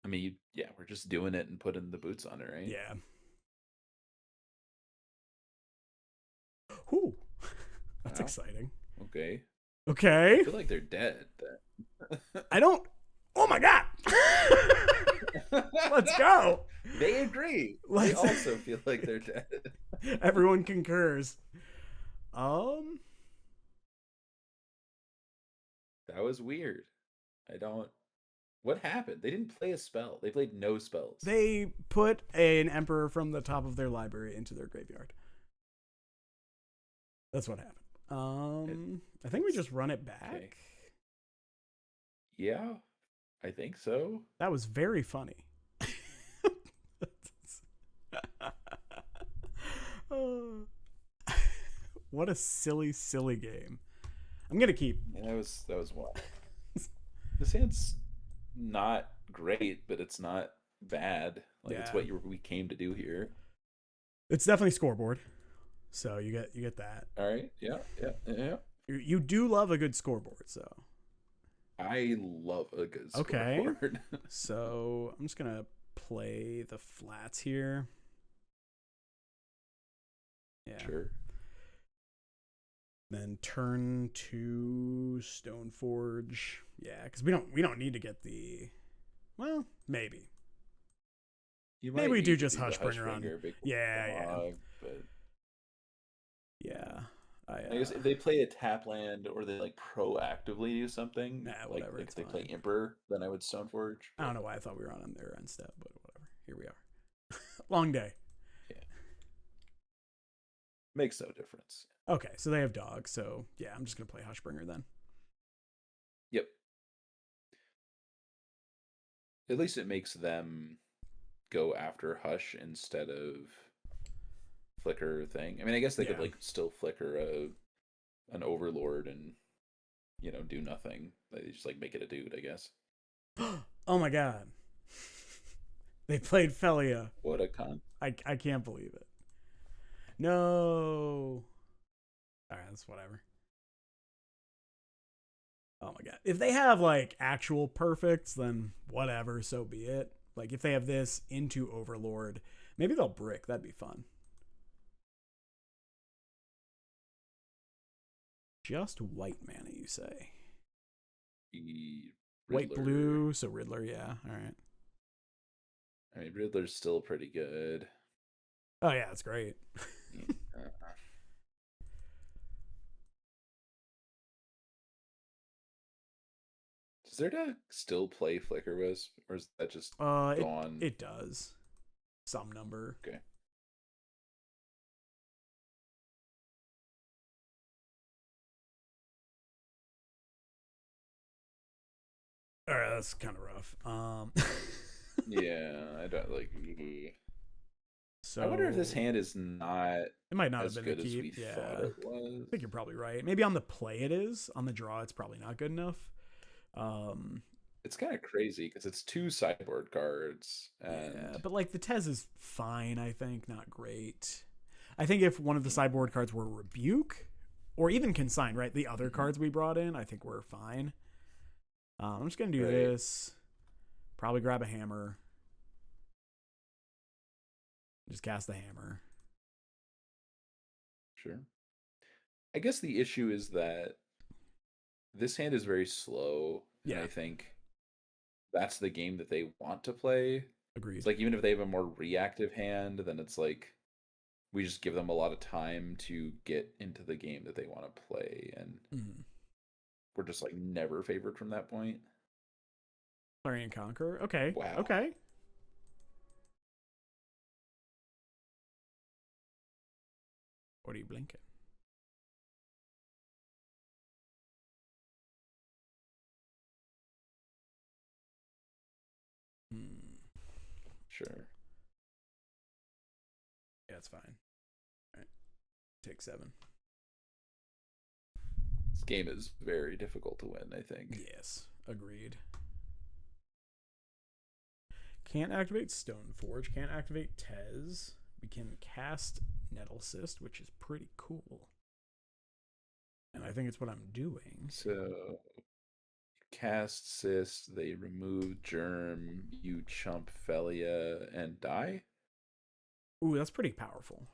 I mean, yeah, we're just doing it and putting the boots on it, right? Yeah. Ooh. That's exciting. Okay. Okay. I feel like they're dead. I don't. Oh my god. Let's go. They agree. They also feel like they're dead. Everyone concurs. That was weird. What happened? They didn't play a spell. They played no spells. They put an emperor from the top of their library into their graveyard. That's what happened. I think we just run it back. Okay. Yeah, I think so. That was very funny. What a silly, silly game. I'm gonna keep. Yeah, that was wild. This hand's not great, but it's not bad. Like it's what we came to do here. It's definitely scoreboard. So you get that. All right. Yeah. You do love a good scoreboard, so. I love a good scoreboard. Okay. So I'm just gonna play the flats here. Yeah. Sure. Then turn to Stoneforge. Yeah, because we don't need to get the. Well, maybe. Maybe we do just Hushbringer on. Yeah. But yeah. I guess if they play a tap land or they like proactively do something, whatever. Like if they play Emperor, then I would Stoneforge. I don't know why I thought we were on their end step, but whatever. Here we are. Long day. Yeah. Makes no difference. Okay, so they have dogs, so yeah, I'm just gonna play Hushbringer then. Yep. At least it makes them go after Hush instead of Flicker thing. I mean, I guess they could like still flicker an Overlord and do nothing. They just like make it a dude, I guess. Oh my god. They played Felia. What a con. I can't believe it. No. Alright, that's whatever. Oh my god. If they have like actual perfects, then whatever, so be it. Like if they have this into Overlord, Maybe they'll brick. That'd be fun. Just white mana, you say? The White, Riddler. blue, so Riddler, yeah. All right. I mean, Riddler's still pretty good. Oh, yeah, that's great. Yeah. Does their deck still play Flicker Wisp, or is that just gone? It does. Some number. Okay. All right, that's kind of rough. Yeah, I don't like. So I wonder if this hand is not. It might not as have been good a keep. as we Yeah, thought it was. I think you're probably right. Maybe on the play it is. On the draw, it's probably not good enough. It's kind of crazy because it's 2 sideboard cards. And... Yeah, but like the Tez is fine, I think, not great. I think if one of the sideboard cards were Rebuke or even Consign, right? The other cards we brought in, I think we're fine. I'm just going to do this. Probably grab a hammer. Just cast the hammer. Sure. I guess the issue is that this hand is very slow. Yeah. And I think that's the game that they want to play. Agreed. It's like even if they have a more reactive hand, then it's like we just give them a lot of time to get into the game that they want to play. And we're just like never favored from that point. Clarion Conqueror. Okay. Wow. Okay. What are you blinking? Sure. Yeah, it's fine. All right. Take 7. This game is very difficult to win, I think. Yes. Agreed. Can't activate Stoneforge. Can't activate Tez. We can cast Nettle Cyst, which is pretty cool. And I think it's what I'm doing. So, cast Cyst, they remove Germ, you chump Felia, and die? Ooh, that's pretty powerful.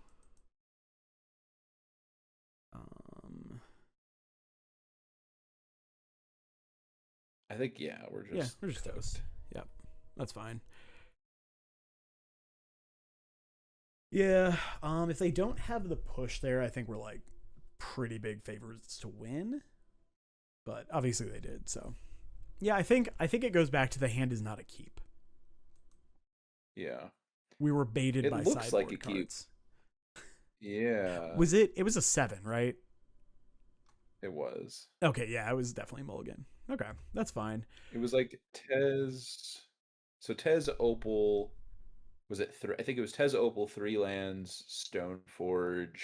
I think, yeah, we're just toast. Yep, that's fine. Yeah, if they don't have the push there, I think we're like pretty big favorites to win. But obviously they did, so yeah, I think it goes back to the hand is not a keep. Yeah, we were baited by looks sideboard like a cards. Keep. Yeah, it was a 7, right? It was. Okay, yeah, it was definitely mulligan. Okay, that's fine. It was like Tez. So Tez Opal. Was it 3? I think it was Tez Opal, 3 lands, Stoneforge.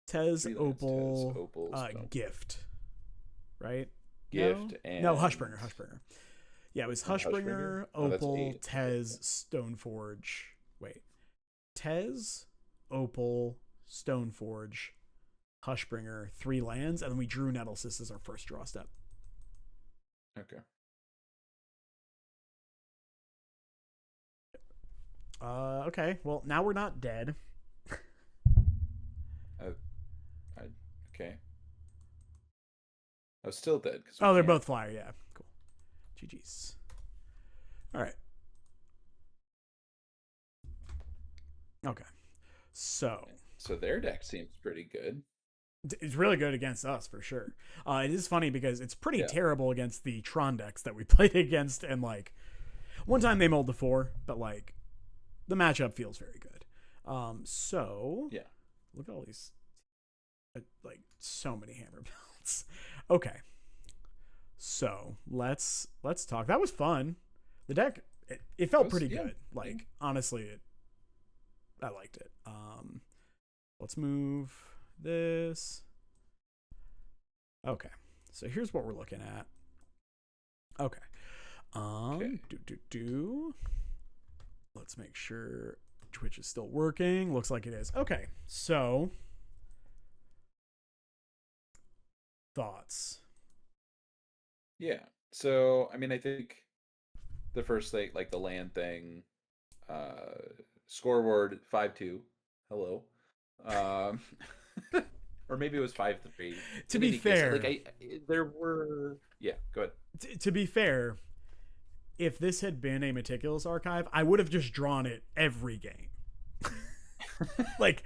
Tez Opal, Gift. Right? Gift and Hushbringer. Yeah, it was Hushbringer, Opal, Tez, Stoneforge. Wait. Tez, Opal, Stoneforge, Hushbringer, 3 lands, and then we drew Nettle Cyst as our first draw step. Okay. Okay. Well, now we're not dead. Okay. I was still dead. They're both flyer. Yeah. Cool. GG's. All right. Okay. So their deck seems pretty good. It's really good against us for sure. It is funny because it's pretty terrible against the Tron decks that we played against, and like one time they mulled the 4, but like the matchup feels very good. So yeah, look at all these, like so many hammer belts. Okay, so let's talk. That was fun. The deck it felt pretty good. Like honestly, I liked it. Let's move this. Okay, so here's what we're looking at. Okay. Let's make sure Twitch is still working. Looks like it is. Okay, so thoughts. Yeah. So I mean, I think the first thing, like the land thing, Scoreboard 5-2. Hello. Um, or maybe it was 5-3. To In be any case, like fair, there were. Yeah, go ahead. to be fair, if this had been a meticulous archive, I would have just drawn it every game. like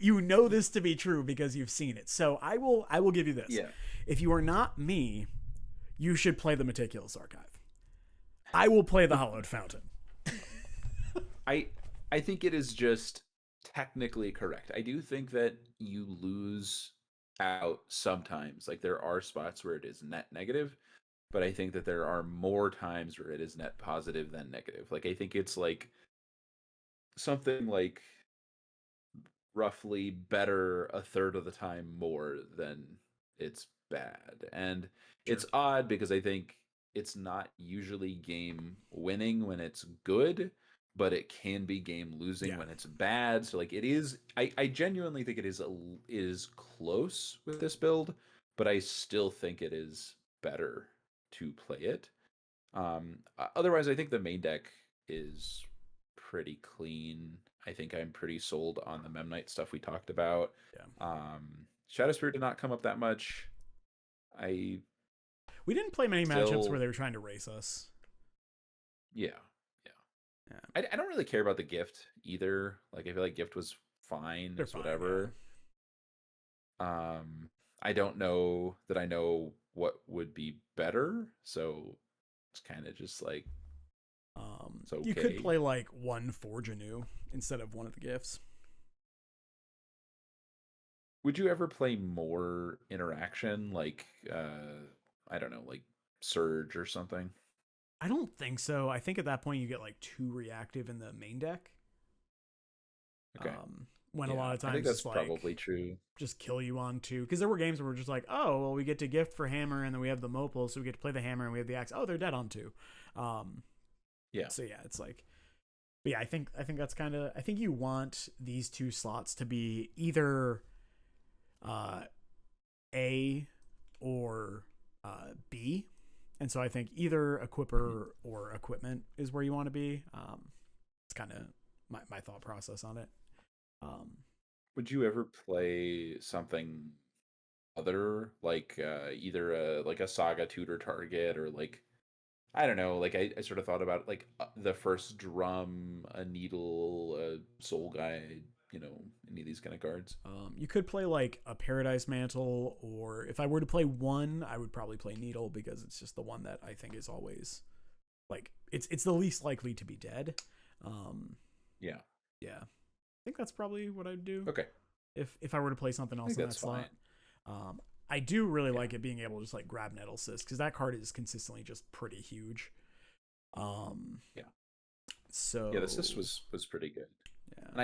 you know this to be true because you've seen it. So I will give you this. Yeah. If you are not me, you should play the meticulous archive. I will play the Hallowed Fountain. I think it is just technically correct. I do think that you lose out sometimes. Like there are spots where it is net negative, but I think that there are more times where it is net positive than negative. Like I think it's like something like roughly better a third of the time more than it's bad. And Sure. it's odd because I think it's not usually game winning when it's good, but it can be game losing Yeah. when it's bad. So like it is I genuinely think it is close with this build, but I still think it is better to play it. Otherwise I think the main deck is pretty clean. I think I'm pretty sold on the Memnite stuff we talked about. Yeah. Shadow Spirit did not come up that much. We didn't play many matchups where they were trying to race us. Yeah. I don't really care about the gift either. Like I feel like gift was fine. They're It's fine, whatever. Yeah. I don't know that I know what would be better, so it's kind of just like it's okay. You could play like one Forge Anew instead of one of the gifts. Would you ever play more interaction, like I don't know, like Surge or something? I don't think so. I think at that point you get like 2 reactive in the main deck. Okay. When a lot of times I think that's like, probably true. Just kill you on 2. Because there were games where we're just like, oh, well, we get to gift for hammer and then we have the Mopal, so we get to play the hammer and we have the axe. Oh, they're dead on 2. Yeah. So yeah, it's like, but yeah, I think that's kind of, I think you want these 2 slots to be either A or B. And so I think either equipper or equipment is where you want to be. It's kind of my thought process on it. Would you ever play something other, like either like a Saga tutor target, or like I don't know, like I sort of thought about like the first drum, a needle, a soul guide, any of these kind of cards. You could play like a Paradise Mantle, or if I were to play one, I would probably play Needle because it's just the one that I think is always like it's the least likely to be dead. Yeah. I think that's probably what I'd do. Okay. If I were to play something else in that slot. I do really like it being able to just like grab Nettle Cyst because that card is consistently just pretty huge. Yeah. So yeah, the Cyst was pretty good. Yeah. And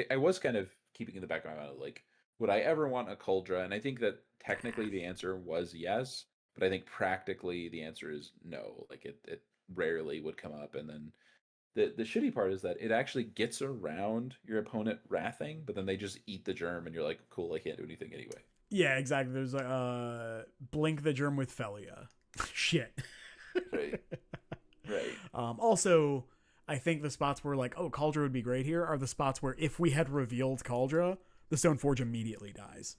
I was kind of keeping in the back of my mind, like, would I ever want a Kuldra? And I think that technically the answer was yes, but I think practically the answer is no. Like it rarely would come up. And then the shitty part is that it actually gets around your opponent wrathing, but then they just eat the germ and you're like, cool, I can't do anything anyway. Yeah, exactly. There's blink the germ with Felia. Shit. Right. Also, I think the spots where like, oh, Kaldra would be great here are the spots where if we had revealed Kaldra, the Stoneforge immediately dies.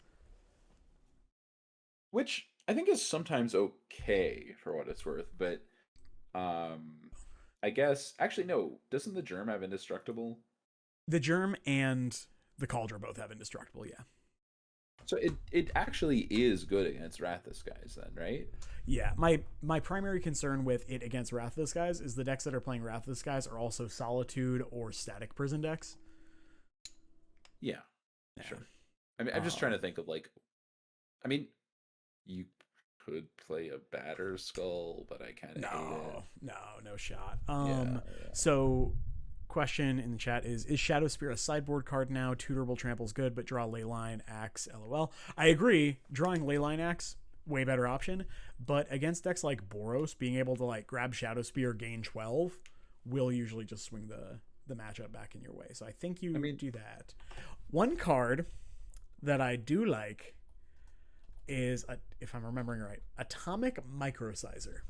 Which I think is sometimes okay for what it's worth, but I guess actually no, doesn't the germ have indestructible? The germ and the Kaldra both have indestructible, yeah. So it actually is good against Wrath Disguise then, right? Yeah, my primary concern with it against Wrath Disguise is the decks that are playing Wrath Disguise are also Solitude or Static Prison decks. Yeah. Sure. I mean, I'm just trying to think of like, I mean, you could play a Batter Skull, but I kind of hate it. No shot. So question in the chat is Shadow Spear a sideboard card now? Tutorable Trample's good, but draw Leyline Axe, LOL. I agree. Drawing Leyline Axe, way better option. But against decks like Boros, being able to like grab Shadow Spear, gain 12, will usually just swing the matchup back in your way. So I think you do that. One card that I do like is, if I'm remembering right, Atomic Microsizer.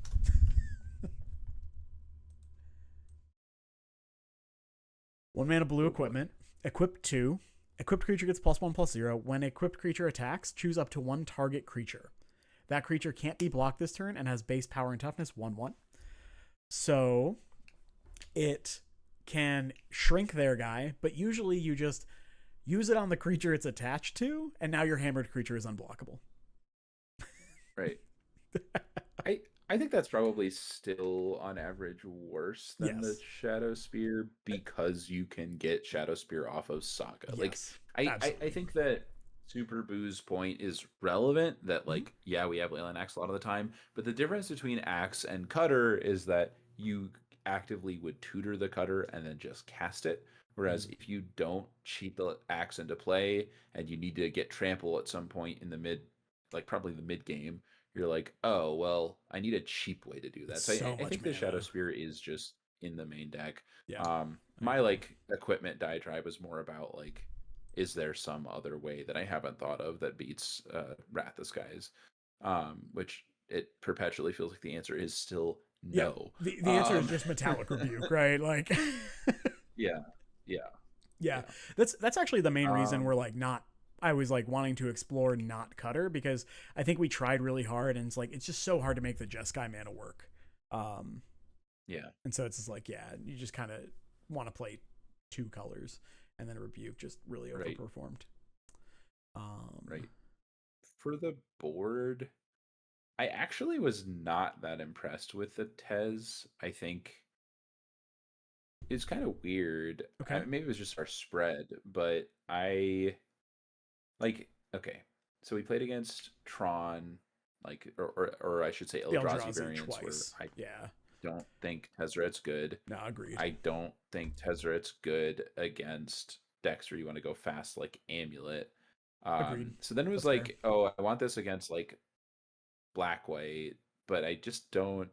1 mana blue Oh boy. equipment. Equip 2. Equipped creature gets +1/+0. When equipped creature attacks, choose up to 1 target creature. That creature can't be blocked this turn and has base power and toughness 1/1. So it can shrink their guy, but usually you just use it on the creature it's attached to, and now your hammered creature is unblockable. Right. I think that's probably still on average worse than the Yes. Shadow Spear because you can get Shadow Spear off of Saga. Like Yes. I Absolutely. think that Super Boo's point is relevant that Mhm. like yeah, we have Leyline Axe a lot of the time, but the difference between Axe and Cutter is that you actively would tutor the Cutter and then just cast it. Whereas Mhm. if you don't cheat the Axe into play and you need to get trample at some point in the mid, like probably the mid game, you're like, oh, well, I need a cheap way to do It's that. So so I much think the Shadow mana. Spear is just in the main deck. Yeah, I My agree. like equipment diatribe was more about like, is there some other way that I haven't thought of that beats Wrath the Skies? Which it perpetually feels like the answer is still Yeah. no. The answer is just metallic rebuke, right? Like Yeah, yeah, yeah. yeah. That's actually the main reason we're Um, like not I was like wanting to explore not Cutter because I think we tried really hard and it's like it's just so hard to make the Jeskai mana work. Um yeah, and so it's just like yeah, you just kind of want to play 2 colors and then rebuke just really right, overperformed. Um right. For the board, I actually was not that impressed with the Tez. I think it's kind of weird. okay. Maybe it was just our spread, but I like okay. So we played against Tron, like or I should say The Eldrazi Eldrazi variants, where twice. I Yeah. don't think Tezzeret's good. No, agreed. I don't think Tezzeret's good against decks where you want to go fast like Amulet. Agreed. So then it was That's fair. like, oh, I want this against like black white, but I just don't.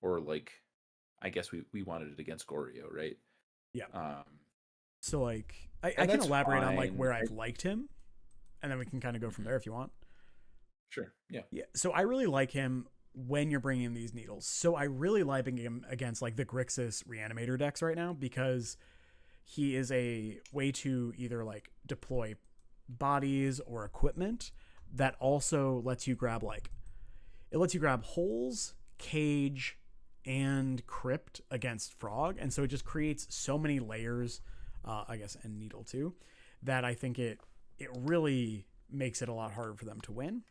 Or like, I guess we wanted it against Goryo, right? Yeah. Um, So like I and can that's elaborate on like fine. where I've liked him and then we can kind of go from Mhm. there if you want. Sure, yeah, Yeah. So I really like him when you're bringing in these needles. So I really like him against like the Grixis Reanimator decks right now because he is a way to either like deploy bodies or equipment that also lets you grab like it lets you grab holes, cage, and crypt against frog, and so it just creates so many layers, I guess, and needle too, that I think it really makes it a lot harder for them to win.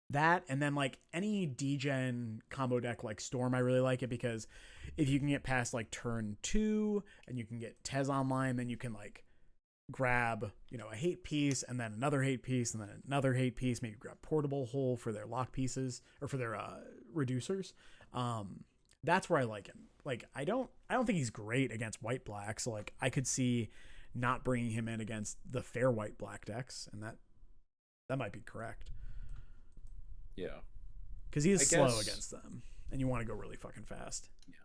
That and then like any degen combo deck like Storm, I really like it because if you can get past like turn 2 and you can get Tez online, then you can like grab a hate piece and then another hate piece and then another hate piece, maybe grab portable hole for their lock pieces or for their reducers. um that's where I like him. Like I don't think he's great against white black, so like I could see not bringing him in against the fair white black decks, and that might be correct yeah. because he is I slow guess, against them and you want to go really fucking fast. yeah,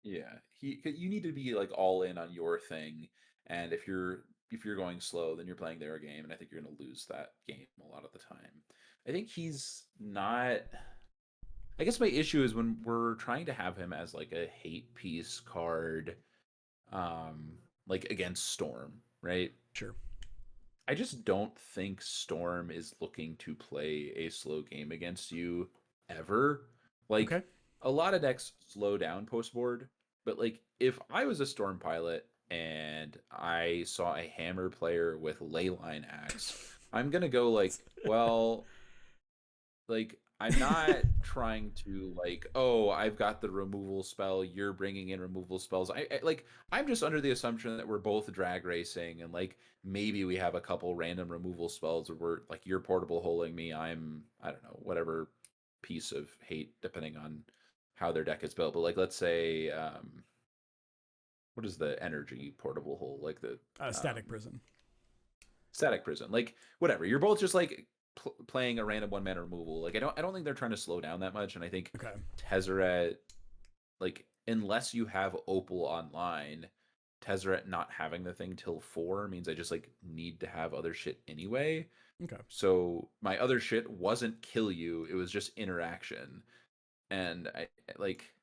yeah. You need to be like all in on your thing, and if you're going slow, then you're playing their game, and I think you're going to lose that game a lot of the time. I think he's not. I guess my issue is when we're trying to have him as like a hate piece card, like against Storm, right? Sure. I just don't think Storm is looking to play a slow game against you ever. Okay. Like a lot of decks slow down post board, but like if I was a Storm pilot and I saw a Hammer player with Leyline Axe, I'm gonna go like, well, like I'm not trying to like, oh, I've got the removal spell, you're bringing in removal spells. I like I'm just under the assumption that we're both drag racing and like maybe we have a couple random removal spells where we're like you're portable holding me, I don't know, whatever piece of hate depending on how their deck is built. But like let's say what is the energy portable hole? Like the Static um prison. static prison, like whatever, you're both just like playing a random 1 mana removal. Like I don't think they're trying to slow down that much, and I think Okay. Tezzeret, like unless you have Opal online, Tezzeret not having the thing till 4 means I just like need to have other shit anyway. Okay. So my other shit wasn't kill you, it was just interaction. And I like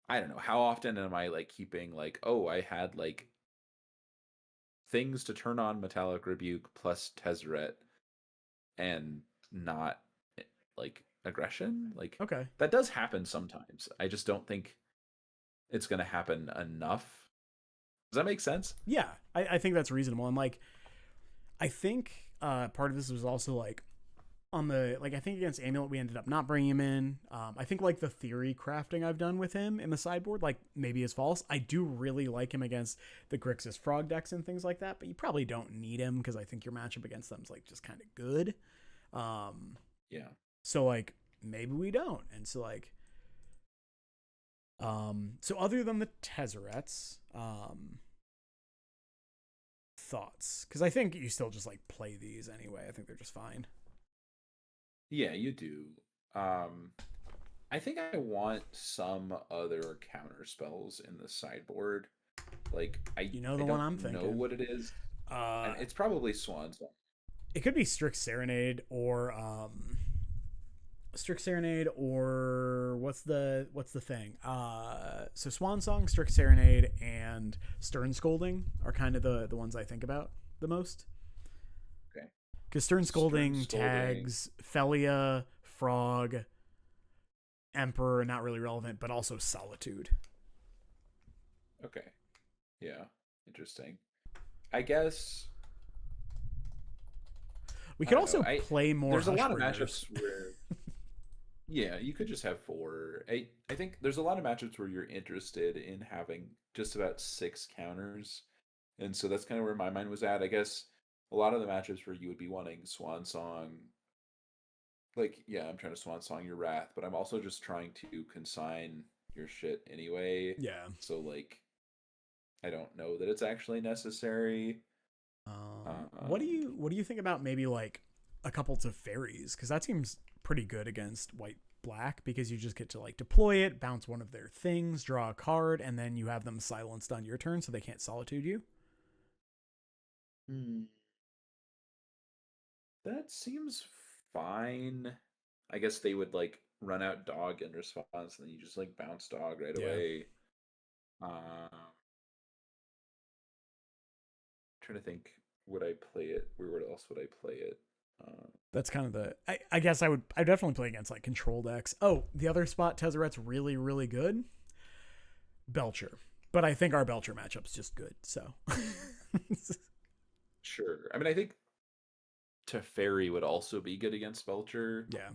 I don't know, how often am I like keeping like, oh, I had like things to turn on Metallic Rebuke plus Tezzeret and not like aggression? Like Okay. that does happen sometimes. I just don't think it's going to happen enough. Does that make sense? Yeah, I think that's reasonable. And like, I think part of this was also like on the like I think against Amulet we ended up not bringing him in. I think like the theory crafting I've done with him in the sideboard like maybe is false. I do really like him against the Grixis Frog decks and things like that, but you probably don't need him because I think your matchup against them is like just kind of good. Yeah. So like maybe we don't, and so like so other than the Tezzerets, thoughts? Because I think you still just like play these anyway. I think they're just fine. Yeah, you do. I think I want some other counter spells in the sideboard. Like You know I the one I'm don't know thinking. what it is. Uh, And it's probably Swan Song. it could be Strict Serenade or Strict Serenade or what's the thing? So Swan Song, Strict Serenade, and Stern Scolding are kind of the ones I think about the most. Okay. Because Stern Scolding Scolding. tags Felia, Frog, Emperor, not really relevant, but also Solitude. Okay. Yeah. Interesting. I guess We I could don't also know. play more. There's a lot of Hushbringers. matchups where yeah, you could just have four. I think there's a lot of matchups where you're interested in having just about six counters. And so that's kind of where my mind was at. I guess a lot of the matchups where you would be wanting Swan Song, like, yeah, I'm trying to Swan Song your Wrath, but I'm also just trying to consign your shit anyway. Yeah. So, like, I don't know that it's actually necessary. What do you think about maybe like a couple to fairies? Because that seems pretty good against white black because you just get to like deploy it, bounce one of their things, draw a card, and then you have them silenced on your turn so they can't solitude you. Hmm. That seems fine. I guess they would like run out dog in response, and then you just like bounce dog right Yeah. away. Trying to think, would I play it? Where else would I play it? That's kind of the. I guess I definitely play against like control decks. Oh, the other spot Tezzeret's really really good. Belcher, but I think our Belcher matchup's just good. So. Sure. I mean, I think Teferi would also be good against Belcher. Yeah.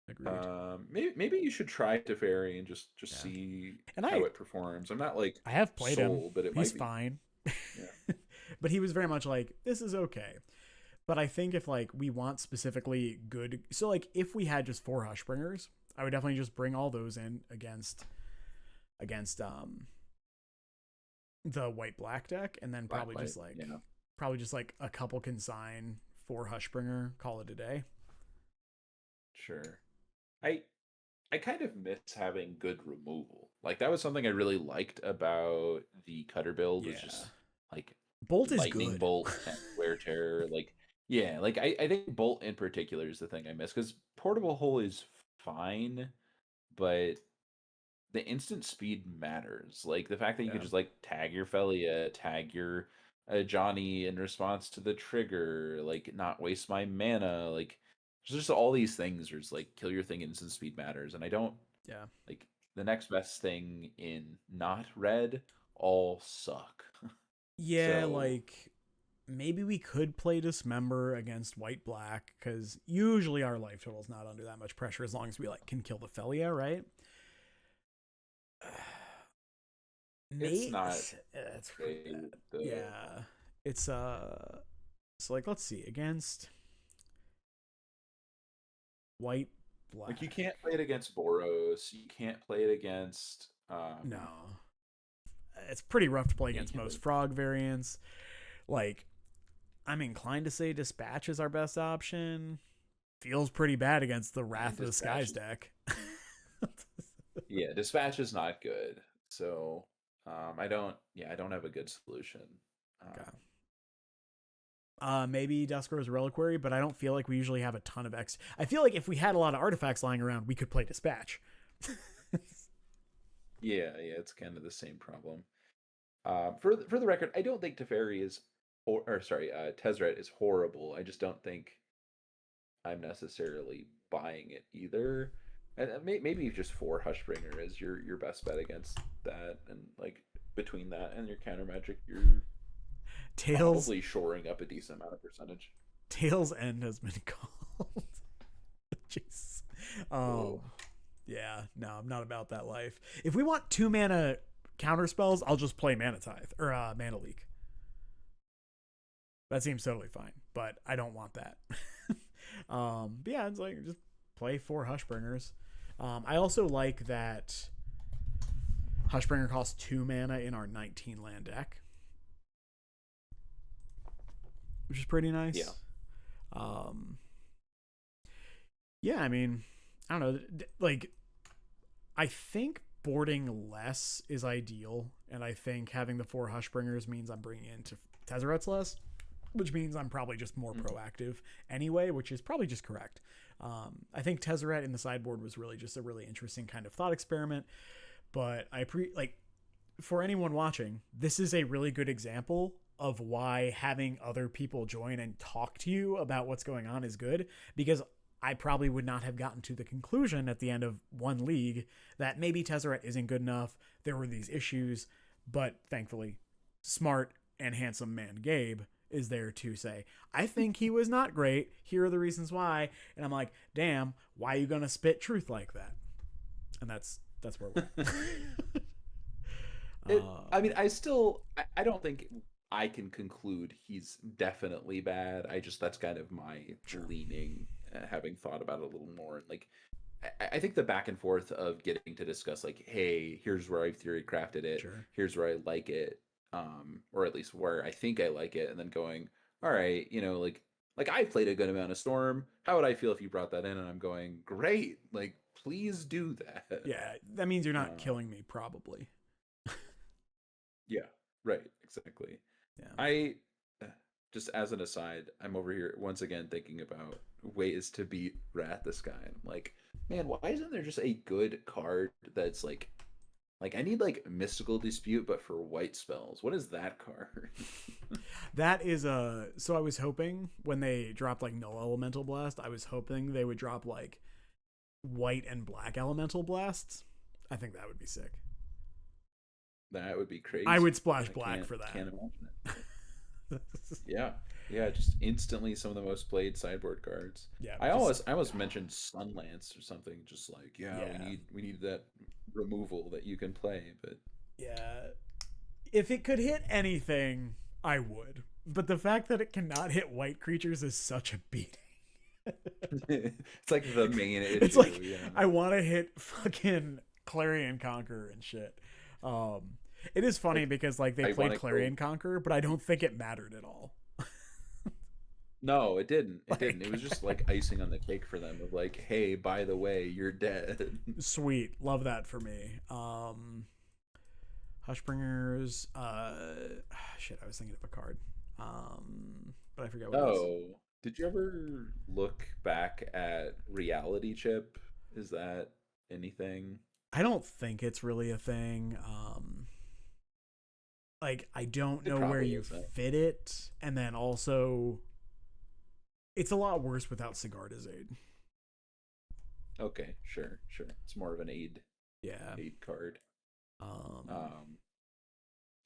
Agreed. Maybe you should try Teferi and just Yeah. see And how it performs. I'm not like I have played him. sold, but it He's might be fine. Yeah. But he was very much like, this is okay. But I think if like we want specifically good, so like if we had just 4 Hushbringers, I would definitely just bring all those in against the white black deck, and then probably Blacklight, just like yeah. probably just like a couple consign for Hushbringer, call it a day. Sure. I kind of miss having good removal. Like that was something I really liked about the cutter build was just like Bolt is lightning good. bolt and wear terror. Like yeah, like I think bolt in particular is the thing I miss because portable hole is fine, but the instant speed matters. Like the fact that you could Yeah. just like tag your Felia, tag your Johnny in response to the trigger, like not waste my mana, like just all these things are just like kill your thing, instant speed matters, and I don't Yeah. like the next best thing in not red all suck. Yeah, So like maybe we could play Dismember against white black because usually our life total's not under that much pressure as long as we like can kill the Felia, right? it's not It's great, yeah. It's so like let's see against white black. like you can't play it against Boros, you can't play it against No. It's pretty rough to play yeah, against most frog variants. Like I'm inclined to say Dispatch is our best option. Feels pretty bad against the Wrath of the Skies deck. Yeah, Dispatch is not good. So I don't have a good solution. Okay. Maybe Duskrow's Reliquary, but I don't feel like we usually have a ton of X. I feel like if we had a lot of artifacts lying around, we could play Dispatch. Yeah, it's kind of the same problem. For the record, I don't think Teferi is, or sorry, Tezzeret is horrible. I just don't think I'm necessarily buying it either. And maybe just 4 Hushbringer is your best bet against that, and like between that and your counter magic, you're Tails probably shoring up a decent amount of percentage. Tails End has been called. Jeez. Um, Oh, yeah, no, I'm not about that life. If we want 2 mana counter spells, I'll just play Mana Tithe or Mana Leak. That seems totally fine, but I don't want that. But yeah, it's like just play 4 Hushbringers. I also like that Hushbringer costs 2 mana in our 19 land deck, which is pretty nice. yeah. Um, yeah, I mean, I don't know. Like, I think boarding less is ideal, and I think having the 4 Hushbringers means I'm bringing in Tezzeret's less, which means I'm probably just more proactive anyway, which is probably just correct. I think Tezzeret in the sideboard was really just a really interesting kind of thought experiment, but for anyone watching, this is a really good example of why having other people join and talk to you about what's going on is good, because I probably would not have gotten to the conclusion at the end of one league that maybe Tezzeret isn't good enough. There were these issues, but thankfully, smart and handsome man Gabe is there to say, I think he was not great. Here are the reasons why. And I'm like, damn, why are you going to spit truth like that? And that's where we're I mean, I don't think I can conclude he's definitely bad. That's kind of my leaning, having thought about it a little more. Like, I think the back and forth of getting to discuss, like, hey, here's where I've theory crafted it, sure. here's where I like it, or at least where I think I like it, and then going, all right, like I played a good amount of Storm. How would I feel if you brought that in? And I'm going, great, like please do that. Yeah, that means you're not Uh, killing me, probably. yeah, right, exactly. Yeah. I just as an aside, I'm over here once again thinking about ways to beat Wrath the Sky. And I'm like, man, why isn't there just a good card that's like I need like Mystical Dispute, but for white spells. What is that card? That is so I was hoping when they dropped like Null Elemental Blast, I was hoping they would drop like white and black Elemental Blasts. I think that would be sick. That would be I would crazy. splash I black for that. can't imagine it. Yeah, yeah, just instantly some of the most played sideboard cards. Yeah, I almost mentioned Sunlance or something, just like yeah, yeah, we need that removal that you can play, but yeah. If it could hit anything, I would. But the fact that it cannot hit white creatures is such a beating. it's like the main It's issue. like Yeah, I want to hit fucking Clarion Conqueror and shit. Um, it is funny like because like they I played want to Clarion go. Conqueror, but I don't think it mattered at all. No, it didn't. It didn't. It Like, was just like icing on the cake for them. Of like, hey, by the way, you're dead. sweet, love that for me. Hushbringers. Shit, I was thinking of a card. But I forget what it was. Oh, did you ever look back at Reality Chip? Is that anything? I don't think it's really a thing. Like I don't It know where probably you isn't. fit it, and then also it's a lot worse without Cigar Aid. Okay, sure, sure. It's more of an Yeah. aid card. Um. Um,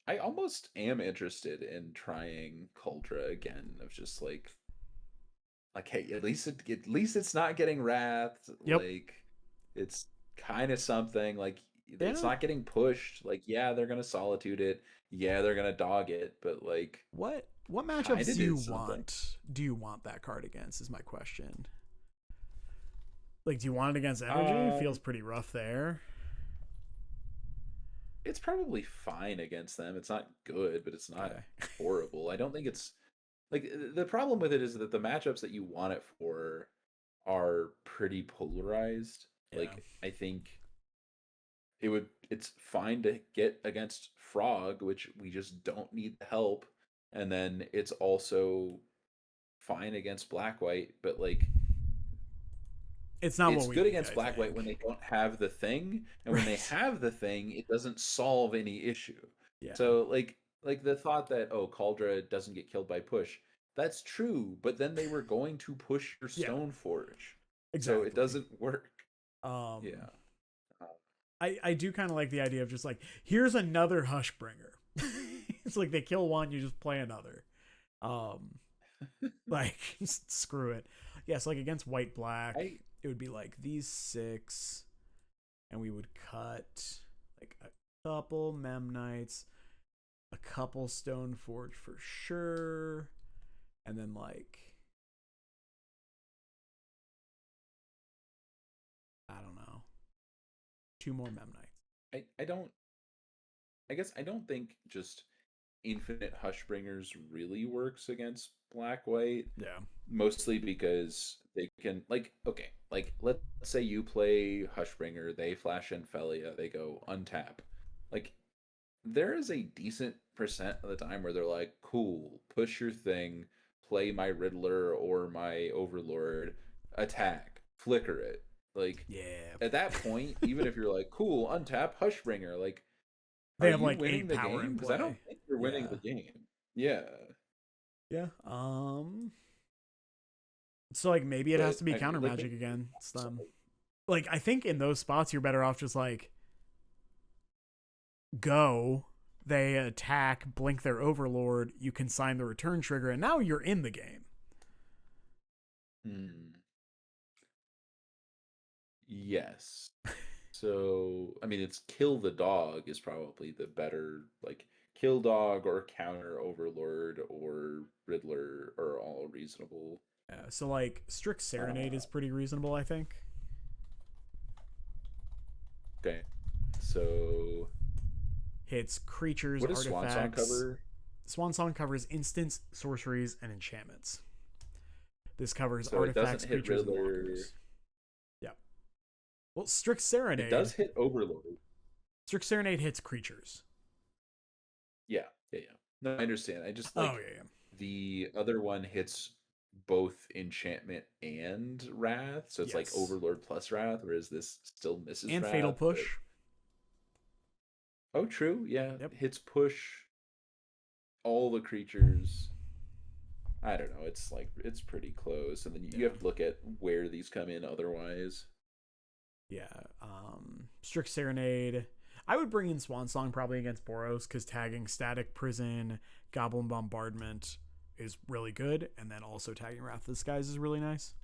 I almost am interested in trying Kuldra again. Of just like hey, at least it's not getting wrath. Yep. Like it's kind of something. Like it's Yeah. not getting pushed. Like yeah, they're gonna solitude it. Yeah, they're gonna dog it. But like What kind matchups of do you did something. want? Do you want that card against? Is my question. Like, do you want it against energy? Feels Um, pretty rough there. it's probably fine against them. It's not good, but it's not Okay. horrible. I don't think it's like the problem with it is that the matchups that you want it for are pretty polarized. Yeah. Like I think it's fine to get against Frog, which we just don't need the help, and then it's also fine against Black White, but like It's not what it's we good need, against I black white when think. they don't have the thing, and when they Right. have the thing, it doesn't solve any issue. Yeah. So like the thought that, oh, Cauldra doesn't get killed by push, that's true, but then they were going to push your Yeah. Stone Forge, so it Exactly. doesn't work. Yeah. Um, Uh, I do kind of like the idea of just like, here's another Hushbringer. It's like they kill one, you just play another. Um, like screw it. Yes, like against white black, I it would be like these 6, and we would cut like a couple Memnites, a couple Stone Forge for sure, and then like I don't know, 2 more Memnites. I don't I guess I don't think just infinite Hushbringers really works against black white, Yeah. mostly because they can, like, okay, like let's say you play Hushbringer, they flash in Felia, they go untap. Like there is a decent percent of the time where they're like, cool, push your thing, play my Riddler or my Overlord, attack, flicker it. Like Yeah. at that point, even if you're like, cool, untap, Hushbringer, like, They are have you like winning 8 the power game? in Because I don't play. think you're winning the Yeah. game. Yeah. Yeah. So like maybe it has But to be I mean, counter like magic maybe again. Like I think in those spots you're better off just like go, they attack, blink their overlord, you consign the return trigger, and now you're in the game. hmm, yes. So, I mean, it's kill the dog is probably the better, like, kill dog or counter overlord or Riddler are all reasonable. So like Strict Serenade Uh, is pretty reasonable, I think. okay. So, Hits creatures, what does Swan Song artifacts. cover? Swan Song covers instants, sorceries, and enchantments. This covers So it artifacts, doesn't hit creatures, and Riddler. walkers. Yeah. Well, Strict It Serenade. does hit Overlord. Strict Serenade hits creatures. Yeah, yeah, yeah. No, I understand. I just Oh like yeah, yeah. the other one hits both enchantment and wrath, so it's like Yes. Overlord plus wrath, whereas this still misses And Fatal wrath. But Push. oh, true, yeah, Yep. hits push all the creatures. I don't know. It's like it's pretty close, and then you Yeah. have to look at where these come in otherwise. Yeah. Strict Serenade. I would bring in Swan Song probably against Boros because tagging Static Prison, Goblin Bombardment is really good, and then also tagging Wrath of the Skies is really nice.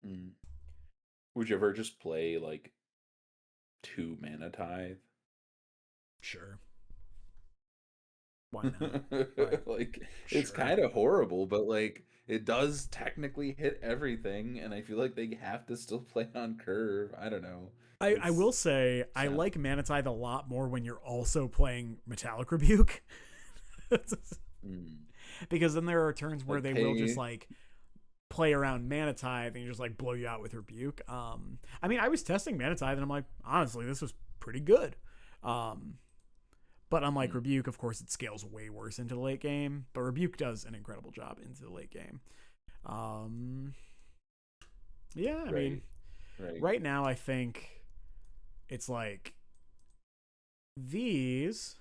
Mm. Would you ever just play like 2 mana tithe? Sure. Why not? Like, Like it's sure. kind of horrible, but like it does technically hit everything, and I feel like they have to still play on curve. I don't know. I It's will say I kind of like Mana Tithe a lot more when you're also playing Metallic Rebuke. mm. Because then there are turns where Like they will just pay. like play around Mana Tithe and just like blow you out with Rebuke. I mean, I was testing Mana Tithe and I'm like, honestly, this was pretty good. Um, but unlike Mm. Rebuke, of course, it scales way worse into the late game. But Rebuke does an incredible job into the late game. Um, yeah, I mean, Right, right. right now I think it's like these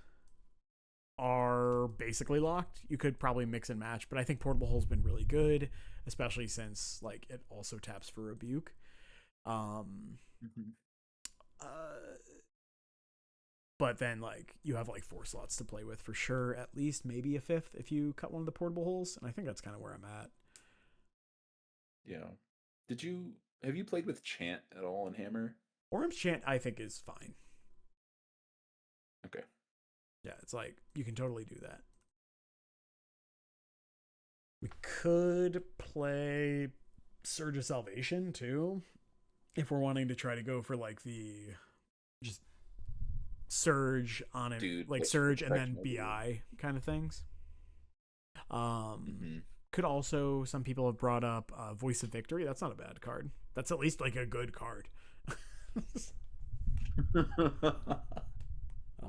are basically locked. You could probably mix and match, but I think Portable Hole's been really good, especially since like it also taps for Rebuke. Um, Mhm. uh, but then like you have like 4 slots to play with for sure, at least maybe a fifth if you cut one of the Portable Holes, and I think that's kind of where I'm at. Yeah. Did you have you played with Chant at all in Hammer? Orim's Chant I think is fine. Okay. Yeah, it's like you can totally do that. We could play Surge of Salvation too, if we're wanting to try to go for like the just surge on it, Dude, like the surge and then protection over you. BI kind of things. Um, Mhm. could also some people have brought up Voice of Victory. That's not a bad card. That's at least like a good card.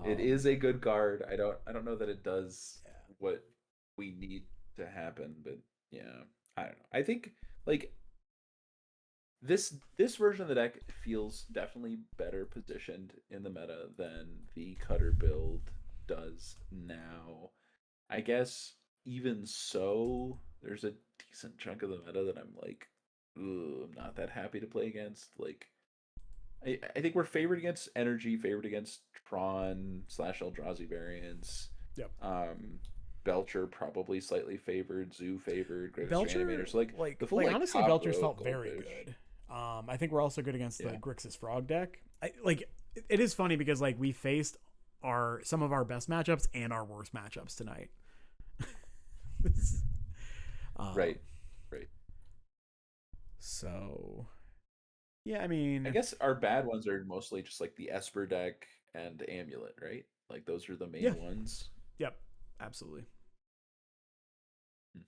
It um, is a good card. I don't know that it does yeah, what we need to happen, but yeah. I don't know. I think like This version of the deck feels definitely better positioned in the meta than the cutter build does now. I guess even so, there's a decent chunk of the meta that I'm like, ooh, I'm not that happy to play against. Like, I think we're favored against energy, favored against Tron / Eldrazi variants. Yep. Belcher probably slightly favored, Zoo favored, Greatest Belcher, Animator. So like the full like honestly, top Belcher's row felt very goldfish. good. I think we're also good against the Yeah. Grixis Frog deck. It is funny because like we faced some of our best matchups and our worst matchups tonight. Right. Right. So yeah, I I mean, guess our bad ones are mostly just like the Esper deck and Amulet, right? Like those are the yeah, main ones. yep, absolutely. Hmm.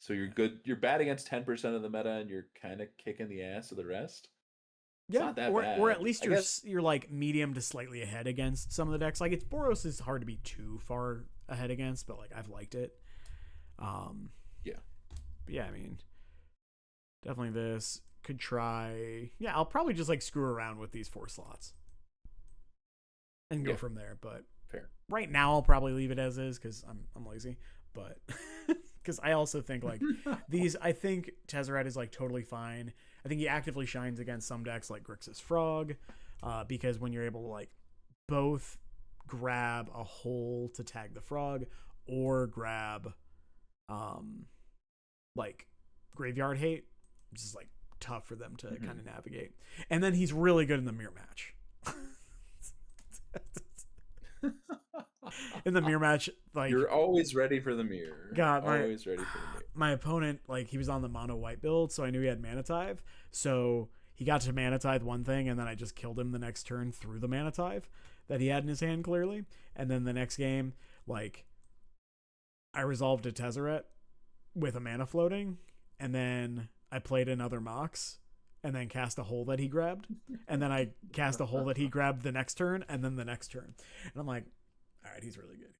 So you're good. You're bad against 10% of the meta, and you're kind of kicking the ass of the rest. It's Yeah, not that or at bad. least I guess. you're like medium to slightly ahead against some of the decks. Like it's Boros is hard to be too far ahead against, but like I've liked it. Um, Yeah. but yeah, I mean, definitely this could try. Yeah, I'll probably just like screw around with these 4 slots and go Yeah. from there. But Fair. right now, I'll probably leave it as is because I'm lazy. But because I also think like these, I think Tezzeret is like totally fine. I think he actively shines against some decks like Grixis Frog, because when you're able to like both grab a hole to tag the frog or grab like Graveyard Hate, which is like tough for them to kind of navigate. And then he's really good in the mirror match. In the mirror match, like You're always ready for the mirror. God, Always ready for the mirror. my opponent, like he was on the mono white build, so I knew he had Mana Tithe. So he got to Mana Tithe one thing, and then I just killed him the next turn through the Mana Tithe that he had in his hand clearly. And then the next game, like I resolved a Tezzeret with a mana floating, and then I played another Mox, and then cast a hole that he grabbed, and then I cast a hole that he grabbed the next turn, and then the next turn, and I'm like, all right, he's really good.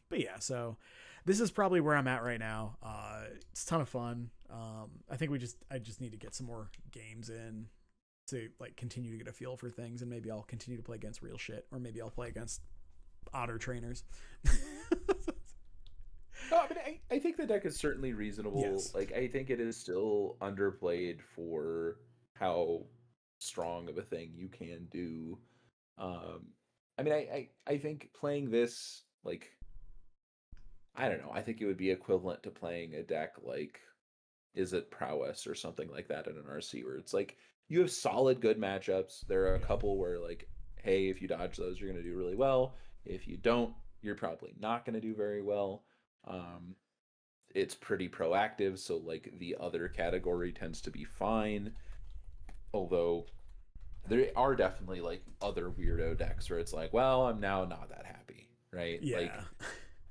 But yeah, so this is probably where I'm at right now. It's a ton of fun. I think I just need to get some more games in to like continue to get a feel for things, and maybe I'll continue to play against real shit, or maybe I'll play against otter trainers. No, I mean, I think the deck is certainly reasonable. Yes. Like, I think it is still underplayed for how strong of a thing you can do. Um, I mean, I think playing this, like, I don't know, I think it would be equivalent to playing a deck like Izzet Prowess or something like that in an RC, where it's like you have solid, good matchups. There are a Yeah. couple where, like, hey, if you dodge those, you're going to do really well. If you don't, you're probably not going to do very well. Um, it's pretty proactive, so like the other category tends to be fine. Although there are definitely like other weirdo decks where it's like, well, I'm now not that happy, right? Yeah.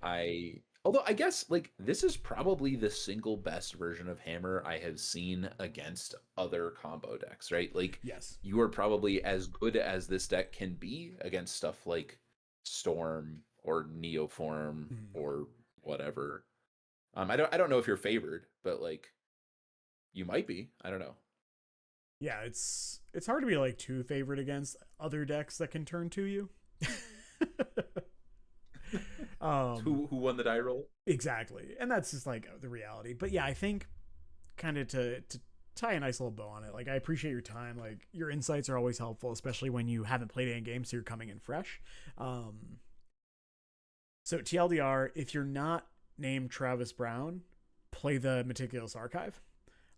Like although I guess like this is probably the single best version of Hammer I have seen against other combo decks, right? Like Yes. you are probably as good as this deck can be against stuff like Storm or Neoform Mhm. or whatever. I don't know if you're favored, but like you might be. I don't know. Yeah, it's hard to be like too favored against other decks that can turn to you. Who won the die roll? Exactly, and that's just like the reality. But yeah, I think kind of to tie a nice little bow on it. Like I appreciate your time. Like your insights are always helpful, especially when you haven't played any games, so you're coming in fresh. So TLDR, if you're not named Travis Brown, play the Meticulous Archive.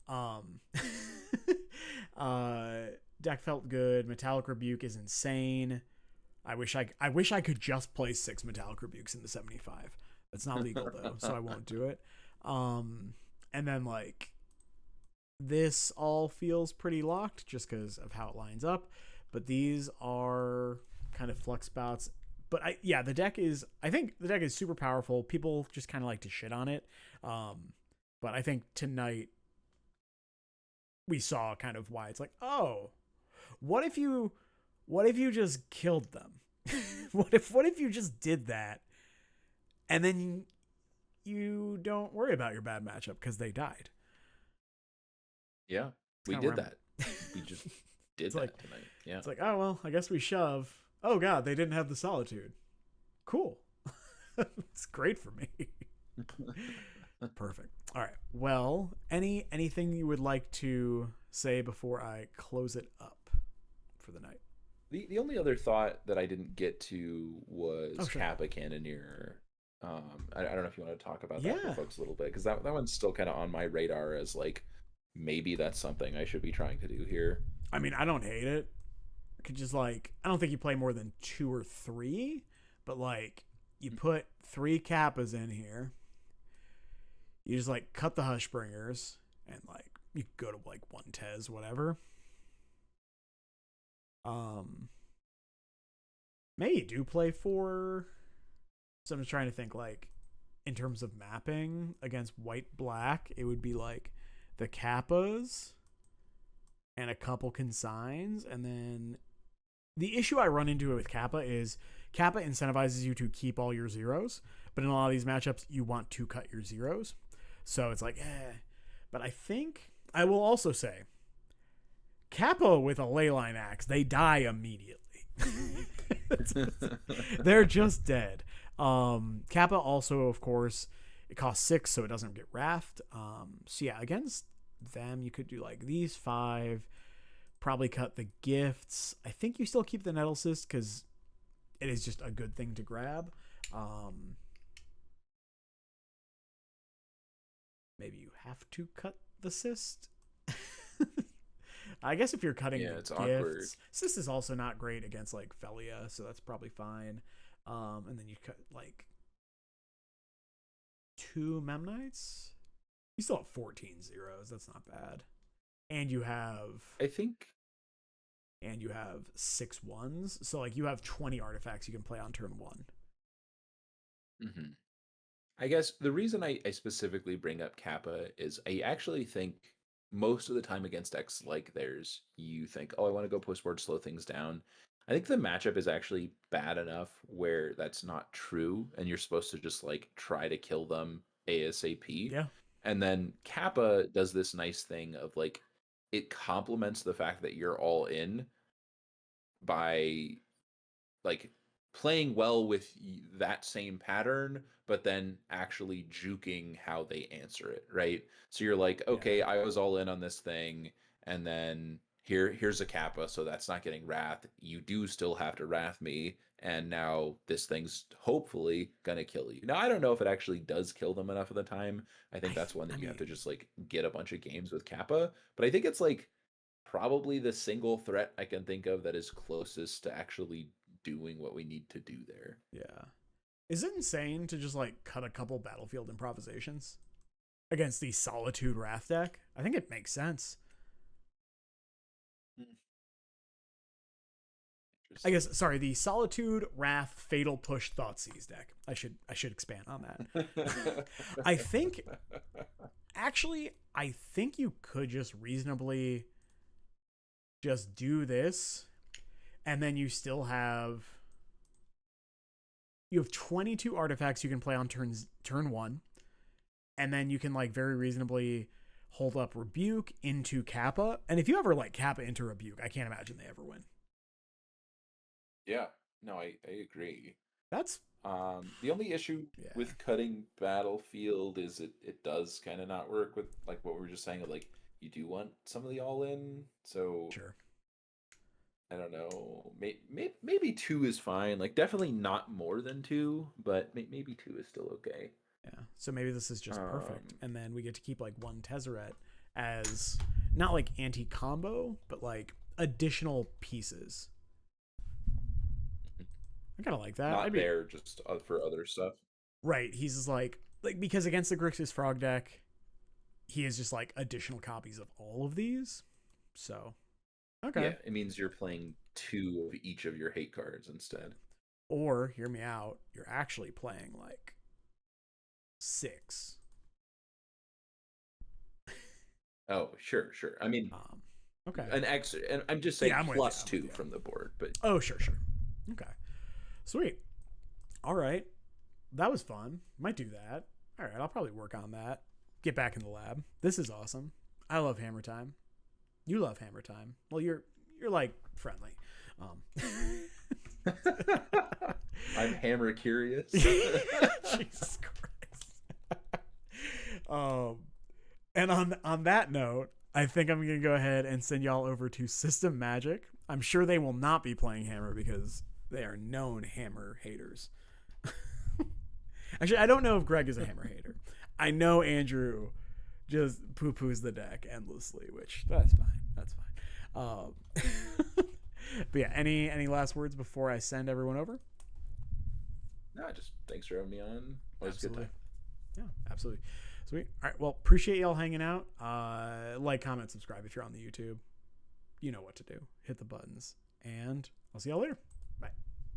Um, uh, deck felt good. Metallic Rebuke is insane. I wish I could just play 6 Metallic Rebukes in the 75. That's not legal though, so I won't do it. And then like this all feels pretty locked just because of how it lines up, but these are kind of flux bouts. But the deck is, I think the deck is super powerful. People just kind of like to shit on it. But I think tonight we saw kind of why it's like, oh, what if you just killed them? what if you just did that and then you don't worry about your bad matchup because they died? Yeah. We did that. We just did that like, tonight. Yeah. It's like, oh, well, I guess we shove. Oh, God, they didn't have the Solitude. Cool. It's great for me. Perfect. All right. Well, anything you would like to say before I close it up for the night? The only other thought that I didn't get to was Sure. Kappa Cannoneer. I don't know if you want to talk about that for Yeah. folks a little bit, because that one's still kind of on my radar as like maybe that's something I should be trying to do here. I mean, I don't hate it. I could just like, I don't think you play more than 2 or 3, but like, you put 3 Kappas in here. You just like cut the Hushbringers and like you go to like 1 Tez, whatever. Maybe you do play 4. So I'm just trying to think like in terms of mapping against white black, it would be like the Kappas and a couple consigns, and then the issue I run into with Kappa is Kappa incentivizes you to keep all your zeros, but in a lot of these matchups you want to cut your zeros. So it's like, But I think I will also say Kappa with a Leyline Axe, they die immediately. They're just dead. Kappa also, of course, it costs 6, so it doesn't get wrathed. So yeah, against them, you could do like these 5, probably cut the gifts. I think you still keep the Nettle Cyst because it is just a good thing to grab. Maybe you have to cut the cyst. I guess if you're cutting the it's gifts, awkward. cyst is also not great against like Felia, so that's probably fine. And then you cut like 2 Memnites. You still have 14 zeros. That's not bad. And you have I think 6 ones. So like you have 20 artifacts you can play on turn 1. Mm-hmm. I guess the reason I specifically bring up Kappa is I actually think most of the time against decks like theirs, you think, oh, I want to go postboard, slow things down. I think the matchup is actually bad enough where that's not true, and you're supposed to just like try to kill them ASAP. Yeah. And then Kappa does this nice thing of like it complements the fact that you're all in by like playing well with that same pattern, but then actually juking how they answer it, right? So you're like, okay, I was all in on this thing, and then here's a Kappa, so that's not getting wrath. You do still have to wrath me, and now this thing's hopefully gonna kill you. Now I don't know if it actually does kill them enough of the time. I think that's one that you have to just like get a bunch of games with Kappa, but I think it's like probably the single threat I can think of that is closest to actually doing what we need to do there. Yeah. Is it insane to just like cut a couple battlefield improvisations against the Solitude Wrath deck? I think it makes sense. I guess the Solitude Wrath Fatal Push Thoughtseize deck. I should expand on that. I think you could just reasonably just do this, and then you still have 22 artifacts you can play on turn 1, and then you can like very reasonably hold up Rebuke into Kappa, and if you ever like Kappa into Rebuke, I can't imagine they ever win. Yeah, no, I agree. That's the only issue with cutting battlefield is it does kind of not work with like what we were just saying of like you do want some of the all in, so sure. I don't know. Maybe 2 is fine. Like definitely not more than 2, but maybe 2 is still okay. Yeah. So maybe this is just perfect, and then we get to keep like 1 Tezzeret as not like anti-combo, but like additional pieces. I kind of like that. Not there just for other stuff. Right. He's just like because against the Grixis Frog deck, he is just like additional copies of all of these. So, okay. Yeah, it means you're playing 2 of each of your hate cards instead. Or, hear me out, you're actually playing like 6. Oh, sure. I mean, okay. An extra, and I'm just saying plus 2 from the board, but oh, sure. Okay. Sweet. All right. That was fun. Might do that. All right. I'll probably work on that. Get back in the lab. This is awesome. I love Hammertime. You love Hammertime. Well, you're like friendly. I'm hammer curious. Jesus Christ. And on that note, I think I'm gonna go ahead and send y'all over to System Magic. I'm sure they will not be playing Hammer because they are known Hammer haters. Actually, I don't know if Greg is a Hammer hater. I know Andrew just poo-poos the deck endlessly, which that's fine. That's fine. But yeah, any last words before I send everyone over? No, just thanks for having me on. Always a good time. Yeah, absolutely. Sweet. All right. Well, appreciate y'all hanging out. Like, comment, subscribe if you're on the YouTube. You know what to do. Hit the buttons. And I'll see y'all later. Bye.